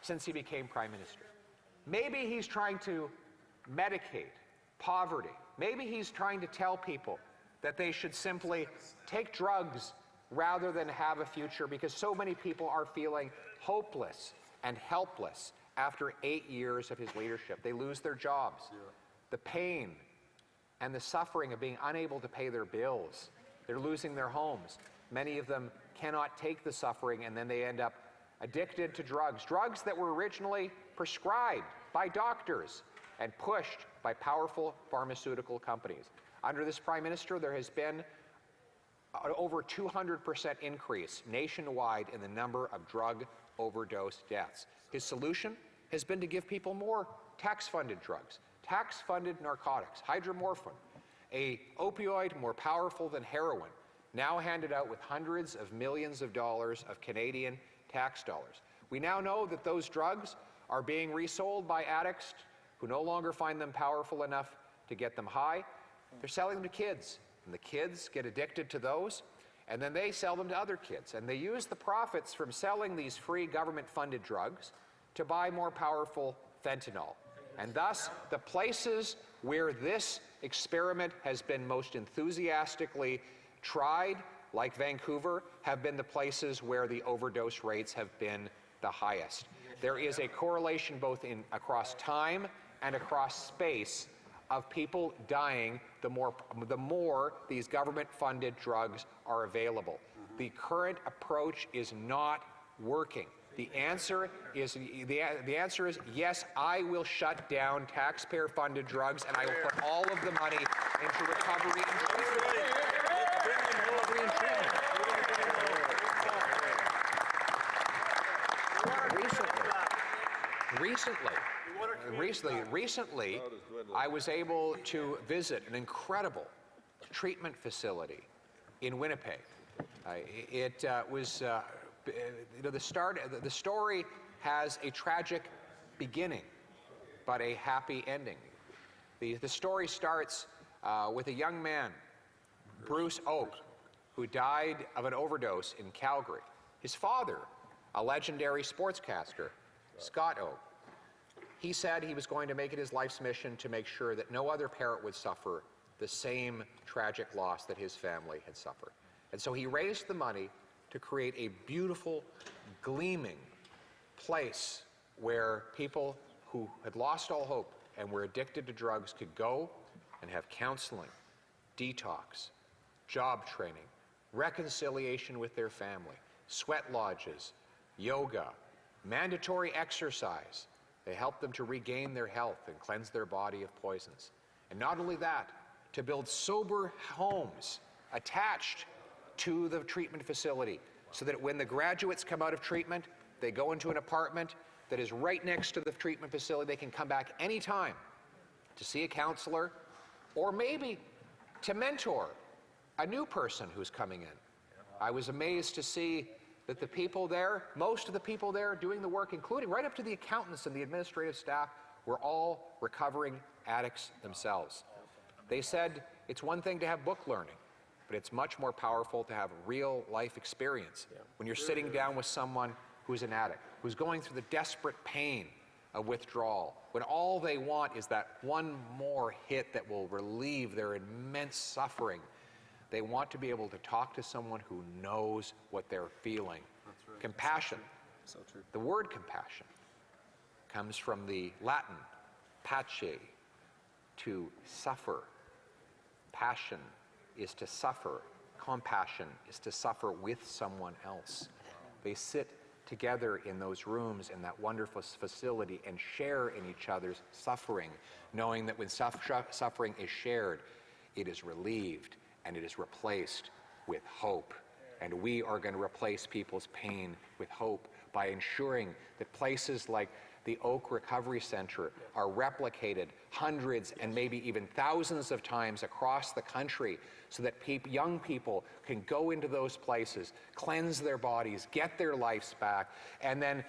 since he became Prime Minister. Maybe he's trying to medicate poverty. Maybe he's trying to tell people that they should simply take drugs rather than have a future, because so many people are feeling hopeless and helpless after 8 years of his leadership. They lose their jobs. The pain and the suffering of being unable to pay their bills. They're losing their homes. Many of them cannot take the suffering, and then they end up addicted to drugs. Drugs that were originally prescribed by doctors and pushed by powerful pharmaceutical companies. Under this Prime Minister, there has been an over 200% increase nationwide in the number of drug overdose deaths. His solution has been to give people more tax-funded drugs. Tax-funded narcotics, hydromorphone, a opioid more powerful than heroin, now handed out with hundreds of millions of dollars of Canadian tax dollars. We now know that those drugs are being resold by addicts who no longer find them powerful enough to get them high. They're selling them to kids, and the kids get addicted to those, and then they sell them to other kids. And they use the profits from selling these free government-funded drugs to buy more powerful fentanyl. And thus, the places where this experiment has been most enthusiastically tried, like Vancouver, have been the places where the overdose rates have been the highest. There is a correlation both across time and across space of people dying the more these government-funded drugs are available. The current approach is not working. The answer is yes, I will shut down taxpayer-funded drugs, and I will put all of the money into recovery and treatment. Recently, I was able to visit an incredible treatment facility in Winnipeg. The story has a tragic beginning, but a happy ending. The story starts with a young man, Bruce Oak, who died of an overdose in Calgary. His father, a legendary sportscaster, Scott Oak, he said he was going to make it his life's mission to make sure that no other parent would suffer the same tragic loss that his family had suffered. And so he raised the money to create a beautiful, gleaming place where people who had lost all hope and were addicted to drugs could go and have counseling, detox, job training, reconciliation with their family, sweat lodges, yoga, mandatory exercise. They help them to regain their health and cleanse their body of poisons. And not only that, to build sober homes attached to the treatment facility so that when the graduates come out of treatment, they go into an apartment that is right next to the treatment facility. They can come back anytime to see a counselor or maybe to mentor a new person who's coming in. I was amazed to see that the people there, most of the people there doing the work, including right up to the accountants and the administrative staff, were all recovering addicts themselves. They said it's one thing to have book learning, but it's much more powerful to have real life experience when you're sitting down with someone who's an addict, who's going through the desperate pain of withdrawal, when all they want is that one more hit that will relieve their immense suffering. They want to be able to talk to someone who knows what they're feeling. That's right. Compassion. So true. The word compassion comes from the Latin pace, to suffer. Passion is to suffer. Compassion is to suffer with someone else. They sit together in those rooms in that wonderful facility and share in each other's suffering, knowing that when suffering is shared, it is relieved and it is replaced with hope. And we are going to replace people's pain with hope by ensuring that places like the Oak Recovery Center are replicated hundreds and maybe even thousands of times across the country so that young people can go into those places, cleanse their bodies, get their lives back, and then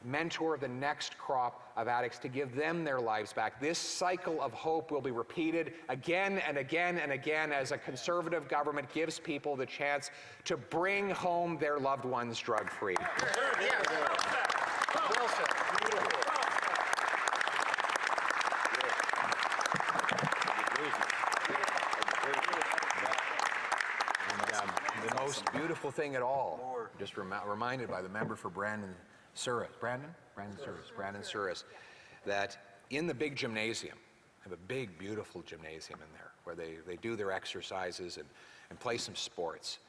mentor the next crop of addicts to give them their lives back. This cycle of hope will be repeated again and again and again as a Conservative government gives people the chance to bring home their loved ones drug-free. The most beautiful thing at all, just reminded by the member for Brandon Souris, that in the big gymnasium, I have a big, beautiful gymnasium in there where they do their exercises and play some sports.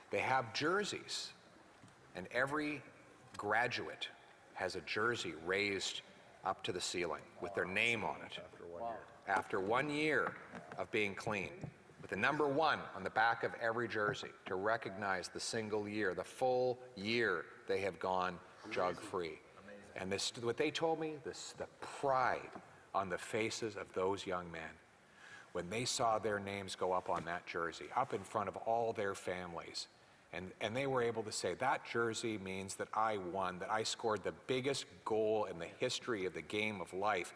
They have jerseys, and every graduate has a jersey raised up to the ceiling with their name on it. After 1 year of being clean, with the number 1 on the back of every jersey to recognize the single year, the full year they have gone drug-free. And this, what they told me, the pride on the faces of those young men when they saw their names go up on that jersey, up in front of all their families. And they were able to say, that jersey means that I won, that I scored the biggest goal in the history of the game of life.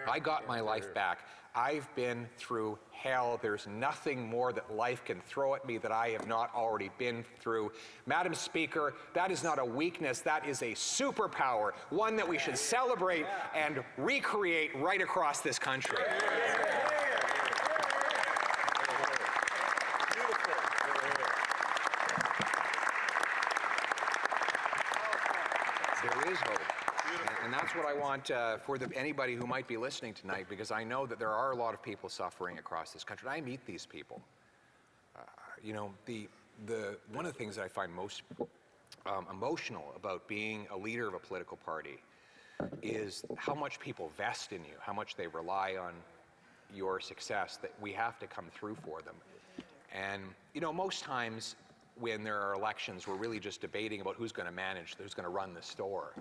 I got my life back. I've been through hell. There's nothing more that life can throw at me that I have not already been through. Madam Speaker, that is not a weakness. That is a superpower, one that we should celebrate and recreate right across this country. There is hope. And that's what I want for anybody who might be listening tonight, because I know that there are a lot of people suffering across this country. And I meet these people. You know, one of the things that I find most emotional about being a leader of a political party is how much people vest in you, how much they rely on your success, that we have to come through for them. And, you know, most times when there are elections, we're really just debating about who's going to manage, who's going to run the store.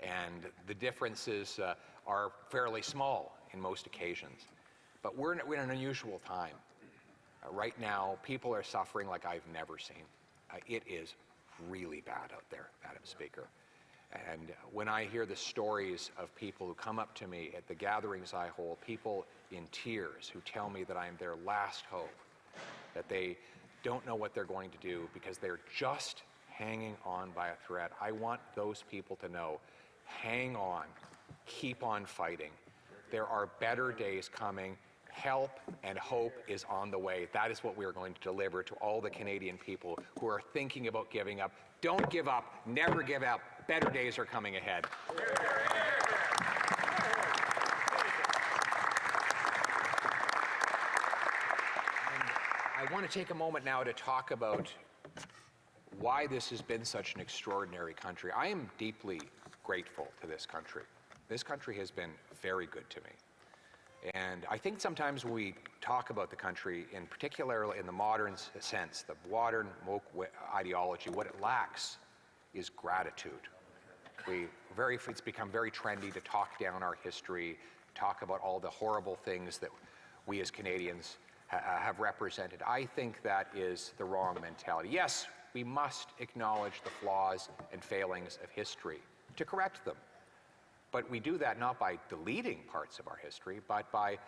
And the differences are fairly small in most occasions. But we're in an unusual time. Right now, people are suffering like I've never seen. It is really bad out there, Madam Speaker. And when I hear the stories of people who come up to me at the gatherings I hold, people in tears who tell me that I am their last hope, that they don't know what they're going to do because they're just hanging on by a thread. I want those people to know, hang on, keep on fighting. There are better days coming. Help and hope is on the way. That is what we are going to deliver to all the Canadian people who are thinking about giving up. Don't give up. Never give up. Better days are coming ahead. I want to take a moment now to talk about why this has been such an extraordinary country. I am deeply grateful to this country. This country has been very good to me. And I think sometimes when we talk about the country, in particular in the modern sense, the modern woke ideology, what it lacks is gratitude. It's become very trendy to talk down our history, talk about all the horrible things that we as Canadians have represented. I think that is the wrong mentality. Yes, we must acknowledge the flaws and failings of history to correct them. But we do that not by deleting parts of our history, but by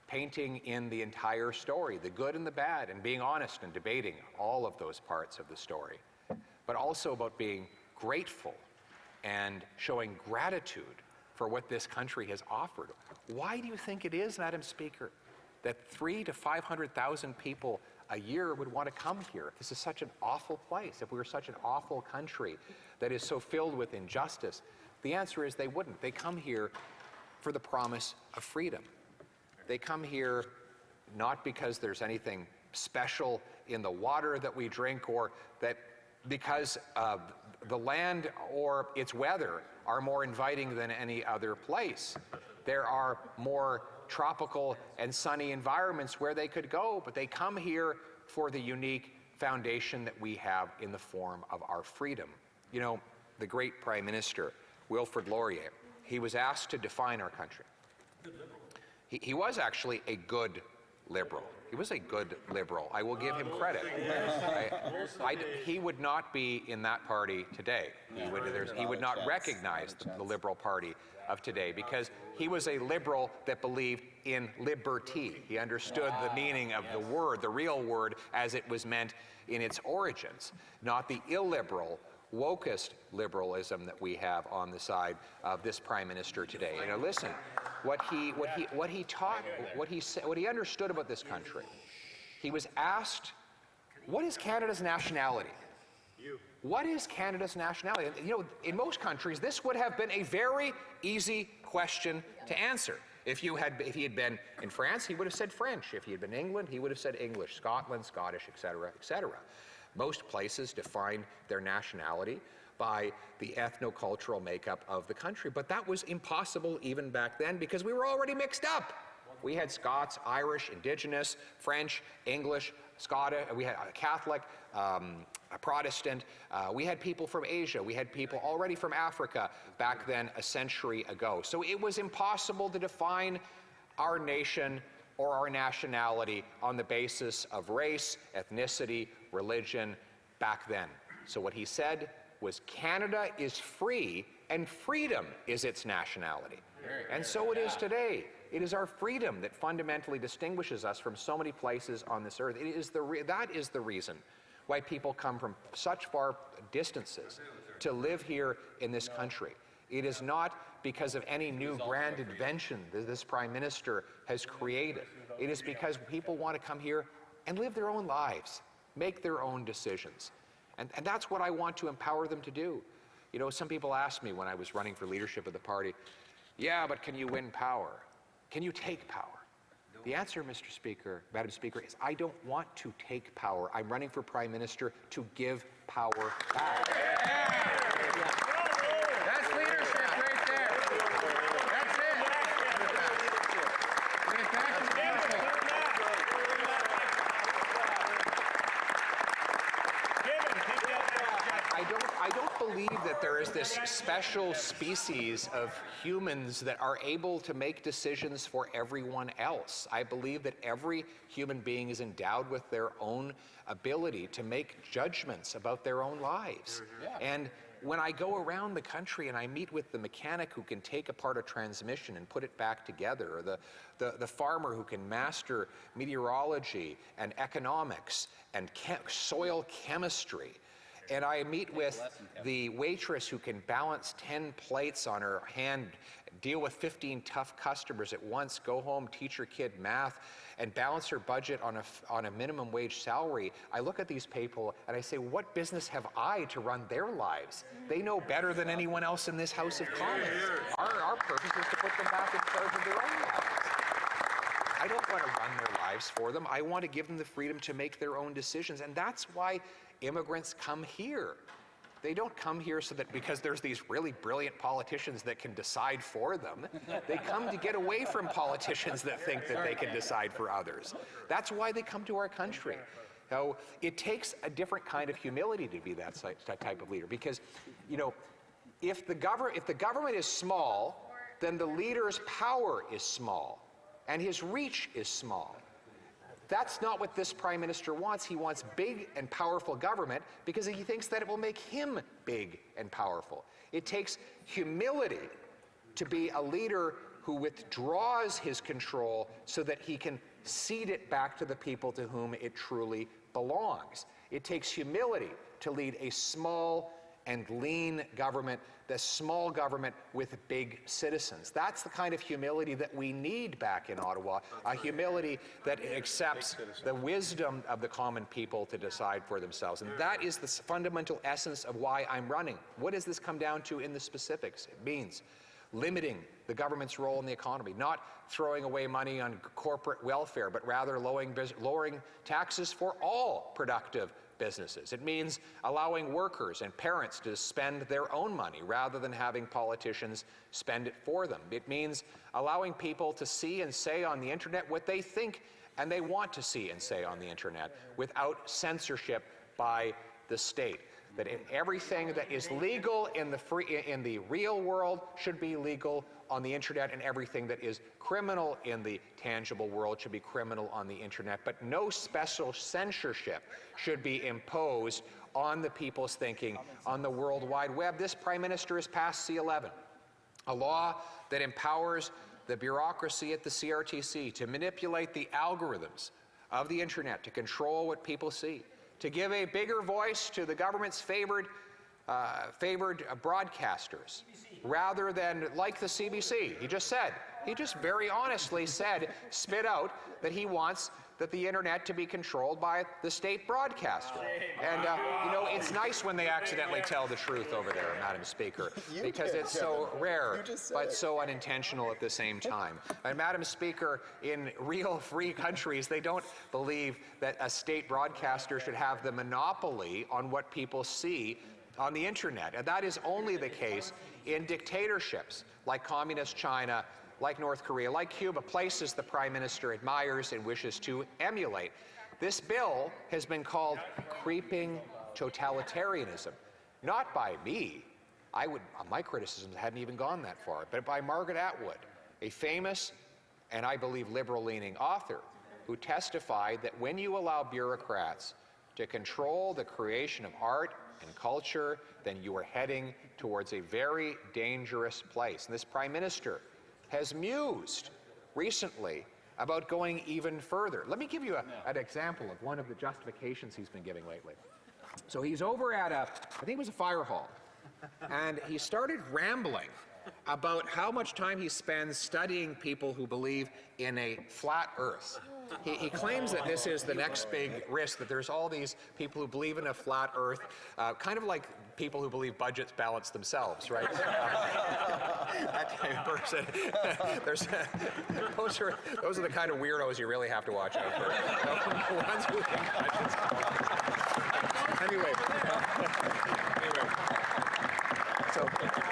painting in the entire story, the good and the bad, and being honest and debating all of those parts of the story. But also about being grateful and showing gratitude for what this country has offered. Why do you think it is, Madam Speaker, that 300,000 to 500,000 people a year would want to come here if this is such an awful place, if we were such an awful country that is so filled with injustice? The answer is they wouldn't. They come here for the promise of freedom. They come here not because there's anything special in the water that we drink, or that because the land or its weather are more inviting than any other place. There are more tropical and sunny environments where they could go, but they come here for the unique foundation that we have in the form of our freedom. You know, the great Prime Minister, Wilfrid Laurier, he was asked to define our country. He was actually a good liberal. He was a good liberal. I will give him credit. He would not be in that party today. He would not recognize the Liberal Party of today, because he was a liberal that believed in liberty. He understood the meaning of the word, the real word, as it was meant in its origins, not the illiberal, wokest liberalism that we have on the side of this Prime Minister today. And now listen, what he understood about this country. He was asked, what is Canada's nationality? What is Canada's nationality? And, you know, in most countries, this would have been a very easy question to answer. If he had been in France, he would have said French. If he had been in England, he would have said English, Scotland, Scottish, etc., etc. Most places define their nationality by the ethno-cultural makeup of the country. But that was impossible even back then, because we were already mixed up. We had Scots, Irish, Indigenous, French, English, Scottish, we had a Catholic, a Protestant, we had people from Asia, we had people already from Africa back then a century ago. So it was impossible to define our nation or our nationality on the basis of race, ethnicity, religion back then. So what he said was, Canada is free and freedom is its nationality. And so it is today. It is our freedom that fundamentally distinguishes us from so many places on this earth. That is the reason why people come from such far distances to live here in this country. It is not because of any new grand invention that this Prime Minister has created. It is because people want to come here and live their own lives, make their own decisions. And that's what I want to empower them to do. You know, some people asked me when I was running for leadership of the party, yeah, but can you win power? Can you take power? The answer, Mr. Speaker, Madam Speaker, is I don't want to take power. I'm running for Prime Minister to give power back. That's leadership right there. That's it. I don't believe that there is this special species of humans that are able to make decisions for everyone else. I believe that every human being is endowed with their own ability to make judgments about their own lives. And when I go around the country and I meet with the mechanic who can take apart a transmission and put it back together, or the farmer who can master meteorology and economics and soil chemistry, and I meet with the waitress who can balance 10 plates on her hand, deal with 15 tough customers at once, go home, teach her kid math, and balance her budget on a minimum wage salary. I look at these people and I say, what business have I to run their lives? They know better than anyone else in this House of Commons. Our purpose is to put them back in charge of their own lives. I don't want to run their lives for them. I want to give them the freedom to make their own decisions. And that's why immigrants come here. They don't come here so that because there's these really brilliant politicians that can decide for them. They come to get away from politicians that think that they can decide for others. That's why they come to our country. So it takes a different kind of humility to be that type of leader, because, you know, if the government is small, then the leader's power is small, and his reach is small. That's not what this Prime Minister wants. He wants big and powerful government because he thinks that it will make him big and powerful. It takes humility to be a leader who withdraws his control so that he can cede it back to the people to whom it truly belongs. It takes humility to lead a small and lean government, the small government with big citizens. That's the kind of humility that we need back in Ottawa, a humility that accepts the wisdom of the common people to decide for themselves. And that is the fundamental essence of why I'm running. What does this come down to in the specifics? It means limiting the government's role in the economy, not throwing away money on corporate welfare, but rather lowering taxes for all productive businesses. It means allowing workers and parents to spend their own money rather than having politicians spend it for them. It means allowing people to see and say on the internet what they think and they want to see and say on the internet without censorship by the state. That everything that is legal in the real world should be legal on the internet, and everything that is criminal in the tangible world should be criminal on the internet. But no special censorship should be imposed on the people's thinking on the World Wide Web. This Prime Minister has passed C-11, a law that empowers the bureaucracy at the CRTC to manipulate the algorithms of the internet to control what people see, to give a bigger voice to the government's favored broadcasters, rather than like the CBC. He just very honestly said, spit out, that he wants that the internet to be controlled by the state broadcaster. And you know, it's nice when they accidentally tell the truth over there, Madam Speaker, because it's so rare, but so unintentional at the same time. And Madam Speaker, in real free countries, they don't believe that a state broadcaster should have the monopoly on what people see on the internet. And that is only the case in dictatorships like Communist China, like North Korea, like Cuba, places the Prime Minister admires and wishes to emulate. This bill has been called creeping totalitarianism, not by me. My criticisms hadn't even gone that far, but by Margaret Atwood, a famous and I believe liberal-leaning author who testified that when you allow bureaucrats to control the creation of art and culture, then you are heading towards a very dangerous place. And this Prime Minister has mused recently about going even further. Let me give you an example of one of the justifications he's been giving lately. So he's over at I think it was a fire hall, and he started rambling about how much time he spends studying people who believe in a flat earth. He claims that this is the next big risk, that there's all these people who believe in a flat earth, kind of like people who believe budgets balance themselves, right? That kind of person. Those are the kind of weirdos you really have to watch out for. The ones who think budgets balance.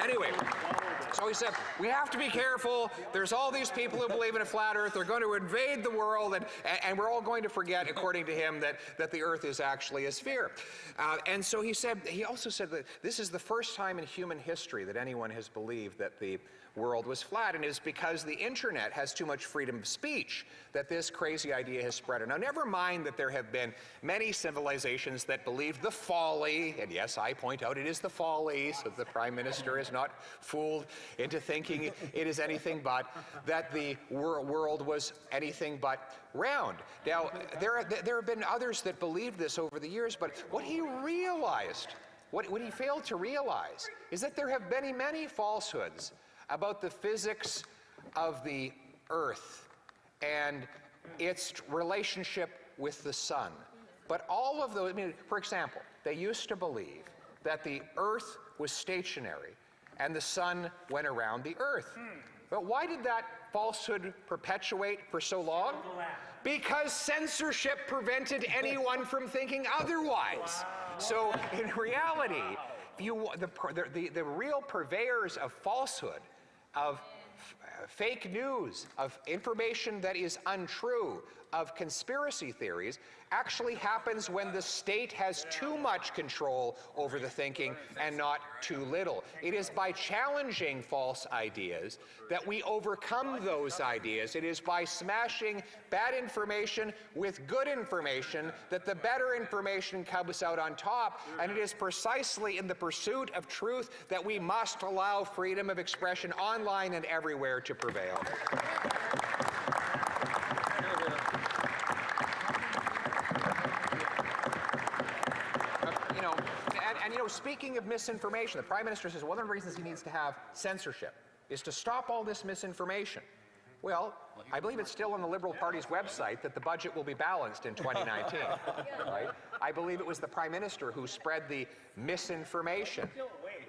Anyway. So he said, we have to be careful. There's all these people who believe in a flat earth. They're going to invade the world, and we're all going to forget, according to him, that the earth is actually a sphere. And so he also said that this is the first time in human history that anyone has believed that the world was flat, and it's because the internet has too much freedom of speech that this crazy idea has spread. Now, never mind that there have been many civilizations that believed the folly, and yes, I point out it is the folly, so the Prime Minister is not fooled into thinking it is anything but, that the world was anything but round. Now, there have been others that believed this over the years, but what he realized, what he failed to realize, is that there have been many falsehoods about the physics of the earth and its relationship with the sun. But all of those, for example, they used to believe that the earth was stationary and the sun went around the earth. But why did that falsehood perpetuate for so long? Because censorship prevented anyone from thinking otherwise. So in reality, the real purveyors of falsehood, of fake news, of information that is untrue, of conspiracy theories, actually happens when the state has too much control over the thinking and not too little. It is by challenging false ideas that we overcome those ideas. It is by smashing bad information with good information that the better information comes out on top. And it is precisely in the pursuit of truth that we must allow freedom of expression online and everywhere to prevail. Speaking of misinformation, the Prime Minister says one of the reasons he needs to have censorship is to stop all this misinformation. Well, I believe it's still on the Liberal Party's website that the budget will be balanced in 2019. Right? I believe it was the Prime Minister who spread the misinformation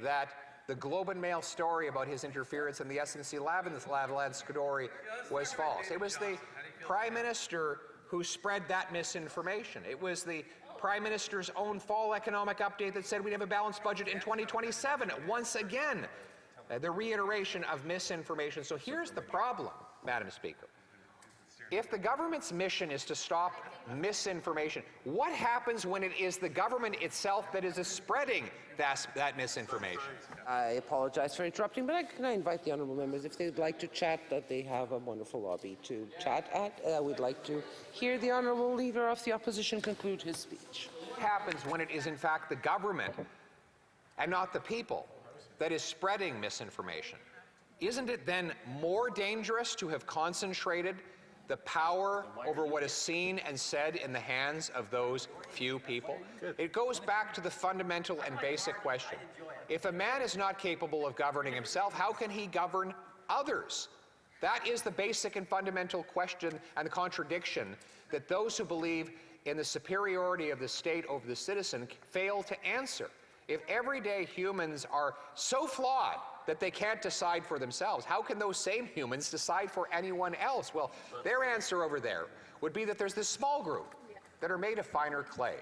that the Globe and Mail story about his interference in the SNC-Lavalin story was false. It was the Prime Minister who spread that misinformation. It was the Prime Minister's own fall economic update that said we'd have a balanced budget in 2027. Once again, the reiteration of misinformation. So here's the problem, Madam Speaker. If the government's mission is to stop misinformation, what happens when it is the government itself that is spreading that misinformation? I apologize for interrupting, but can I invite the honourable members, if they'd like to chat, that they have a wonderful lobby to chat at. We'd like to hear the honourable leader of the opposition conclude his speech. What happens when it is in fact the government and not the people that is spreading misinformation? Isn't it then more dangerous to have concentrated the power over what is seen and said in the hands of those few people? It goes back to the fundamental and basic question. If a man is not capable of governing himself, how can he govern others? That is the basic and fundamental question and the contradiction that those who believe in the superiority of the state over the citizen fail to answer. If everyday humans are so flawed that they can't decide for themselves, how can those same humans decide for anyone else? Well, their answer over there would be that there's this small group that are made of finer clay,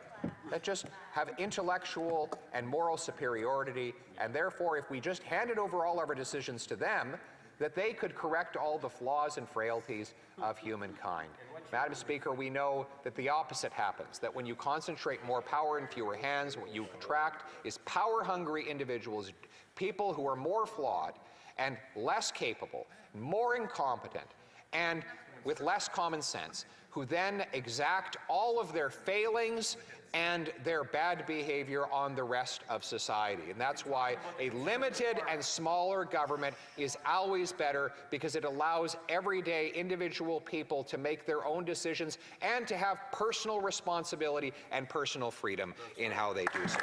that just have intellectual and moral superiority, and therefore if we just handed over all of our decisions to them, that they could correct all the flaws and frailties of humankind. Madam Speaker, we know that the opposite happens, that when you concentrate more power in fewer hands, what you attract is power-hungry individuals, people who are more flawed and less capable, more incompetent, and with less common sense, who then exact all of their failings and their bad behavior on the rest of society. And that's why a limited and smaller government is always better, because it allows everyday individual people to make their own decisions and to have personal responsibility and personal freedom in how they do so.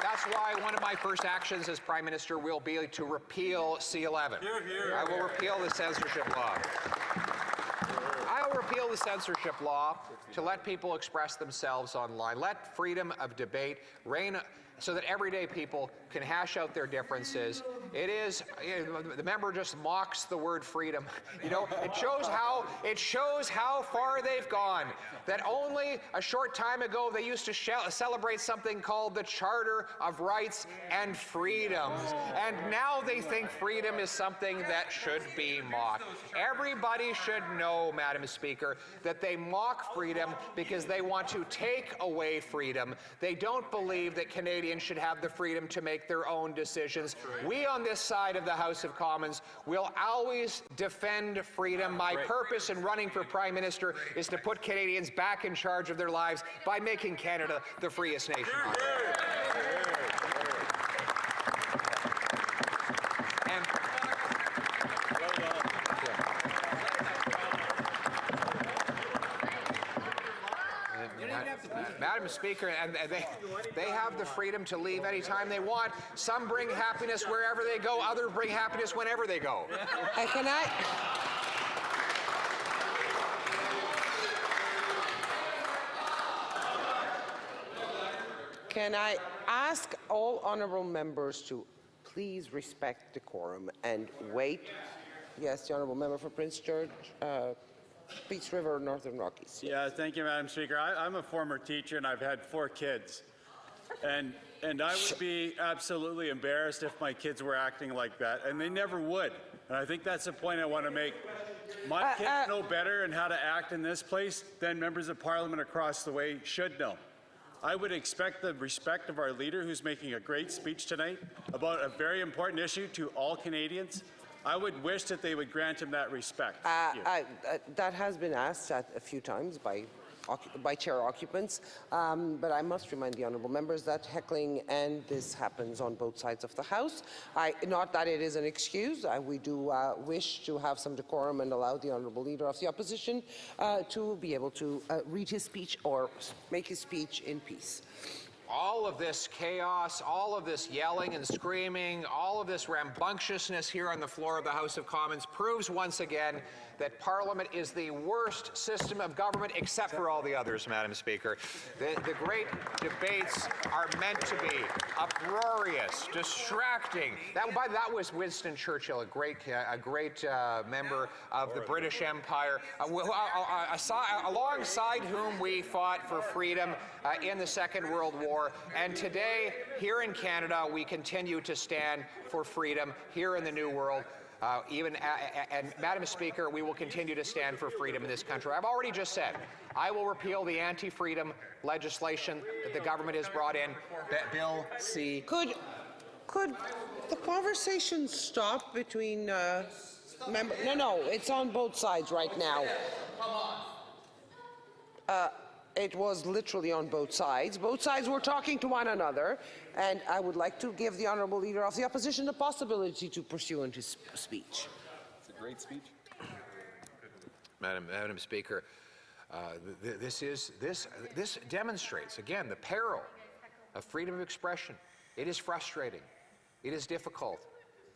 That's why one of my first actions as Prime Minister will be to repeal C-11. I will repeal the censorship law. I will repeal the censorship law to let people express themselves online. Let freedom of debate reign so that everyday people can hash out their differences. It is, the member just mocks the word freedom. You know, it shows how far they've gone. That only a short time ago they used to celebrate something called the Charter of Rights and Freedoms. And now they think freedom is something that should be mocked. Everybody should know, Madam Speaker, that they mock freedom because they want to take away freedom. They don't believe that Canadians should have the freedom to make their own decisions. We on this side of the House of Commons will always defend freedom. My purpose in running for Prime Minister is to put Canadians back in charge of their lives by making Canada the freest nation on earth. Madam Speaker, and they have the freedom to leave anytime they want. Some bring happiness wherever they go, others bring happiness whenever they go. Can I ask all honourable members to please respect decorum and wait? Yes, the honourable member for Prince George. Peace River, Northern Rockies. Yeah, thank you, Madam Speaker. I'm a former teacher and I've had 4 kids. And I would be absolutely embarrassed if my kids were acting like that, and they never would. And I think that's the point I want to make. My kids know better and how to act in this place than members of Parliament across the way should know. I would expect the respect of our leader, who's making a great speech tonight about a very important issue to all Canadians. I would wish that they would grant him that respect. That has been asked a few times by chair occupants, but I must remind the honourable members that heckling and this happens on both sides of the House. Not that it is an excuse. We do wish to have some decorum and allow the honourable leader of the opposition to be able to read his speech or make his speech in peace. All of this chaos, all of this yelling and screaming, all of this rambunctiousness here on the floor of the House of Commons proves once again that Parliament is the worst system of government except for all the others, Madam Speaker. The great debates are meant to be uproarious, distracting. That was Winston Churchill, a great member of the British Empire, alongside whom we fought for freedom in the Second World War. And today, here in Canada, we continue to stand for freedom here in the New World. And Madam Speaker, we will continue to stand for freedom in this country. I've already just said, I will repeal the anti-freedom legislation that the government has brought in, Bill C. Could the conversation stop between members? No, it's on both sides right now. It was literally on both sides. Both sides were talking to one another, and I would like to give the honourable leader of the opposition the possibility to pursue in his speech. It's a great speech. Madam Speaker, this demonstrates again the peril of freedom of expression. It is frustrating. It is difficult.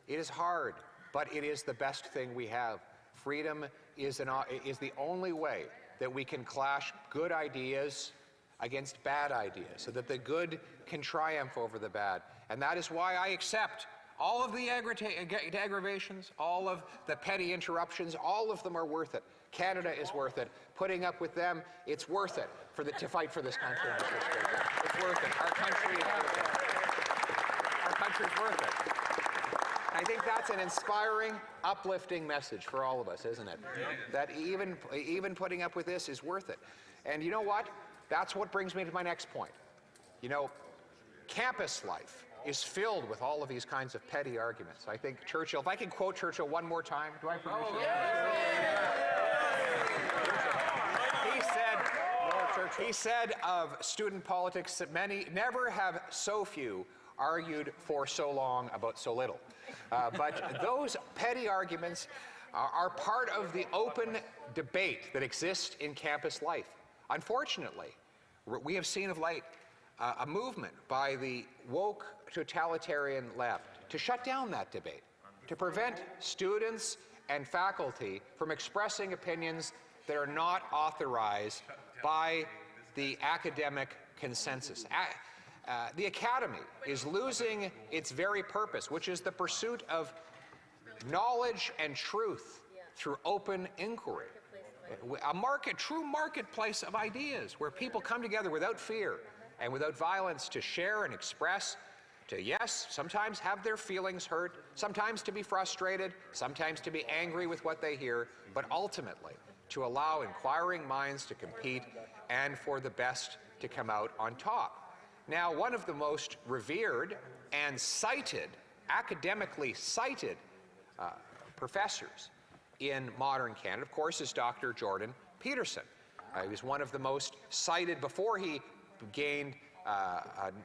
It is hard, but it is the best thing we have. Freedom is the only way that we can clash good ideas against bad ideas, so that the good can triumph over the bad. And that is why I accept all of the aggravations, all of the petty interruptions, all of them are worth it. Canada is worth it. Putting up with them, it's worth it to fight for this country. It's worth it. Our country is worth it. Our country's worth it. I think that's an inspiring, uplifting message for all of us, isn't it? That even putting up with this is worth it. And you know what? That's what brings me to my next point. You know, campus life is filled with all of these kinds of petty arguments. I think Churchill, if I can quote Churchill one more time, do I have permission? He said of student politics that many never have so few argued for so long about so little. But those petty arguments are part of the open debate that exists in campus life. Unfortunately, we have seen of late a movement by the woke totalitarian left to shut down that debate, to prevent students and faculty from expressing opinions that are not authorized by the academic consensus. The Academy is losing its very purpose, which is the pursuit of knowledge and truth through open inquiry. A true marketplace of ideas where people come together without fear and without violence to share and express, to, yes, sometimes have their feelings hurt, sometimes to be frustrated, sometimes to be angry with what they hear, but ultimately to allow inquiring minds to compete and for the best to come out on top. Now, one of the most revered and cited, academically cited professors in modern Canada, of course, is Dr. Jordan Peterson. He was one of the most cited before he gained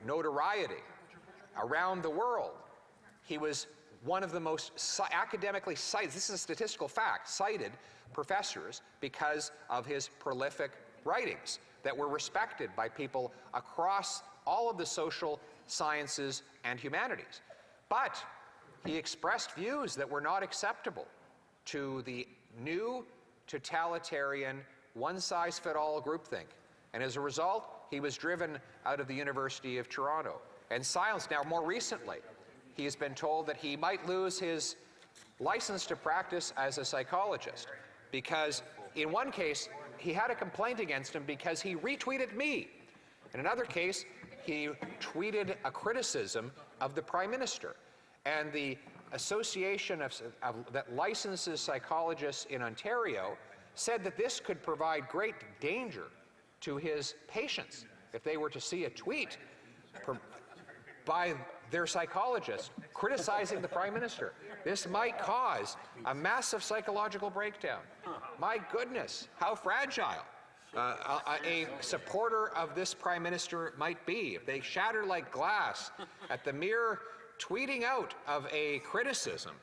notoriety around the world. He was one of the most academically cited, this is a statistical fact, cited professors because of his prolific writings that were respected by people across all of the social sciences and humanities. But he expressed views that were not acceptable to the new totalitarian one-size-fit-all groupthink. And as a result, he was driven out of the University of Toronto and silenced. Now, more recently, he has been told that he might lose his license to practice as a psychologist because In one case, he had a complaint against him because he retweeted me. In another case, he tweeted a criticism of the Prime Minister. And the association that licenses psychologists in Ontario said that this could provide great danger to his patients if they were to see a tweet by their psychologist criticizing the Prime Minister. This might cause a massive psychological breakdown. My goodness, how fragile a supporter of this Prime Minister might be if they shatter like glass at the mere tweeting out of a criticism.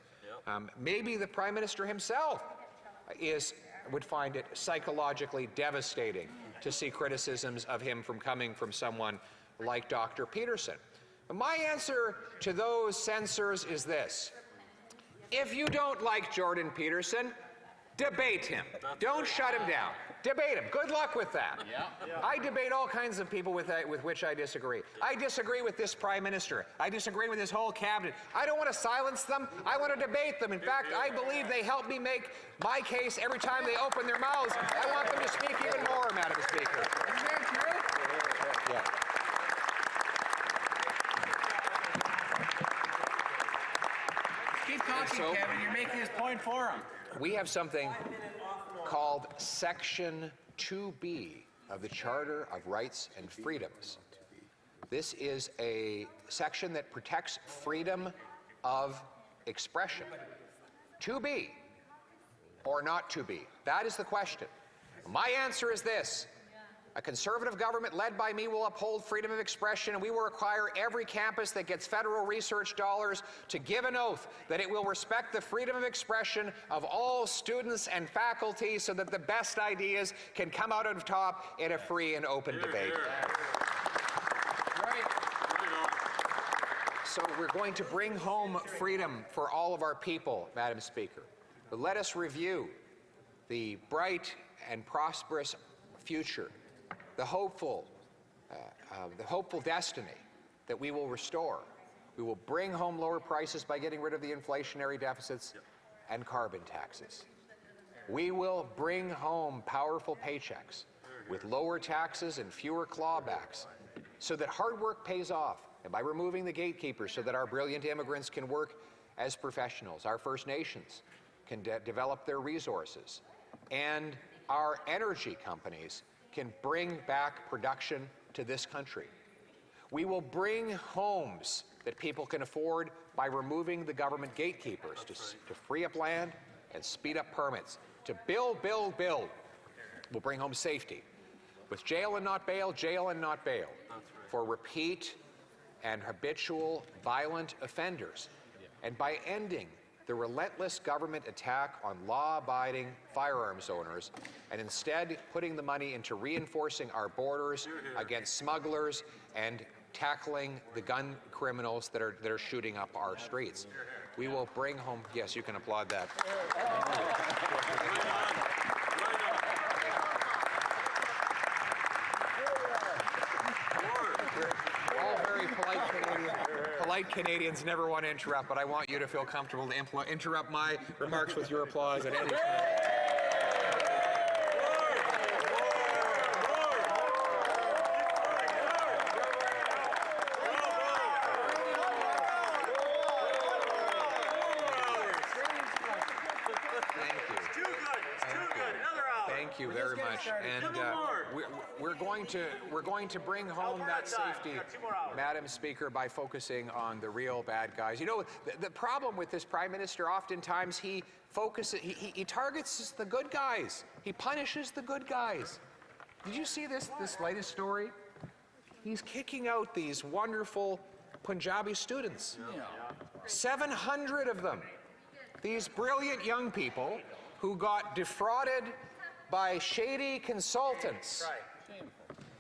Maybe the Prime Minister himself would find it psychologically devastating to see criticisms of him coming from someone like Dr. Peterson. My answer to those censors is this. If you don't like Jordan Peterson, debate him. Don't shut him down. Debate him. Good luck with that. I debate all kinds of people with which I disagree. I disagree with this Prime Minister. I disagree with his whole cabinet. I don't want to silence them. I want to debate them. In fact, I believe they help me make my case every time they open their mouths. I want them to speak even more, Madam Speaker. Yeah. Keep talking, Kevin. You're making his point for him. We have something called Section 2B of the Charter of Rights and Freedoms. This is a section that protects freedom of expression. To be or not to be? That is the question. My answer is this. A Conservative government led by me will uphold freedom of expression, and we will require every campus that gets federal research dollars to give an oath that it will respect the freedom of expression of all students and faculty so that the best ideas can come out of top in a free and open debate. So we're going to bring home freedom for all of our people, Madam Speaker. But let us review the bright and prosperous future, the hopeful destiny that we will restore. We will bring home lower prices by getting rid of the inflationary deficits and carbon taxes. We will bring home powerful paychecks with lower taxes and fewer clawbacks so that hard work pays off, and by removing the gatekeepers so that our brilliant immigrants can work as professionals, our First Nations can develop their resources, and our energy companies can bring back production to this country. We will bring homes that people can afford by removing the government gatekeepers to free up land and speed up permits. To build, build, build. We'll bring home safety. With jail and not bail, jail and not bail. For repeat and habitual violent offenders. And by ending the relentless government attack on law-abiding firearms owners, and instead putting the money into reinforcing our borders against smugglers and tackling the gun criminals that are shooting up our streets. We will bring home, yes, you can applaud that. We're all very polite Canadians never want to interrupt, but I want you to feel comfortable to interrupt my remarks with your applause at any time. Thank you very much. And we're going to bring home that safety, Madam Speaker, by focusing on the real bad guys. You know, the problem with this Prime Minister, oftentimes he targets the good guys. He punishes the good guys. Did you see this latest story? He's kicking out these wonderful Punjabi students. 700 of them. These brilliant young people who got defrauded by shady consultants.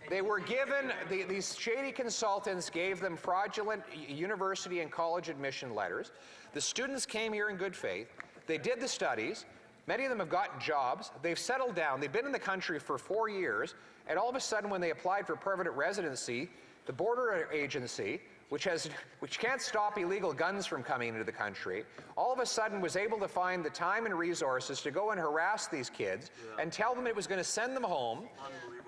They were given, these shady consultants gave them fraudulent university and college admission letters. The students came here in good faith. They did the studies. Many of them have gotten jobs. They've settled down. They've been in the country for 4 years. And all of a sudden, when they applied for permanent residency, the border agency which can't stop illegal guns from coming into the country, all of a sudden was able to find the time and resources to go and harass these kids and tell them it was going to send them home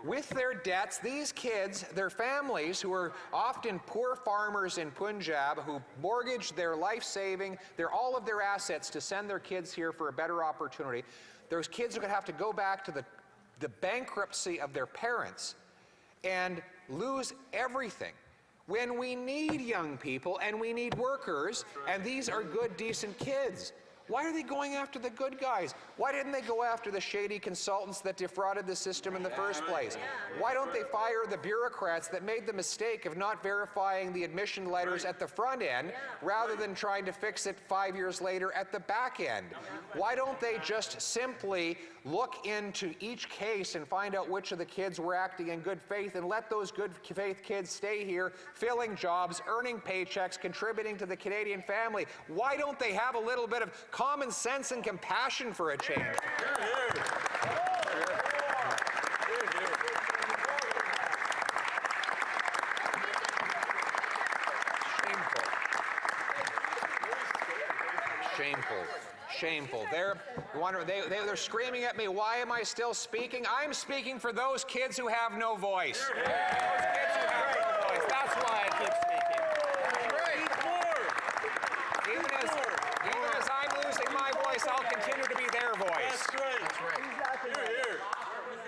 with their debts. These kids, their families, who are often poor farmers in Punjab, who mortgaged their life saving, all of their assets to send their kids here for a better opportunity. Those kids are going to have to go back to the bankruptcy of their parents and lose everything. When we need young people and we need workers, and these are good, decent kids. Why are they going after the good guys? Why didn't they go after the shady consultants that defrauded the system in the first place? Why don't they fire the bureaucrats that made the mistake of not verifying the admission letters at the front end rather than trying to fix it 5 years later at the back end? Why don't they just simply look into each case and find out which of the kids were acting in good faith and let those good faith kids stay here, filling jobs, earning paychecks, contributing to the Canadian family? Why don't they have a little bit of common sense and compassion for a change? Shameful. They're screaming at me, why am I still speaking? I'm speaking for those kids who have no voice. Those kids who have no voice. That's why I keep speaking. Even as I'm losing my voice, I'll continue to be their voice. That's right. That's right. Here.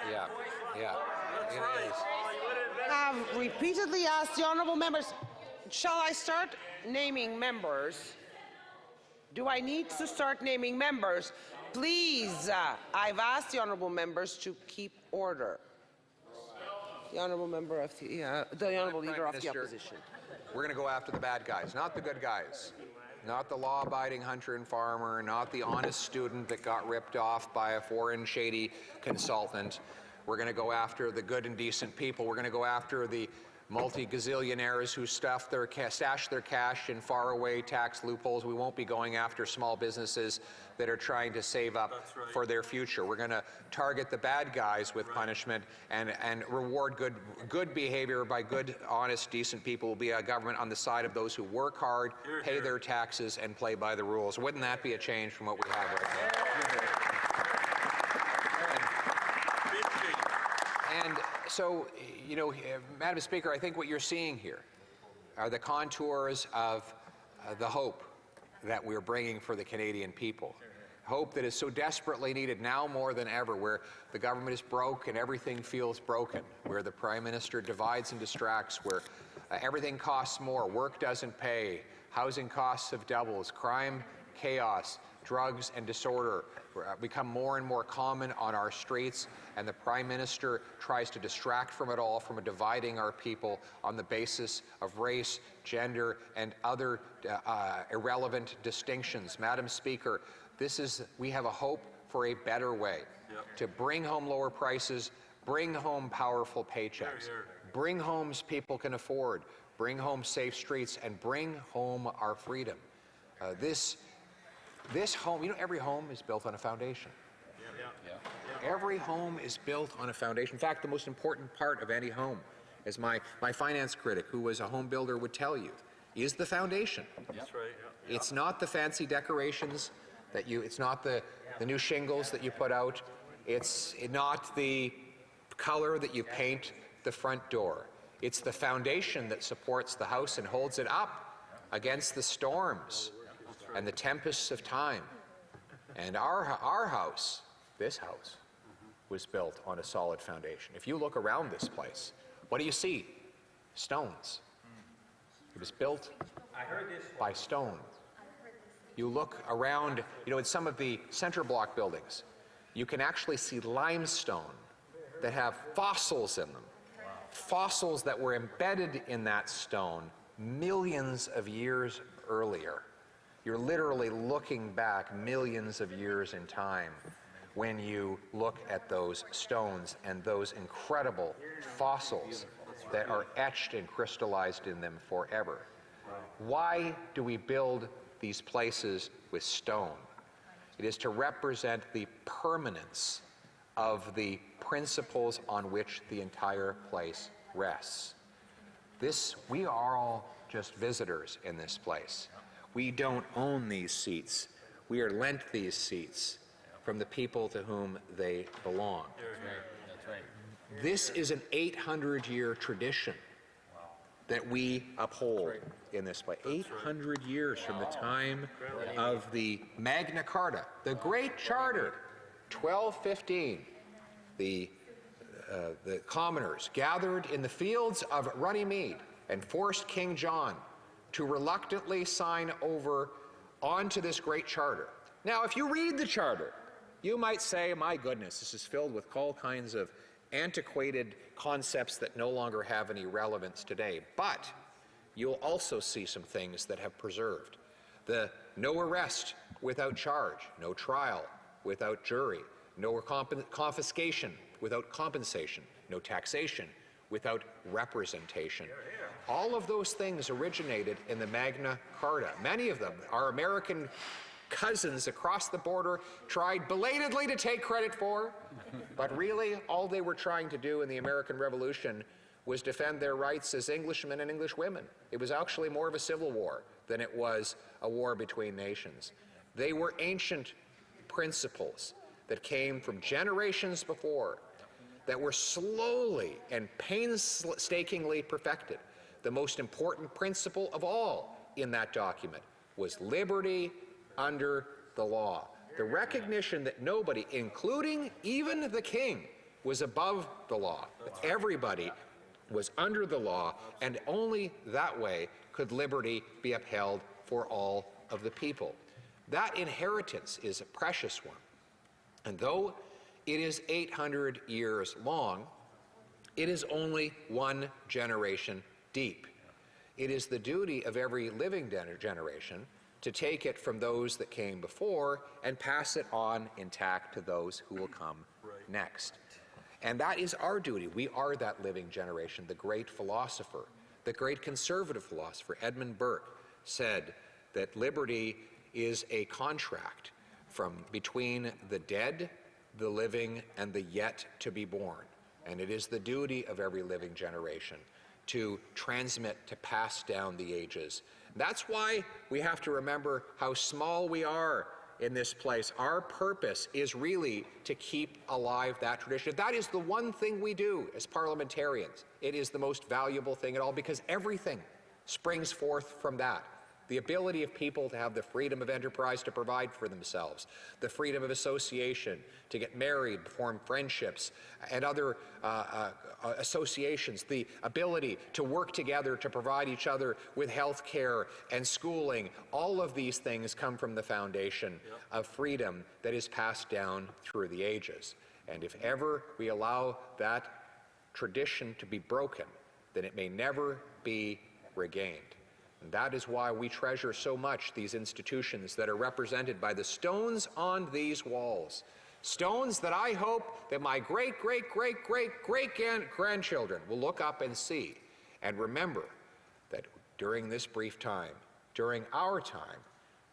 Yeah. That's right. I have repeatedly asked the honourable members, shall I start naming members? Do I need to start naming members? Please, I've asked the honourable members to keep order. The honourable member of the honourable leader of the opposition. We're going to go after the bad guys, not the good guys. Not the law-abiding hunter and farmer, not the honest student that got ripped off by a foreign shady consultant. We're going to go after the good and decent people. We're going to go after the multi-gazillionaires who stash their cash in faraway tax loopholes. We won't be going after small businesses that are trying to save up for their future. We're going to target the bad guys with punishment and reward good behavior by good, honest, decent people. Will be a government on the side of those who work hard, pay their taxes, and play by the rules. Wouldn't that be a change from what we have right now? And so, you know, Madam Speaker, I think what you're seeing here are the contours of the hope that we're bringing for the Canadian people. Hope that is so desperately needed now more than ever, where the government is broke and everything feels broken, where the Prime Minister divides and distracts, where everything costs more, work doesn't pay, housing costs have doubled, crime, chaos, drugs and disorder become more and more common on our streets, and the Prime Minister tries to distract from it all, from dividing our people on the basis of race, gender, and other irrelevant distinctions. Madam Speaker, we have a hope for a better way to bring home lower prices, bring home powerful paychecks, bring homes people can afford, bring home safe streets, and bring home our freedom. This home, you know, every home is built on a foundation. Every home is built on a foundation. In fact, the most important part of any home, as my finance critic, who was a home builder, would tell you, is the foundation. That's right. Yeah. It's not the fancy decorations it's not the new shingles that you put out. It's not the color that you paint the front door. It's the foundation that supports the house and holds it up against the storms and the tempests of time. And our house, this house, was built on a solid foundation. If you look around this place, what do you see? Stones. It was built by stone. You look around, you know, in some of the center block buildings, you can actually see limestone that have fossils in them. Fossils that were embedded in that stone millions of years earlier. You're literally looking back millions of years in time when you look at those stones and those incredible fossils that are etched and crystallized in them forever. Why do we build these places with stone? It is to represent the permanence of the principles on which the entire place rests. We are all just visitors in this place. We don't own these seats. We are lent these seats from the people to whom they belong. That's right. This is an 800-year tradition that we uphold in this place. 800 years from the time of the Magna Carta, the Great Charter, 1215. The commoners gathered in the fields of Runnymede and forced King John to reluctantly sign over onto this Great Charter. Now, if you read the Charter, you might say, my goodness, this is filled with all kinds of antiquated concepts that no longer have any relevance today. But you'll also see some things that have preserved. The no arrest without charge, no trial without jury, no confiscation without compensation, no taxation without representation. All of those things originated in the Magna Carta. Many of them, our American cousins across the border tried belatedly to take credit for, but really all they were trying to do in the American Revolution was defend their rights as Englishmen and Englishwomen. It was actually more of a civil war than it was a war between nations. They were ancient principles that came from generations before that were slowly and painstakingly perfected. The most important principle of all in that document was liberty under the law. The recognition that nobody, including even the king, was above the law. Everybody was under the law, and only that way could liberty be upheld for all of the people. That inheritance is a precious one. And though it is 800 years long, it is only one generation deep. It is the duty of every living generation to take it from those that came before and pass it on intact to those who will come next. And that is our duty. We are that living generation. The great philosopher, the great conservative philosopher, Edmund Burke, said that liberty is a contract between the dead, the living, and the yet to be born. And it is the duty of every living generation to transmit, to pass down the ages. That's why we have to remember how small we are in this place. Our purpose is really to keep alive that tradition. That is the one thing we do as parliamentarians. It is the most valuable thing at all because everything springs forth from that. The ability of people to have the freedom of enterprise to provide for themselves, the freedom of association, to get married, form friendships, and other associations, the ability to work together to provide each other with health care and schooling. All of these things come from the foundation of freedom that is passed down through the ages. And if ever we allow that tradition to be broken, then it may never be regained. And that is why we treasure so much these institutions that are represented by the stones on these walls. Stones that I hope that my great-great-great-great-great-grandchildren will look up and see and remember that during this brief time, during our time,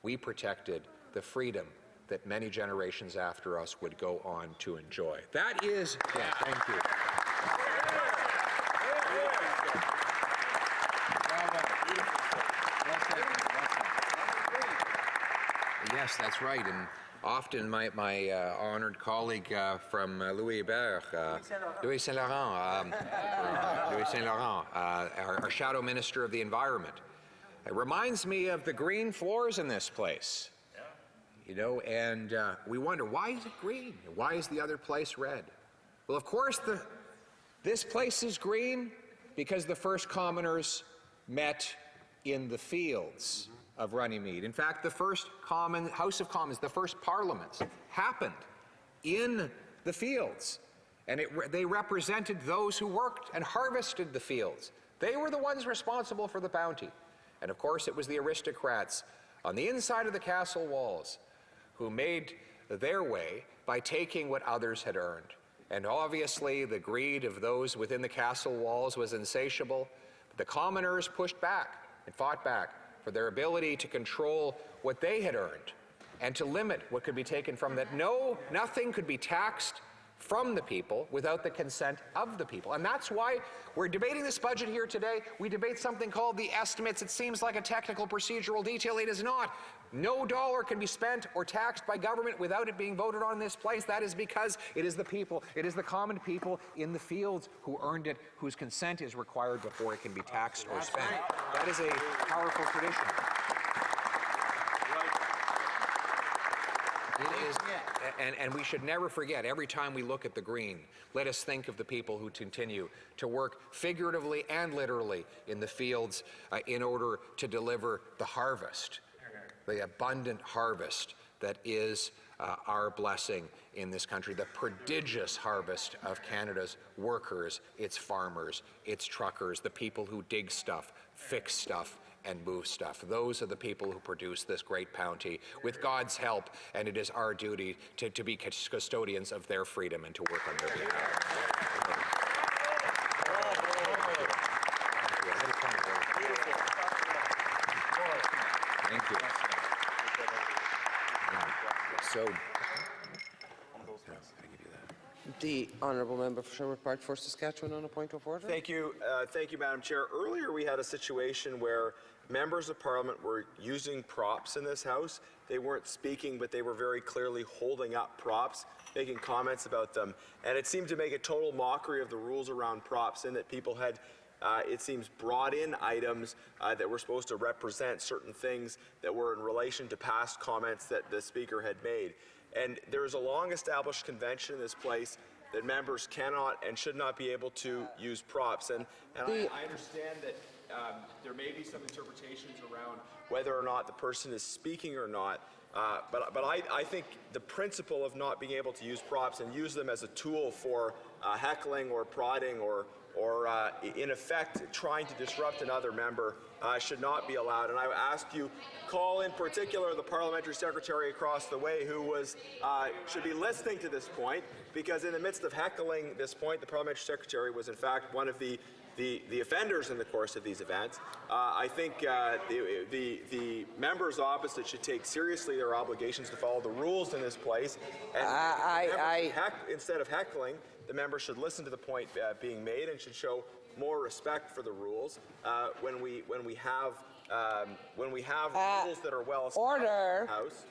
we protected the freedom that many generations after us would go on to enjoy. That is, thank you. Yes, that's right. And often my honored colleague from Louis Saint Laurent, our shadow minister of the environment, it reminds me of the green floors in this place. You know, and we wonder, why is it green? Why is the other place red? Well, of course, this place is green because the first commoners met in the fields of Runnymede. In fact, the first House of Commons, the first parliaments, happened in the fields. And they represented those who worked and harvested the fields. They were the ones responsible for the bounty. And of course, it was the aristocrats on the inside of the castle walls who made their way by taking what others had earned. And obviously, the greed of those within the castle walls was insatiable. But the commoners pushed back and fought back for their ability to control what they had earned and to limit what could be taken from that. Nothing could be taxed from the people without the consent of the people. And that's why we're debating this budget here today. We debate something called the estimates. It seems like a technical procedural detail. It is not. No dollar can be spent or taxed by government without it being voted on in this place. That is because it is the people, it is the common people in the fields who earned it, whose consent is required before it can be taxed or spent. That is a powerful tradition. It is, and we should never forget, every time we look at the green, let us think of the people who continue to work figuratively and literally in the fields in order to deliver the harvest, the abundant harvest that is our blessing in this country, the prodigious harvest of Canada's workers, its farmers, its truckers, the people who dig stuff, fix stuff, and move stuff. Those are the people who produce this great bounty with God's help, and it is our duty to be custodians of their freedom and to work on their behalf. Thank you. So, the honourable member for Sherwood Park for Saskatchewan on a point of order. Thank you, Madam Chair. Earlier we had a situation where members of Parliament were using props in this House. They weren't speaking, but they were very clearly holding up props, making comments about them. And it seemed to make a total mockery of the rules around props, in that people had, it seems, brought in items that were supposed to represent certain things that were in relation to past comments that the Speaker had made. And there is a long-established convention in this place that members cannot and should not be able to use props. And I understand that there may be some interpretations around whether or not the person is speaking or not. But I think the principle of not being able to use props and use them as a tool for heckling or prodding or in effect trying to disrupt another member should not be allowed. And I ask you, call in particular the parliamentary secretary across the way, who was should be listening to this point, because in the midst of heckling this point, the parliamentary secretary was in fact one of the offenders in the course of these events. I think the members opposite should take seriously their obligations to follow the rules in this place. And instead of heckling, the members should listen to the point being made and should show more respect for the rules when we have rules that are well established in the House.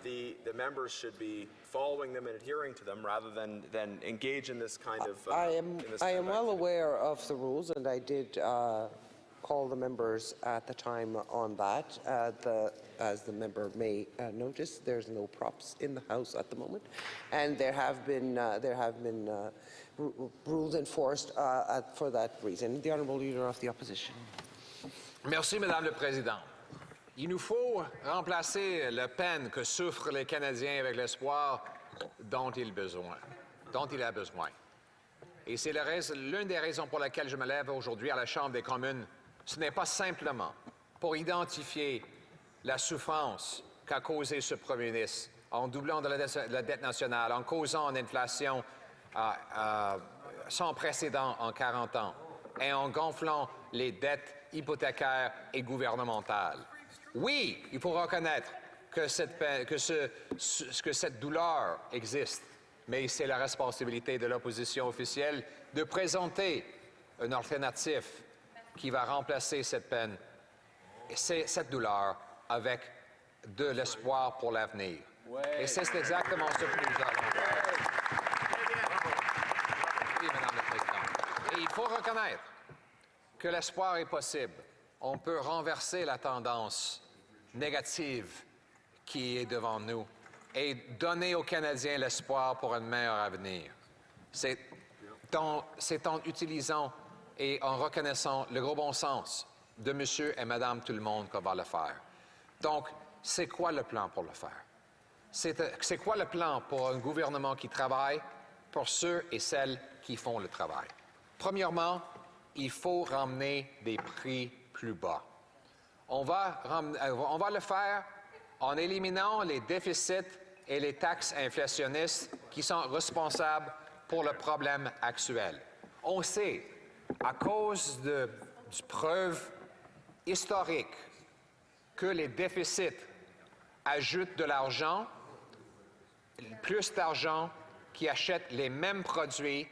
The members should be following them and adhering to them rather than engage in this kind of. I am well aware of the rules, and I did call the members at the time on that. As the member may notice, there's no props in the House at the moment, and there have been rules enforced for that reason. The Honourable Leader of the Opposition. Merci, Madame la Présidente. Il nous faut remplacer la peine que souffrent les Canadiens avec l'espoir dont il a besoin. Et c'est l'une des raisons pour lesquelles je me lève aujourd'hui à la Chambre des communes. Ce n'est pas simplement pour identifier la souffrance qu'a causé ce Premier ministre en doublant de la dette nationale, en causant une inflation sans précédent en 40 ans et en gonflant les dettes hypothécaires et gouvernementales. Oui, il faut reconnaître que cette douleur existe, mais c'est la responsabilité de l'opposition officielle de présenter une alternative qui va remplacer cette peine et cette douleur avec de l'espoir pour l'avenir. Et c'est exactement ce que nous allons faire. Oui, Madame la Présidente. Et il faut reconnaître que l'espoir est possible. On peut renverser la tendance négative qui est devant nous et donner aux Canadiens l'espoir pour un meilleur avenir. C'est en utilisant et en reconnaissant le gros bon sens de Monsieur et Madame tout le monde qu'on va le faire. Donc, c'est quoi le plan pour le faire? C'est quoi le plan pour un gouvernement qui travaille pour ceux et celles qui font le travail? Premièrement, il faut ramener des prix plus bas. On va le faire en éliminant les déficits et les taxes inflationnistes qui sont responsables pour le problème actuel. On sait, à cause de preuves historiques, que les déficits ajoutent de l'argent, plus d'argent qui achètent les mêmes produits,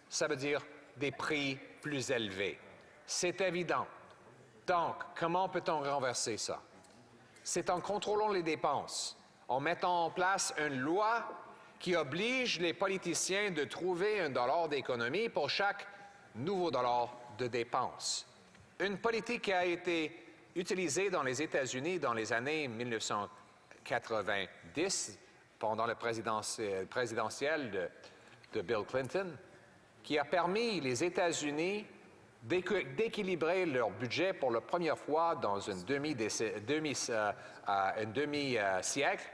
ça veut dire des prix plus élevés. C'est évident. Donc, comment peut-on renverser ça? C'est en contrôlant les dépenses, en mettant en place une loi qui oblige les politiciens de trouver un dollar d'économie pour chaque nouveau dollar de dépenses. Une politique qui a été utilisée dans les États-Unis dans les années 1990, pendant le présidentiel de Bill Clinton, qui a permis les États-Unis d'équilibrer leur budget pour la première fois dans un demi-siècle.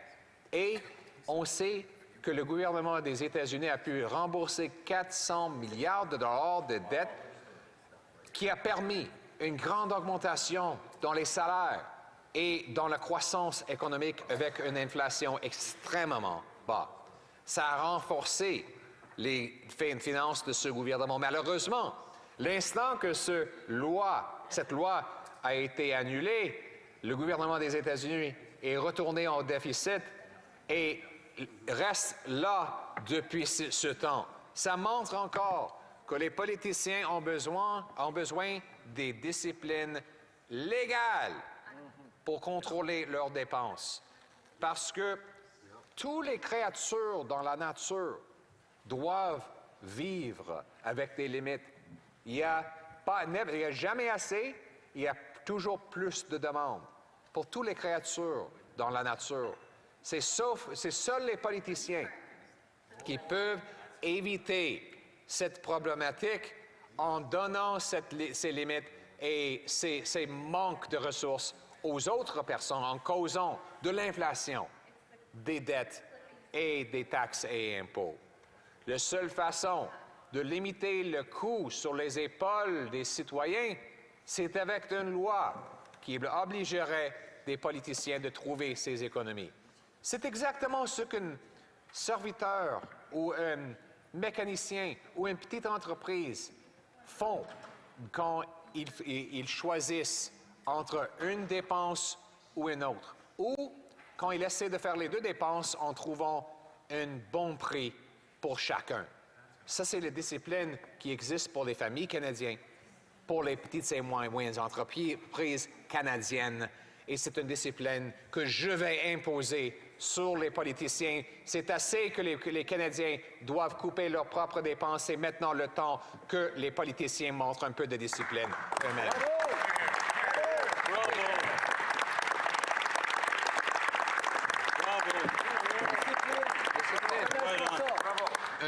Et on sait que le gouvernement des États-Unis a pu rembourser 400 milliards de dollars de dettes, qui a permis une grande augmentation dans les salaires et dans la croissance économique avec une inflation extrêmement bas. Ça a renforcé les finances de ce gouvernement. Malheureusement, l'instant que cette loi a été annulée, le gouvernement des États-Unis est retourné en déficit et reste là depuis ce temps. Ça montre encore que les politiciens ont besoin des disciplines légales pour contrôler leurs dépenses. Parce que toutes les créatures dans la nature doivent vivre avec des limites. Il n'y a jamais assez, il y a toujours plus de demandes pour toutes les créatures dans la nature. C'est seuls les politiciens qui peuvent éviter cette problématique en donnant ces limites et ces manques de ressources aux autres personnes en causant de l'inflation, des dettes et des taxes et impôts. La seule façon de limiter le coût sur les épaules des citoyens, c'est avec une loi qui obligerait des politiciens de trouver ces économies. C'est exactement ce qu'un serviteur ou un mécanicien ou une petite entreprise font quand ils choisissent entre une dépense ou une autre, ou quand ils essaient de faire les deux dépenses en trouvant un bon prix pour chacun. Ça, c'est la discipline qui existe pour les familles canadiennes, pour les petites et moyennes entreprises canadiennes, et c'est une discipline que je vais imposer sur les politiciens. C'est assez que les Canadiens doivent couper leurs propres dépenses. C'est maintenant le temps que les politiciens montrent un peu de discipline eux-mêmes.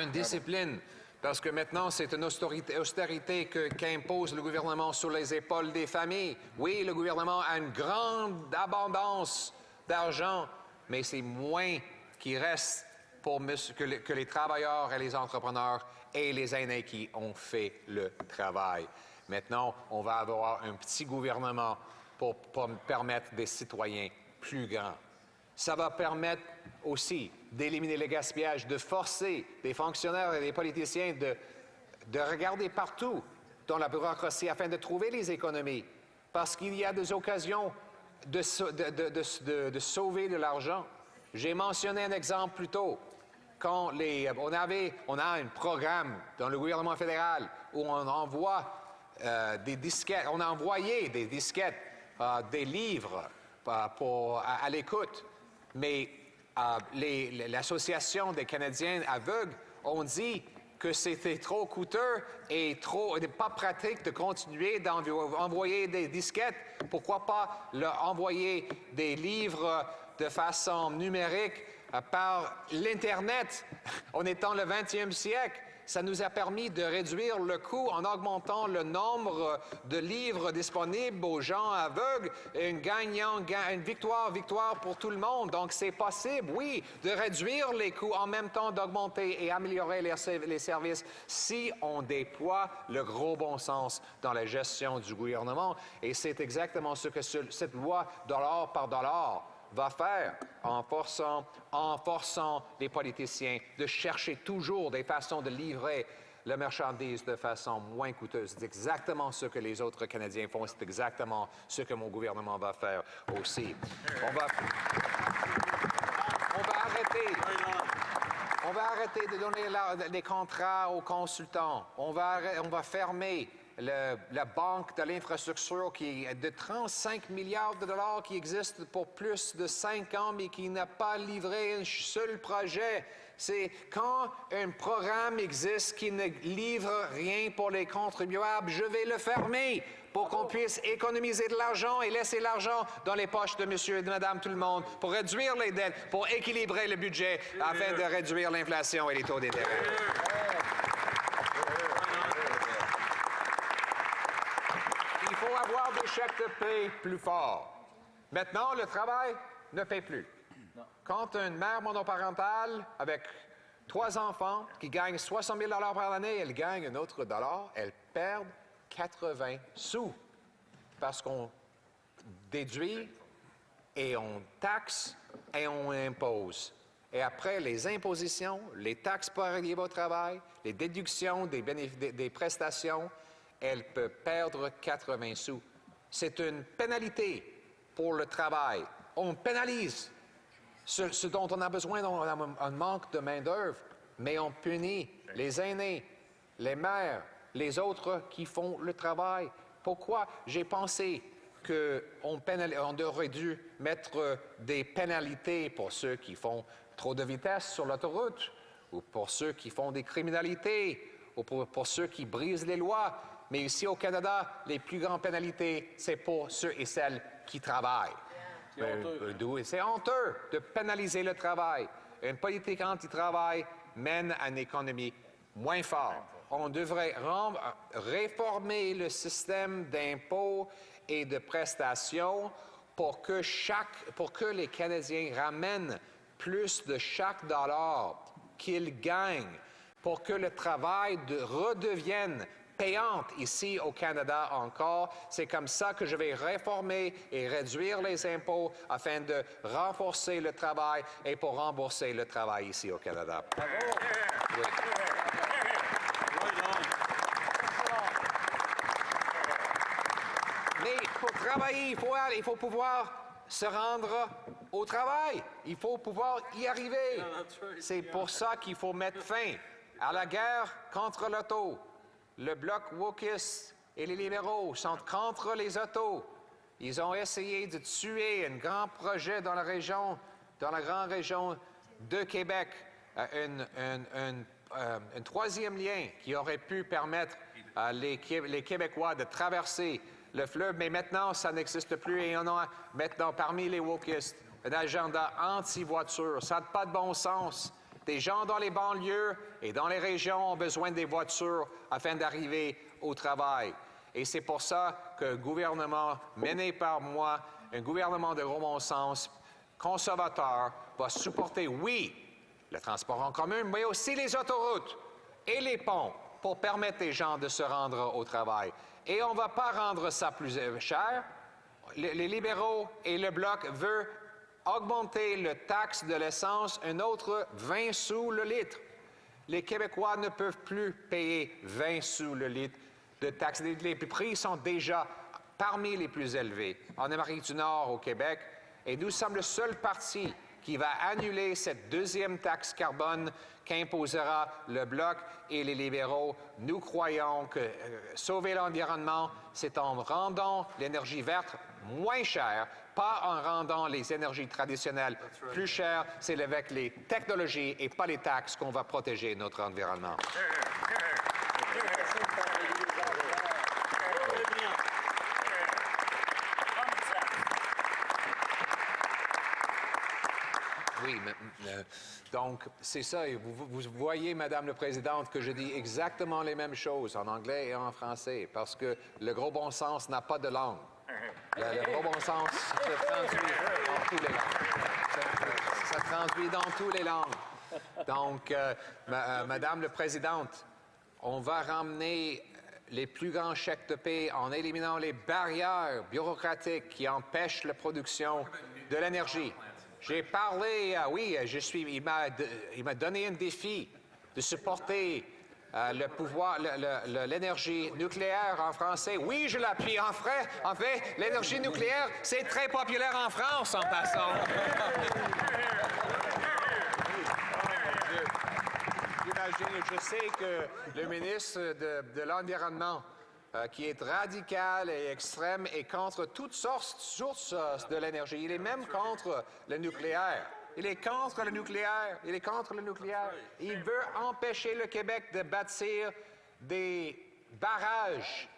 Une discipline, parce que maintenant, c'est une austérité qu'impose le gouvernement sur les épaules des familles. Oui, le gouvernement a une grande abondance d'argent, mais c'est moins qui reste pour que les travailleurs et les entrepreneurs et les aînés qui ont fait le travail. Maintenant, on va avoir un petit gouvernement pour permettre des citoyens plus grands. Ça va permettre aussi d'éliminer le gaspillage, de forcer des fonctionnaires et des politiciens de regarder partout dans la bureaucratie afin de trouver les économies. Parce qu'il y a des occasions de sauver de l'argent. J'ai mentionné un exemple plus tôt. Quand on a un programme dans le gouvernement fédéral où on envoie des disquettes, on a envoyé des disquettes, des livres à l'écoute. Mais l'Association des Canadiens aveugles ont dit que c'était trop coûteux et pas pratique de continuer d'envoyer des disquettes. Pourquoi pas leur envoyer des livres de façon numérique par l'Internet en étant le 20e siècle? Ça nous a permis de réduire le coût en augmentant le nombre de livres disponibles aux gens aveugles. Une victoire pour tout le monde. Donc, c'est possible, oui, de réduire les coûts en même temps d'augmenter et améliorer les services si on déploie le gros bon sens dans la gestion du gouvernement. Et c'est exactement ce que cette loi dollar par dollar va faire en forçant les politiciens de chercher toujours des façons de livrer la marchandise de façon moins coûteuse. C'est exactement ce que les autres Canadiens font. C'est exactement ce que mon gouvernement va faire aussi. On va arrêter On va arrêter de donner des contrats aux consultants. On va fermer la banque de l'infrastructure qui est de 35 milliards de dollars qui existe pour plus de 5 ans, mais qui n'a pas livré un seul projet. C'est quand un programme existe qui ne livre rien pour les contribuables, je vais le fermer pour qu'on puisse économiser de l'argent et laisser l'argent dans les poches de monsieur et de madame tout le monde pour réduire les dettes, pour équilibrer le budget afin de réduire l'inflation et les taux d'intérêt. Il faut avoir des chèques de paie plus forts. Maintenant, le travail ne paie plus. Quand une mère monoparentale avec 3 enfants qui gagne 60 000 $ par année, elle gagne un autre dollar, elle perd 80 sous parce qu'on déduit et on taxe et on impose. Et après, les impositions, les taxes pour arriver au travail, les déductions des prestations, elle peut perdre 80 sous. C'est une pénalité pour le travail. On pénalise ce dont on a besoin, on a un manque de main-d'œuvre, mais on punit les aînés, les mères, les autres qui font le travail. Pourquoi j'ai pensé qu'on aurait dû mettre des pénalités pour ceux qui font trop de vitesse sur l'autoroute, ou pour ceux qui font des criminalités, ou pour ceux qui brisent les lois. Mais ici au Canada, les plus grandes pénalités, c'est pour ceux et celles qui travaillent. C'est honteux de pénaliser le travail. Une politique anti-travail mène à une économie moins forte. On devrait réformer le système d'impôts et de prestations pour que les Canadiens ramènent plus de chaque dollar qu'ils gagnent, pour que le travail redevienne payante ici au Canada encore. C'est comme ça que je vais réformer et réduire les impôts afin de renforcer le travail et pour rembourser le travail ici au Canada. Oui. Mais pour travailler, il faut pouvoir se rendre au travail. Il faut pouvoir y arriver. C'est pour ça qu'il faut mettre fin à la guerre contre l'auto. Le bloc wokiste et les libéraux sont contre les autos. Ils ont essayé de tuer un grand projet dans la grande région de Québec, un troisième lien qui aurait pu permettre les Québécois de traverser le fleuve, mais maintenant, ça n'existe plus et on a maintenant parmi les wokistes un agenda anti-voiture. Ça n'a pas de bon sens. Des gens dans les banlieues et dans les régions ont besoin des voitures afin d'arriver au travail. Et c'est pour ça qu'un gouvernement mené par moi, un gouvernement de gros bon sens, conservateur, va supporter, oui, le transport en commun, mais aussi les autoroutes et les ponts pour permettre aux gens de se rendre au travail. Et on ne va pas rendre ça plus cher. Les libéraux et le Bloc veulent augmenter le taxe de l'essence un autre 20 sous le litre. Les Québécois ne peuvent plus payer 20 sous le litre de taxes. Les prix sont déjà parmi les plus élevés en Amérique du Nord, au Québec. Et nous sommes le seul parti qui va annuler cette deuxième taxe carbone qu'imposera le Bloc et les libéraux. Nous croyons que sauver l'environnement, c'est en rendant l'énergie verte moins chère, pas en rendant les énergies traditionnelles plus chères. C'est avec les technologies et pas les taxes qu'on va protéger notre environnement. Oui, donc c'est ça. Et vous voyez, Madame la Présidente, que je dis exactement les mêmes choses en anglais et en français, parce que le gros bon sens n'a pas de langue. Le gros bon sens se traduit dans toutes les langues. Ça traduit dans toutes les langues. Donc, Madame la Présidente, on va ramener les plus grands chèques de paie en éliminant les barrières bureaucratiques qui empêchent la production de l'énergie. J'ai parlé, il m'a donné un défi de supporter le pouvoir, l'énergie nucléaire en français. Oui, je l'appuie. En fait, l'énergie nucléaire, c'est très populaire en France, en passant. je sais que le ministre de l'Environnement, qui est radical et extrême, est contre toutes sources de l'énergie. Il est même contre le nucléaire. Il est contre le nucléaire. Il est contre le nucléaire. Il veut empêcher le Québec de bâtir des barrages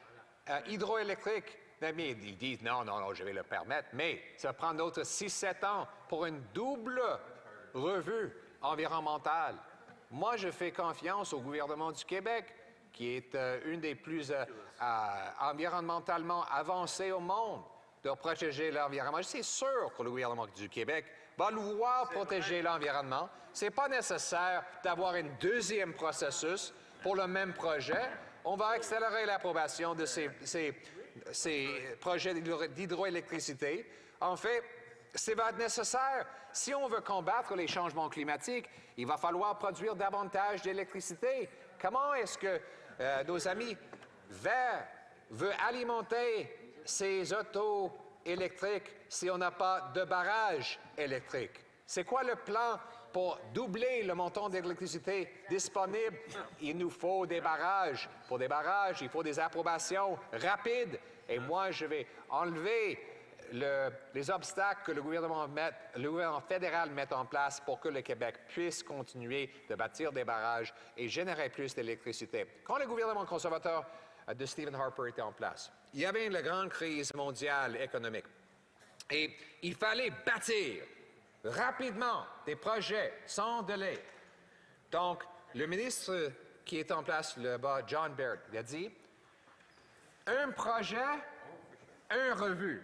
hydroélectriques. Mais ils disent non, je vais le permettre. Mais ça prend d'autres 6-7 ans pour une double revue environnementale. Moi, je fais confiance au gouvernement du Québec, qui est une des plus environnementalement avancées au monde, de protéger l'environnement. C'est sûr que le gouvernement du Québec va vouloir protéger l'environnement. Ce n'est pas nécessaire d'avoir un deuxième processus pour le même projet. On va accélérer l'approbation de ces projets d'hydroélectricité. En fait, ça va être nécessaire. Si on veut combattre les changements climatiques, il va falloir produire davantage d'électricité. Comment est-ce que nos amis verts veulent alimenter ces autos électriques si on n'a pas de barrage électrique? C'est quoi le plan pour doubler le montant d'électricité disponible? Il nous faut des barrages. Pour des barrages, il faut des approbations rapides. Et moi, je vais enlever les obstacles que le gouvernement fédéral met en place pour que le Québec puisse continuer de bâtir des barrages et générer plus d'électricité. Quand le gouvernement conservateur de Stephen Harper était en place, il y avait une grande crise mondiale économique. Et il fallait bâtir rapidement des projets sans délai. Donc, le ministre qui est en place là-bas, John Baird, il a dit un projet, un revue.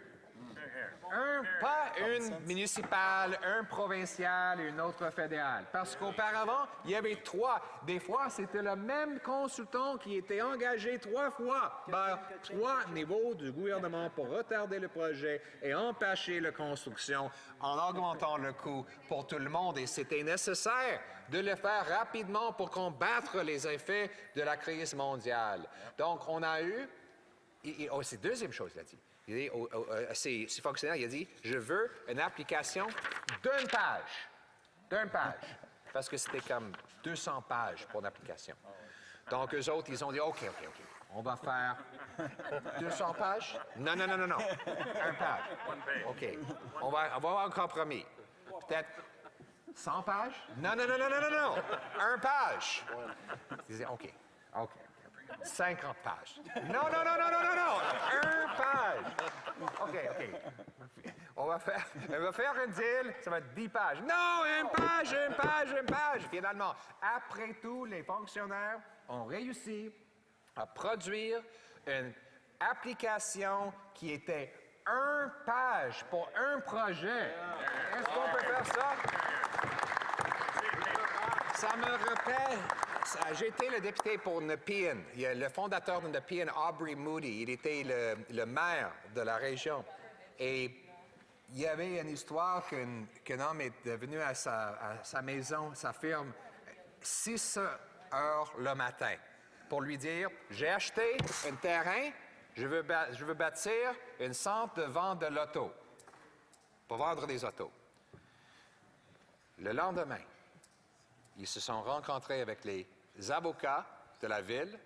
Pas une municipale, un provincial et une autre fédérale. Parce qu'auparavant, il y avait 3. Des fois, c'était le même consultant qui était engagé 3 fois par 3 niveaux du gouvernement pour retarder le projet et empêcher la construction en augmentant le coût pour tout le monde. Et c'était nécessaire de le faire rapidement pour combattre les effets de la crise mondiale. Donc, on a eu... c'est la deuxième chose, il a dit. Il dit ces fonctionnaires, il a dit, je veux une application d'une page. D'une page. Parce que c'était comme 200 pages pour l'application. Donc, eux autres, ils ont dit, OK. On va faire 200 pages? Non. Une page. OK. On va avoir un compromis. Peut-être 100 pages? Non. Une page. Ils disaient, OK. 50 pages. Non. Une page. OK. On va faire un deal, ça va être 10 pages. Non, une page. Finalement, après tout, les fonctionnaires ont réussi à produire une application qui était une page pour un projet. Est-ce qu'on peut faire ça? Ça me rappelle... J'ai été le député pour Nepean. Le fondateur de Nepean, Aubrey Moody, il était le maire de la région. Et il y avait une histoire qu'un homme est venu à sa maison, sa firme, 6 heures le matin, pour lui dire, j'ai acheté un terrain, je veux bâtir une centre de vente de l'auto, pour vendre des autos. Le lendemain, ils se sont rencontrés avec les avocats de la ville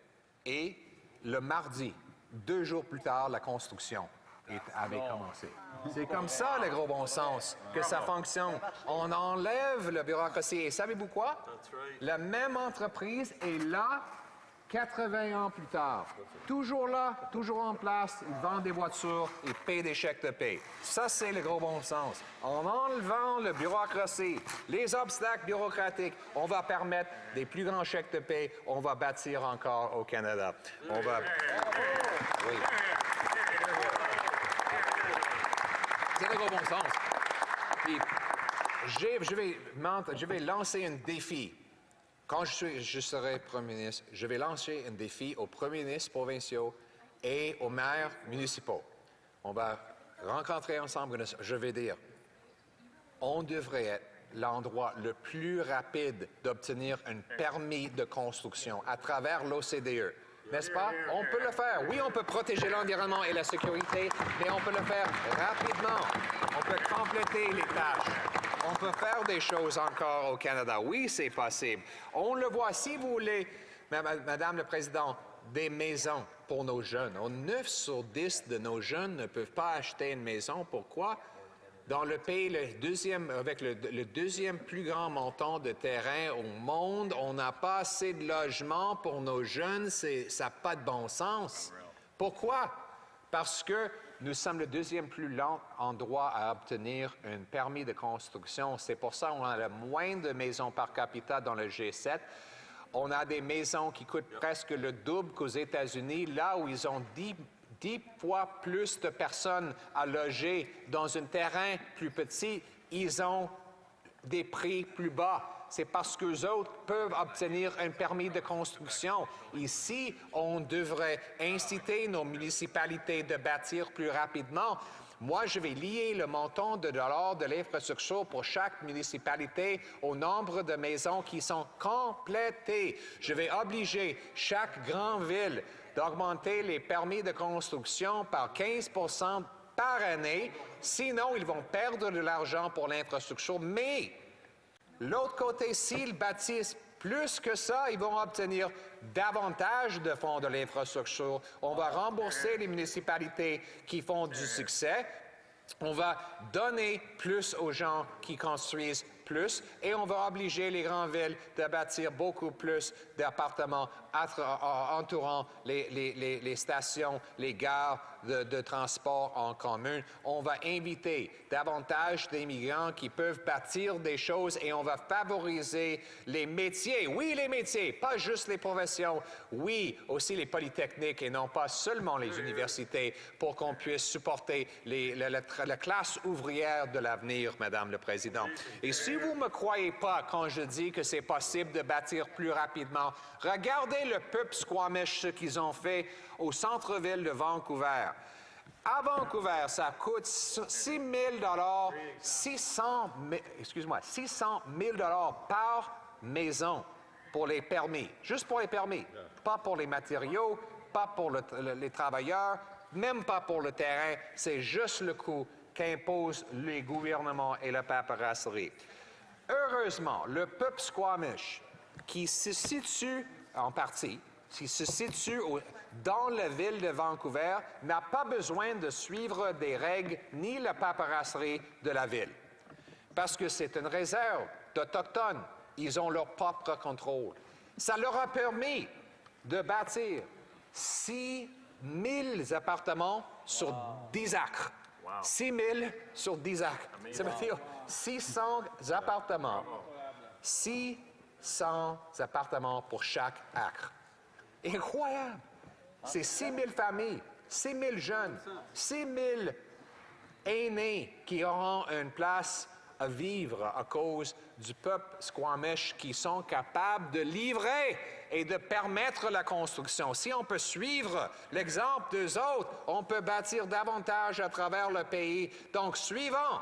et le mardi, 2 jours plus tard, la construction avait commencé. C'est comme ça, le gros bon sens, que ça fonctionne. On enlève la bureaucratie. Et savez-vous quoi? La même entreprise est là 80 ans plus tard. Toujours là, toujours en place, ils vendent des voitures, ils payent des chèques de paie. Ça, c'est le gros bon sens. En enlevant la bureaucratie, les obstacles bureaucratiques, on va permettre des plus grands chèques de paie, on va bâtir encore au Canada. On va... Oui. C'est le gros bon sens. Puis, je vais lancer un défi. Quand je serai Premier ministre, je vais lancer un défi aux premiers ministres provinciaux et aux maires municipaux. On va rencontrer ensemble, je vais dire, on devrait être l'endroit le plus rapide d'obtenir un permis de construction à travers l'OCDE. N'est-ce pas? On peut le faire. Oui, on peut protéger l'environnement et la sécurité, mais on peut le faire rapidement. On peut compléter les tâches. On peut faire des choses encore au Canada. Oui, c'est possible. On le voit. Si vous voulez, Madame le Président, des maisons pour nos jeunes. 9 sur 10 de nos jeunes ne peuvent pas acheter une maison. Pourquoi? Dans le pays avec le deuxième plus grand montant de terrain au monde, on n'a pas assez de logements pour nos jeunes. Ça n'a pas de bon sens. Pourquoi? Parce que nous sommes le deuxième plus lent endroit à obtenir un permis de construction. C'est pour ça qu'on a le moins de maisons par capita dans le G7. On a des maisons qui coûtent presque le double qu'aux États-Unis, là où ils ont 10 fois plus de personnes à loger dans un terrain plus petit, ils ont des prix plus bas. C'est parce qu'eux autres peuvent obtenir un permis de construction. Ici, on devrait inciter nos municipalités de bâtir plus rapidement. Moi, je vais lier le montant de dollars de l'infrastructure pour chaque municipalité au nombre de maisons qui sont complétées. Je vais obliger chaque grande ville d'augmenter les permis de construction par 15 % par année. Sinon, ils vont perdre de l'argent pour l'infrastructure. Mais l'autre côté, s'ils bâtissent plus que ça, ils vont obtenir davantage de fonds de l'infrastructure. On va rembourser les municipalités qui font du succès. On va donner plus aux gens qui construisent plus et on va obliger les grandes villes de bâtir beaucoup plus d'appartements entourant les stations, les gares de transport en commun. On va inviter davantage d'immigrants qui peuvent bâtir des choses et on va favoriser les métiers. Oui, les métiers, pas juste les professions. Oui, aussi les polytechniques et non pas seulement les universités pour qu'on puisse supporter la classe ouvrière de l'avenir, Madame le Président. Et si vous ne me croyez pas quand je dis que c'est possible de bâtir plus rapidement, regardez le peuple Squamish, ce qu'ils ont fait au centre-ville de Vancouver. À Vancouver, ça coûte 600 000 par maison pour les permis, juste pour les permis, pas pour les matériaux, pas pour les travailleurs, même pas pour le terrain, c'est juste le coût qu'imposent les gouvernements et la paperasserie. Heureusement, le peuple Squamish, qui se situe en partie, qui se situe dans la ville de Vancouver, n'a pas besoin de suivre des règles ni la paperasserie de la ville. Parce que c'est une réserve d'Autochtones. Ils ont leur propre contrôle. Ça leur a permis de bâtir 6 000 appartements sur 10 acres. 6 000 sur 10 acres. Ça veut dire 600 appartements. 600 appartements pour chaque acre. Incroyable! C'est 6 000 familles, 6 000 jeunes, 6 000 aînés qui auront une place à vivre à cause du peuple Squamish qui sont capables de livrer et de permettre la construction. Si on peut suivre l'exemple des autres, on peut bâtir davantage à travers le pays. Donc, suivons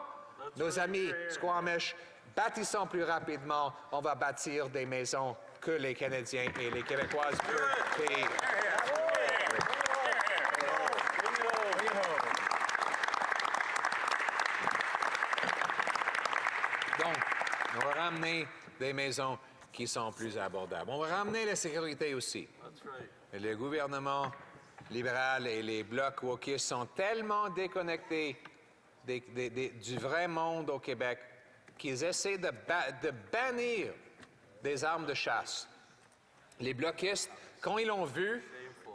nos amis Squamish, bâtissons plus rapidement, on va bâtir des maisons que les Canadiens et les Québécoises peuvent payer. Donc, on va ramener des maisons qui sont plus abordables. On va ramener la sécurité aussi. Le gouvernement libéral et les blocs wokistes sont tellement déconnectés du vrai monde au Québec qu'ils essaient de bannir des armes de chasse. Les bloquistes, quand ils l'ont vu,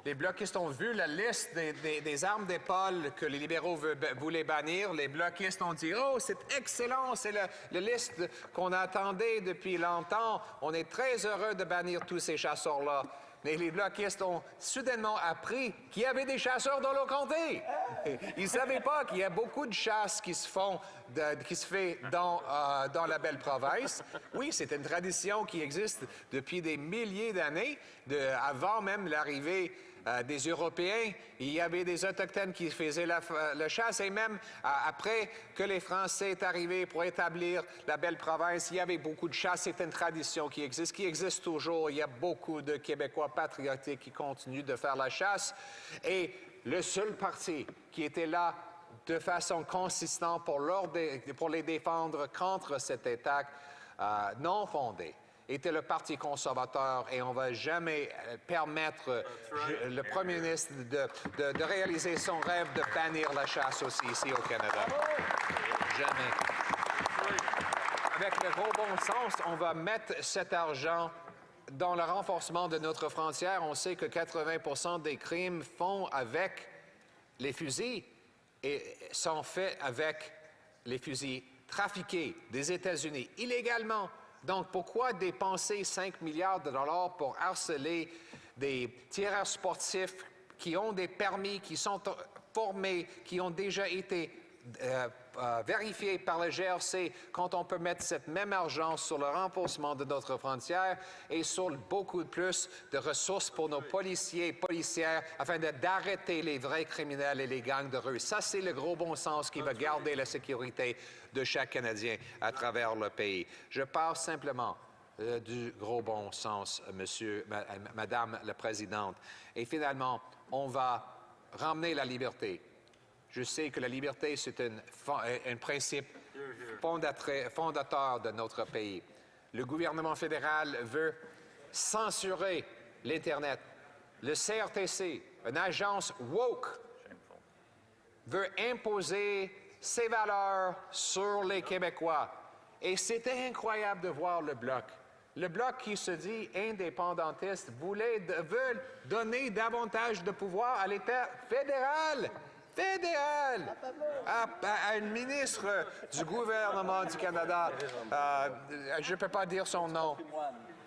les bloquistes ont vu la liste des armes d'épaule que les libéraux voulaient bannir. Les bloquistes ont dit « Oh, c'est excellent, c'est la liste qu'on attendait depuis longtemps. On est très heureux de bannir tous ces chasseurs-là. » Mais les bloquistes ont soudainement appris qu'il y avait des chasseurs dans leur comté. Ils ne savaient pas qu'il y a beaucoup de chasse qui se fait dans la belle province. Oui, c'est une tradition qui existe depuis des milliers d'années, avant même l'arrivée des Européens. Il y avait des Autochtones qui faisaient la chasse et même après que les Français sont arrivés pour établir la belle province, il y avait beaucoup de chasse. C'est une tradition qui existe toujours. Il y a beaucoup de Québécois patriotiques qui continuent de faire la chasse. Et le seul parti qui était là de façon consistante pour les défendre contre cette attaque non fondée était le Parti conservateur et on ne va jamais permettre le premier ministre de réaliser son rêve de bannir la chasse aussi ici au Canada. Jamais. Avec le gros bon sens, on va mettre cet argent dans le renforcement de notre frontière. On sait que 80% des crimes font avec les fusils et sont faits avec les fusils trafiqués des États-Unis illégalement. Donc, pourquoi dépenser 5 milliards de dollars pour harceler des tireurs sportifs qui ont des permis, qui sont formés, qui ont déjà été vérifiés par le GRC, quand on peut mettre cette même argent sur le renforcement de notre frontière et sur beaucoup plus de ressources pour nos policiers et policières afin d'arrêter les vrais criminels et les gangs de rue. Ça, c'est le gros bon sens qui va garder la sécurité de chaque Canadien à travers le pays. Je parle simplement du gros bon sens, Madame la Présidente. Et finalement, on va ramener la liberté. Je sais que la liberté, c'est un principe fondateur de notre pays. Le gouvernement fédéral veut censurer l'Internet. Le CRTC, une agence woke, veut imposer ses valeurs sur les Québécois. Et c'était incroyable de voir le Bloc. Le Bloc qui se dit indépendantiste veut donner davantage de pouvoir à l'État fédéral. À une ministre du gouvernement du Canada, je ne peux pas dire son nom,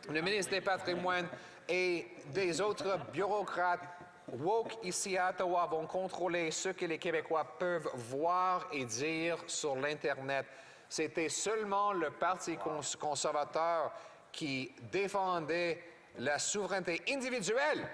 le ministre des Patrimoines et des autres bureaucrates woke ici à Ottawa vont contrôler ce que les Québécois peuvent voir et dire sur l'Internet. C'était seulement le Parti conservateur qui défendait la souveraineté individuelle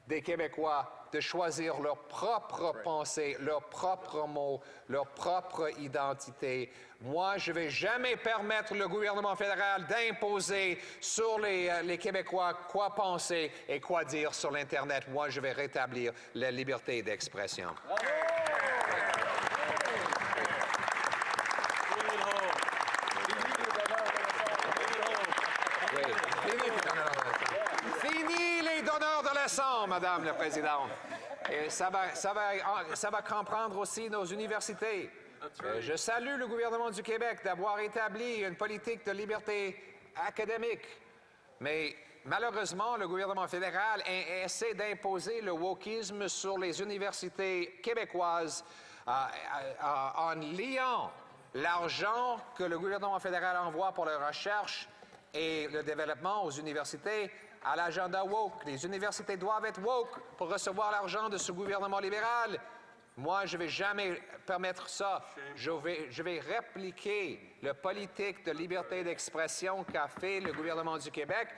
des Québécois de choisir leur propre pensée, leurs propres mots, leur propre identité. Moi, je ne vais jamais permettre le gouvernement fédéral d'imposer sur les Québécois quoi penser et quoi dire sur l'Internet. Moi, je vais rétablir la liberté d'expression. Fini les donneurs de leçons, Madame la Présidente. Et ça va comprendre aussi nos universités. Je salue le gouvernement du Québec d'avoir établi une politique de liberté académique. Mais malheureusement, le gouvernement fédéral essaie d'imposer le wokisme sur les universités québécoises en liant l'argent que le gouvernement fédéral envoie pour la recherche et le développement aux universités à l'agenda woke. Les universités doivent être woke pour recevoir l'argent de ce gouvernement libéral. Moi, je ne vais jamais permettre ça. Je vais répliquer la politique de liberté d'expression qu'a fait le gouvernement du Québec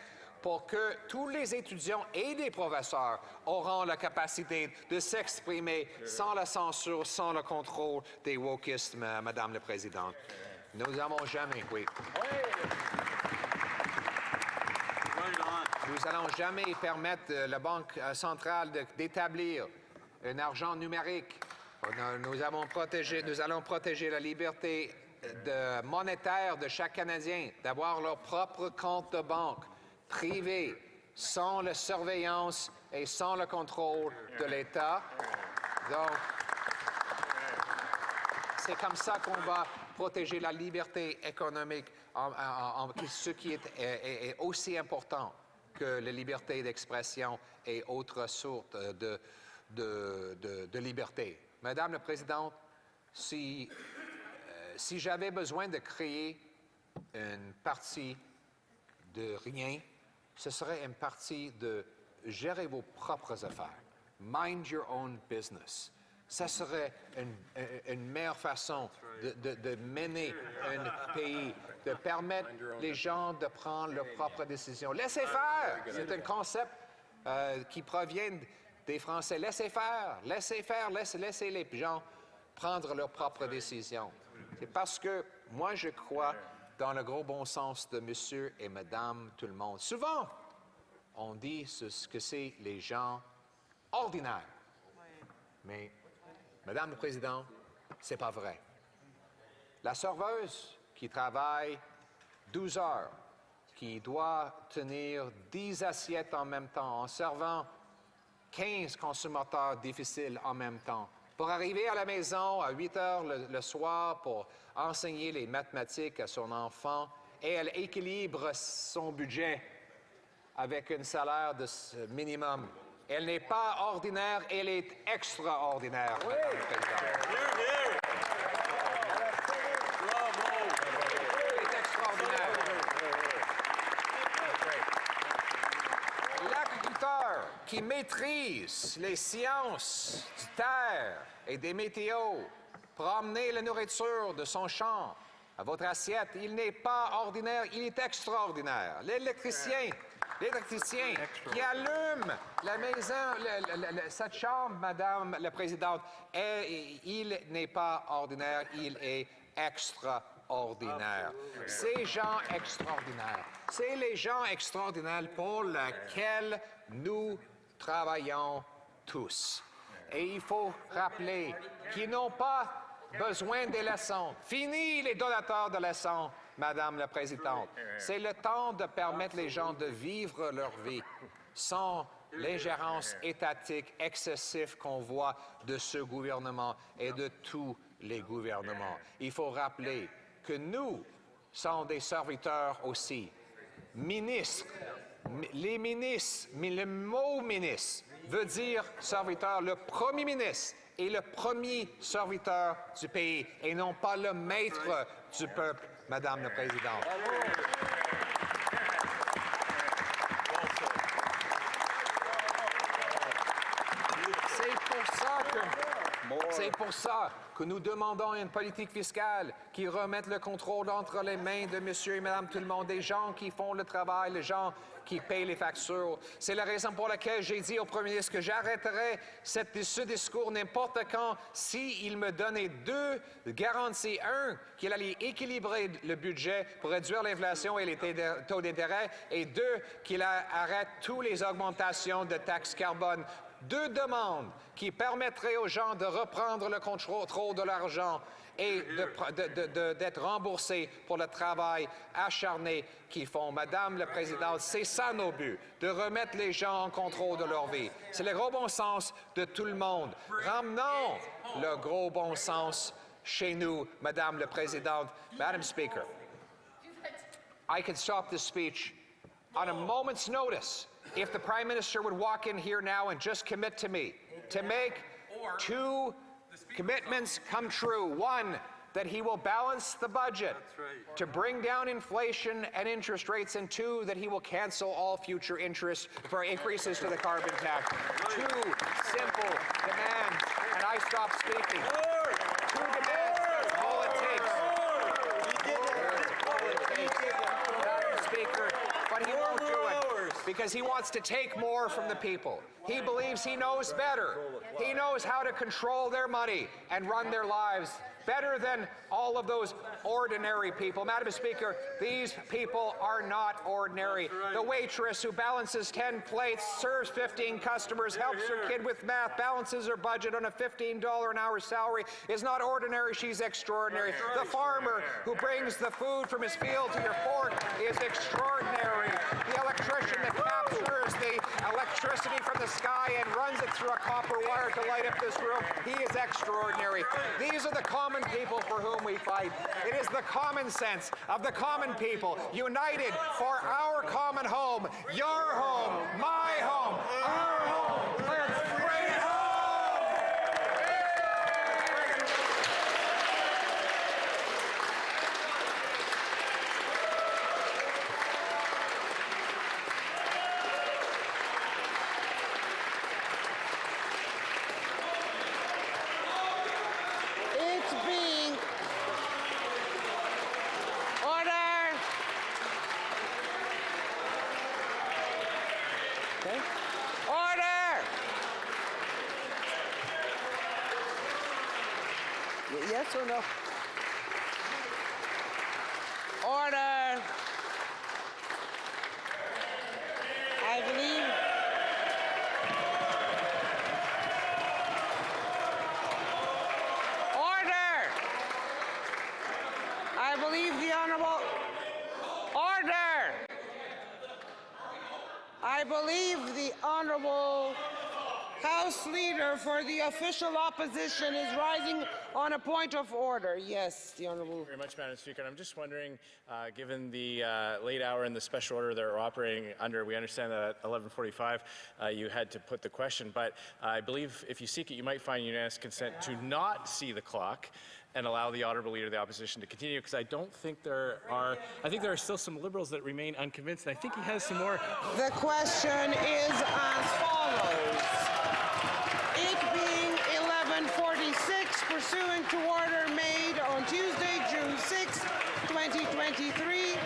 pour que tous les étudiants et les professeurs auront la capacité de s'exprimer sans la censure, sans le contrôle des wokistes, Madame la Présidente. Nous n'avons jamais, Nous n'allons jamais permettre la Banque centrale d'établir un argent numérique. Nous allons protéger la liberté monétaire de chaque Canadien, d'avoir leur propre compte de banque privé, sans la surveillance et sans le contrôle de l'État. Donc, c'est comme ça qu'on va protéger la liberté économique, ce qui est aussi important que la liberté d'expression et autres sortes de liberté. Madame la Présidente, si j'avais besoin de créer une partie de rien, ce serait une partie de gérer vos propres affaires. Mind your own business. Ça serait une meilleure façon de mener un pays, de permettre les gens de prendre leurs propres décisions. Laissez faire! C'est un concept qui provient des Français. Laissez faire, laissez les gens prendre leurs propres décisions. C'est parce que moi, je crois dans le gros bon sens de monsieur et madame tout le monde. Souvent, on dit ce que c'est les gens ordinaires. Mais Madame la Présidente, c'est pas vrai. La serveuse qui travaille 12 heures, qui doit tenir 10 assiettes en même temps, en servant 15 consommateurs difficiles en même temps, pour arriver à la maison à 8 heures le soir pour enseigner les mathématiques à son enfant, et elle équilibre son budget avec un salaire de minimum. Elle n'est pas ordinaire, elle est extraordinaire. Oui. Elle est extraordinaire. L'agriculteur qui maîtrise les sciences du terre et des météos pour emmener la nourriture de son champ à votre assiette, il n'est pas ordinaire, il est extraordinaire. L'électricien qui allume la maison, cette chambre, Madame la Présidente, il n'est pas ordinaire, il est extraordinaire. Ces gens extraordinaires, c'est les gens extraordinaires pour lesquels nous travaillons tous. Et il faut rappeler qu'ils n'ont pas besoin des leçons. Fini les donateurs de leçons, Madame la Présidente. C'est le temps de permettre les gens de vivre leur vie sans l'ingérence étatique excessive qu'on voit de ce gouvernement et de tous les gouvernements. Il faut rappeler que nous sommes des serviteurs aussi. Ministres, les ministres, mais le mot ministre veut dire serviteur. Le premier ministre est le premier serviteur du pays et non pas le maître du peuple, Madame la Présidente. C'est pour ça que nous demandons une politique fiscale qui remette le contrôle entre les mains de monsieur et madame tout le monde, des gens qui font le travail, les gens qui payent les factures. C'est la raison pour laquelle j'ai dit au premier ministre que j'arrêterais ce discours n'importe quand s'il me donnait deux garanties. Un, qu'il allait équilibrer le budget pour réduire l'inflation et les taux d'intérêt, et deux, qu'il arrête toutes les augmentations de taxes carbone. Deux demandes qui permettraient aux gens de reprendre le contrôle de l'argent et d'être remboursés pour le travail acharné qu'ils font. Madame la Présidente, c'est ça nos buts, de remettre les gens en contrôle de leur vie. C'est le gros bon sens de tout le monde. Ramenons le gros bon sens chez nous, Madame la Présidente. Madam Speaker, I could stop this speech on a moment's notice if the Prime Minister would walk in here now and just commit to me to make two commitments come true. One, that he will balance the budget to bring down inflation and interest rates, and two, that he will cancel all future interest for increases to the carbon tax. Two simple demands, and I stop speaking. Two demands, that's all it takes. Madam Speaker, but he won't do it because he wants to take more from the people. He believes he knows better. He knows how to control their money and run their lives better than all of those ordinary people. Madam Speaker, these people are not ordinary. The waitress who balances 10 plates, serves 15 customers, helps her kid with math, balances her budget on a $15 an hour salary is not ordinary, she's extraordinary. The farmer who brings the food from his field to your fork is extraordinary. The electrician that captures the electricity from the sky and runs it through a copper wire to light up this room, he is extraordinary. These are the common people for whom we fight. It is the common sense of the common people, united for our common home, your home, my home, our home. Let's bring it home! Yes or no? Order! I believe... believe the Honourable House Leader for the official opposition is rising on a point of order. Yes, the Honourable. Thank you very much, Madam Speaker. And I'm just wondering, given the late hour and the special order that we're operating under, we understand that at 11:45 you had to put the question, but I believe if you seek it, you might find unanimous consent to not see the clock and allow the Honourable Leader of the Opposition to continue, because I think there are still some Liberals that remain unconvinced, and I think he has some more. The question is as follows. It being 11:46, pursuant to order made on Tuesday, June 6, 2023,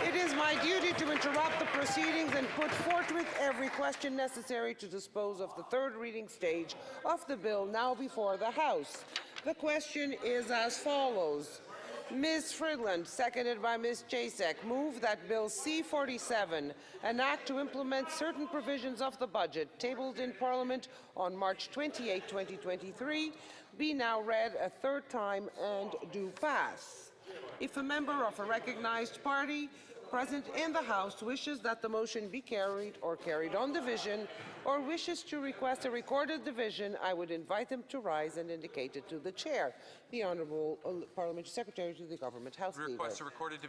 it is my duty to interrupt the proceedings and put forthwith every question necessary to dispose of the third reading stage of the bill now before the House. The question is as follows. Ms. Fridland, seconded by Ms. Jasek, move that Bill C-47, an act to implement certain provisions of the budget, tabled in Parliament on March 28, 2023, be now read a third time and do pass. If a member of a recognized party present in the House wishes that the motion be carried or carried on division, or wishes to request a recorded division, I would invite them to rise and indicate it to the Chair. The Honourable Parliamentary Secretary to the Government House Leader. Request a recorded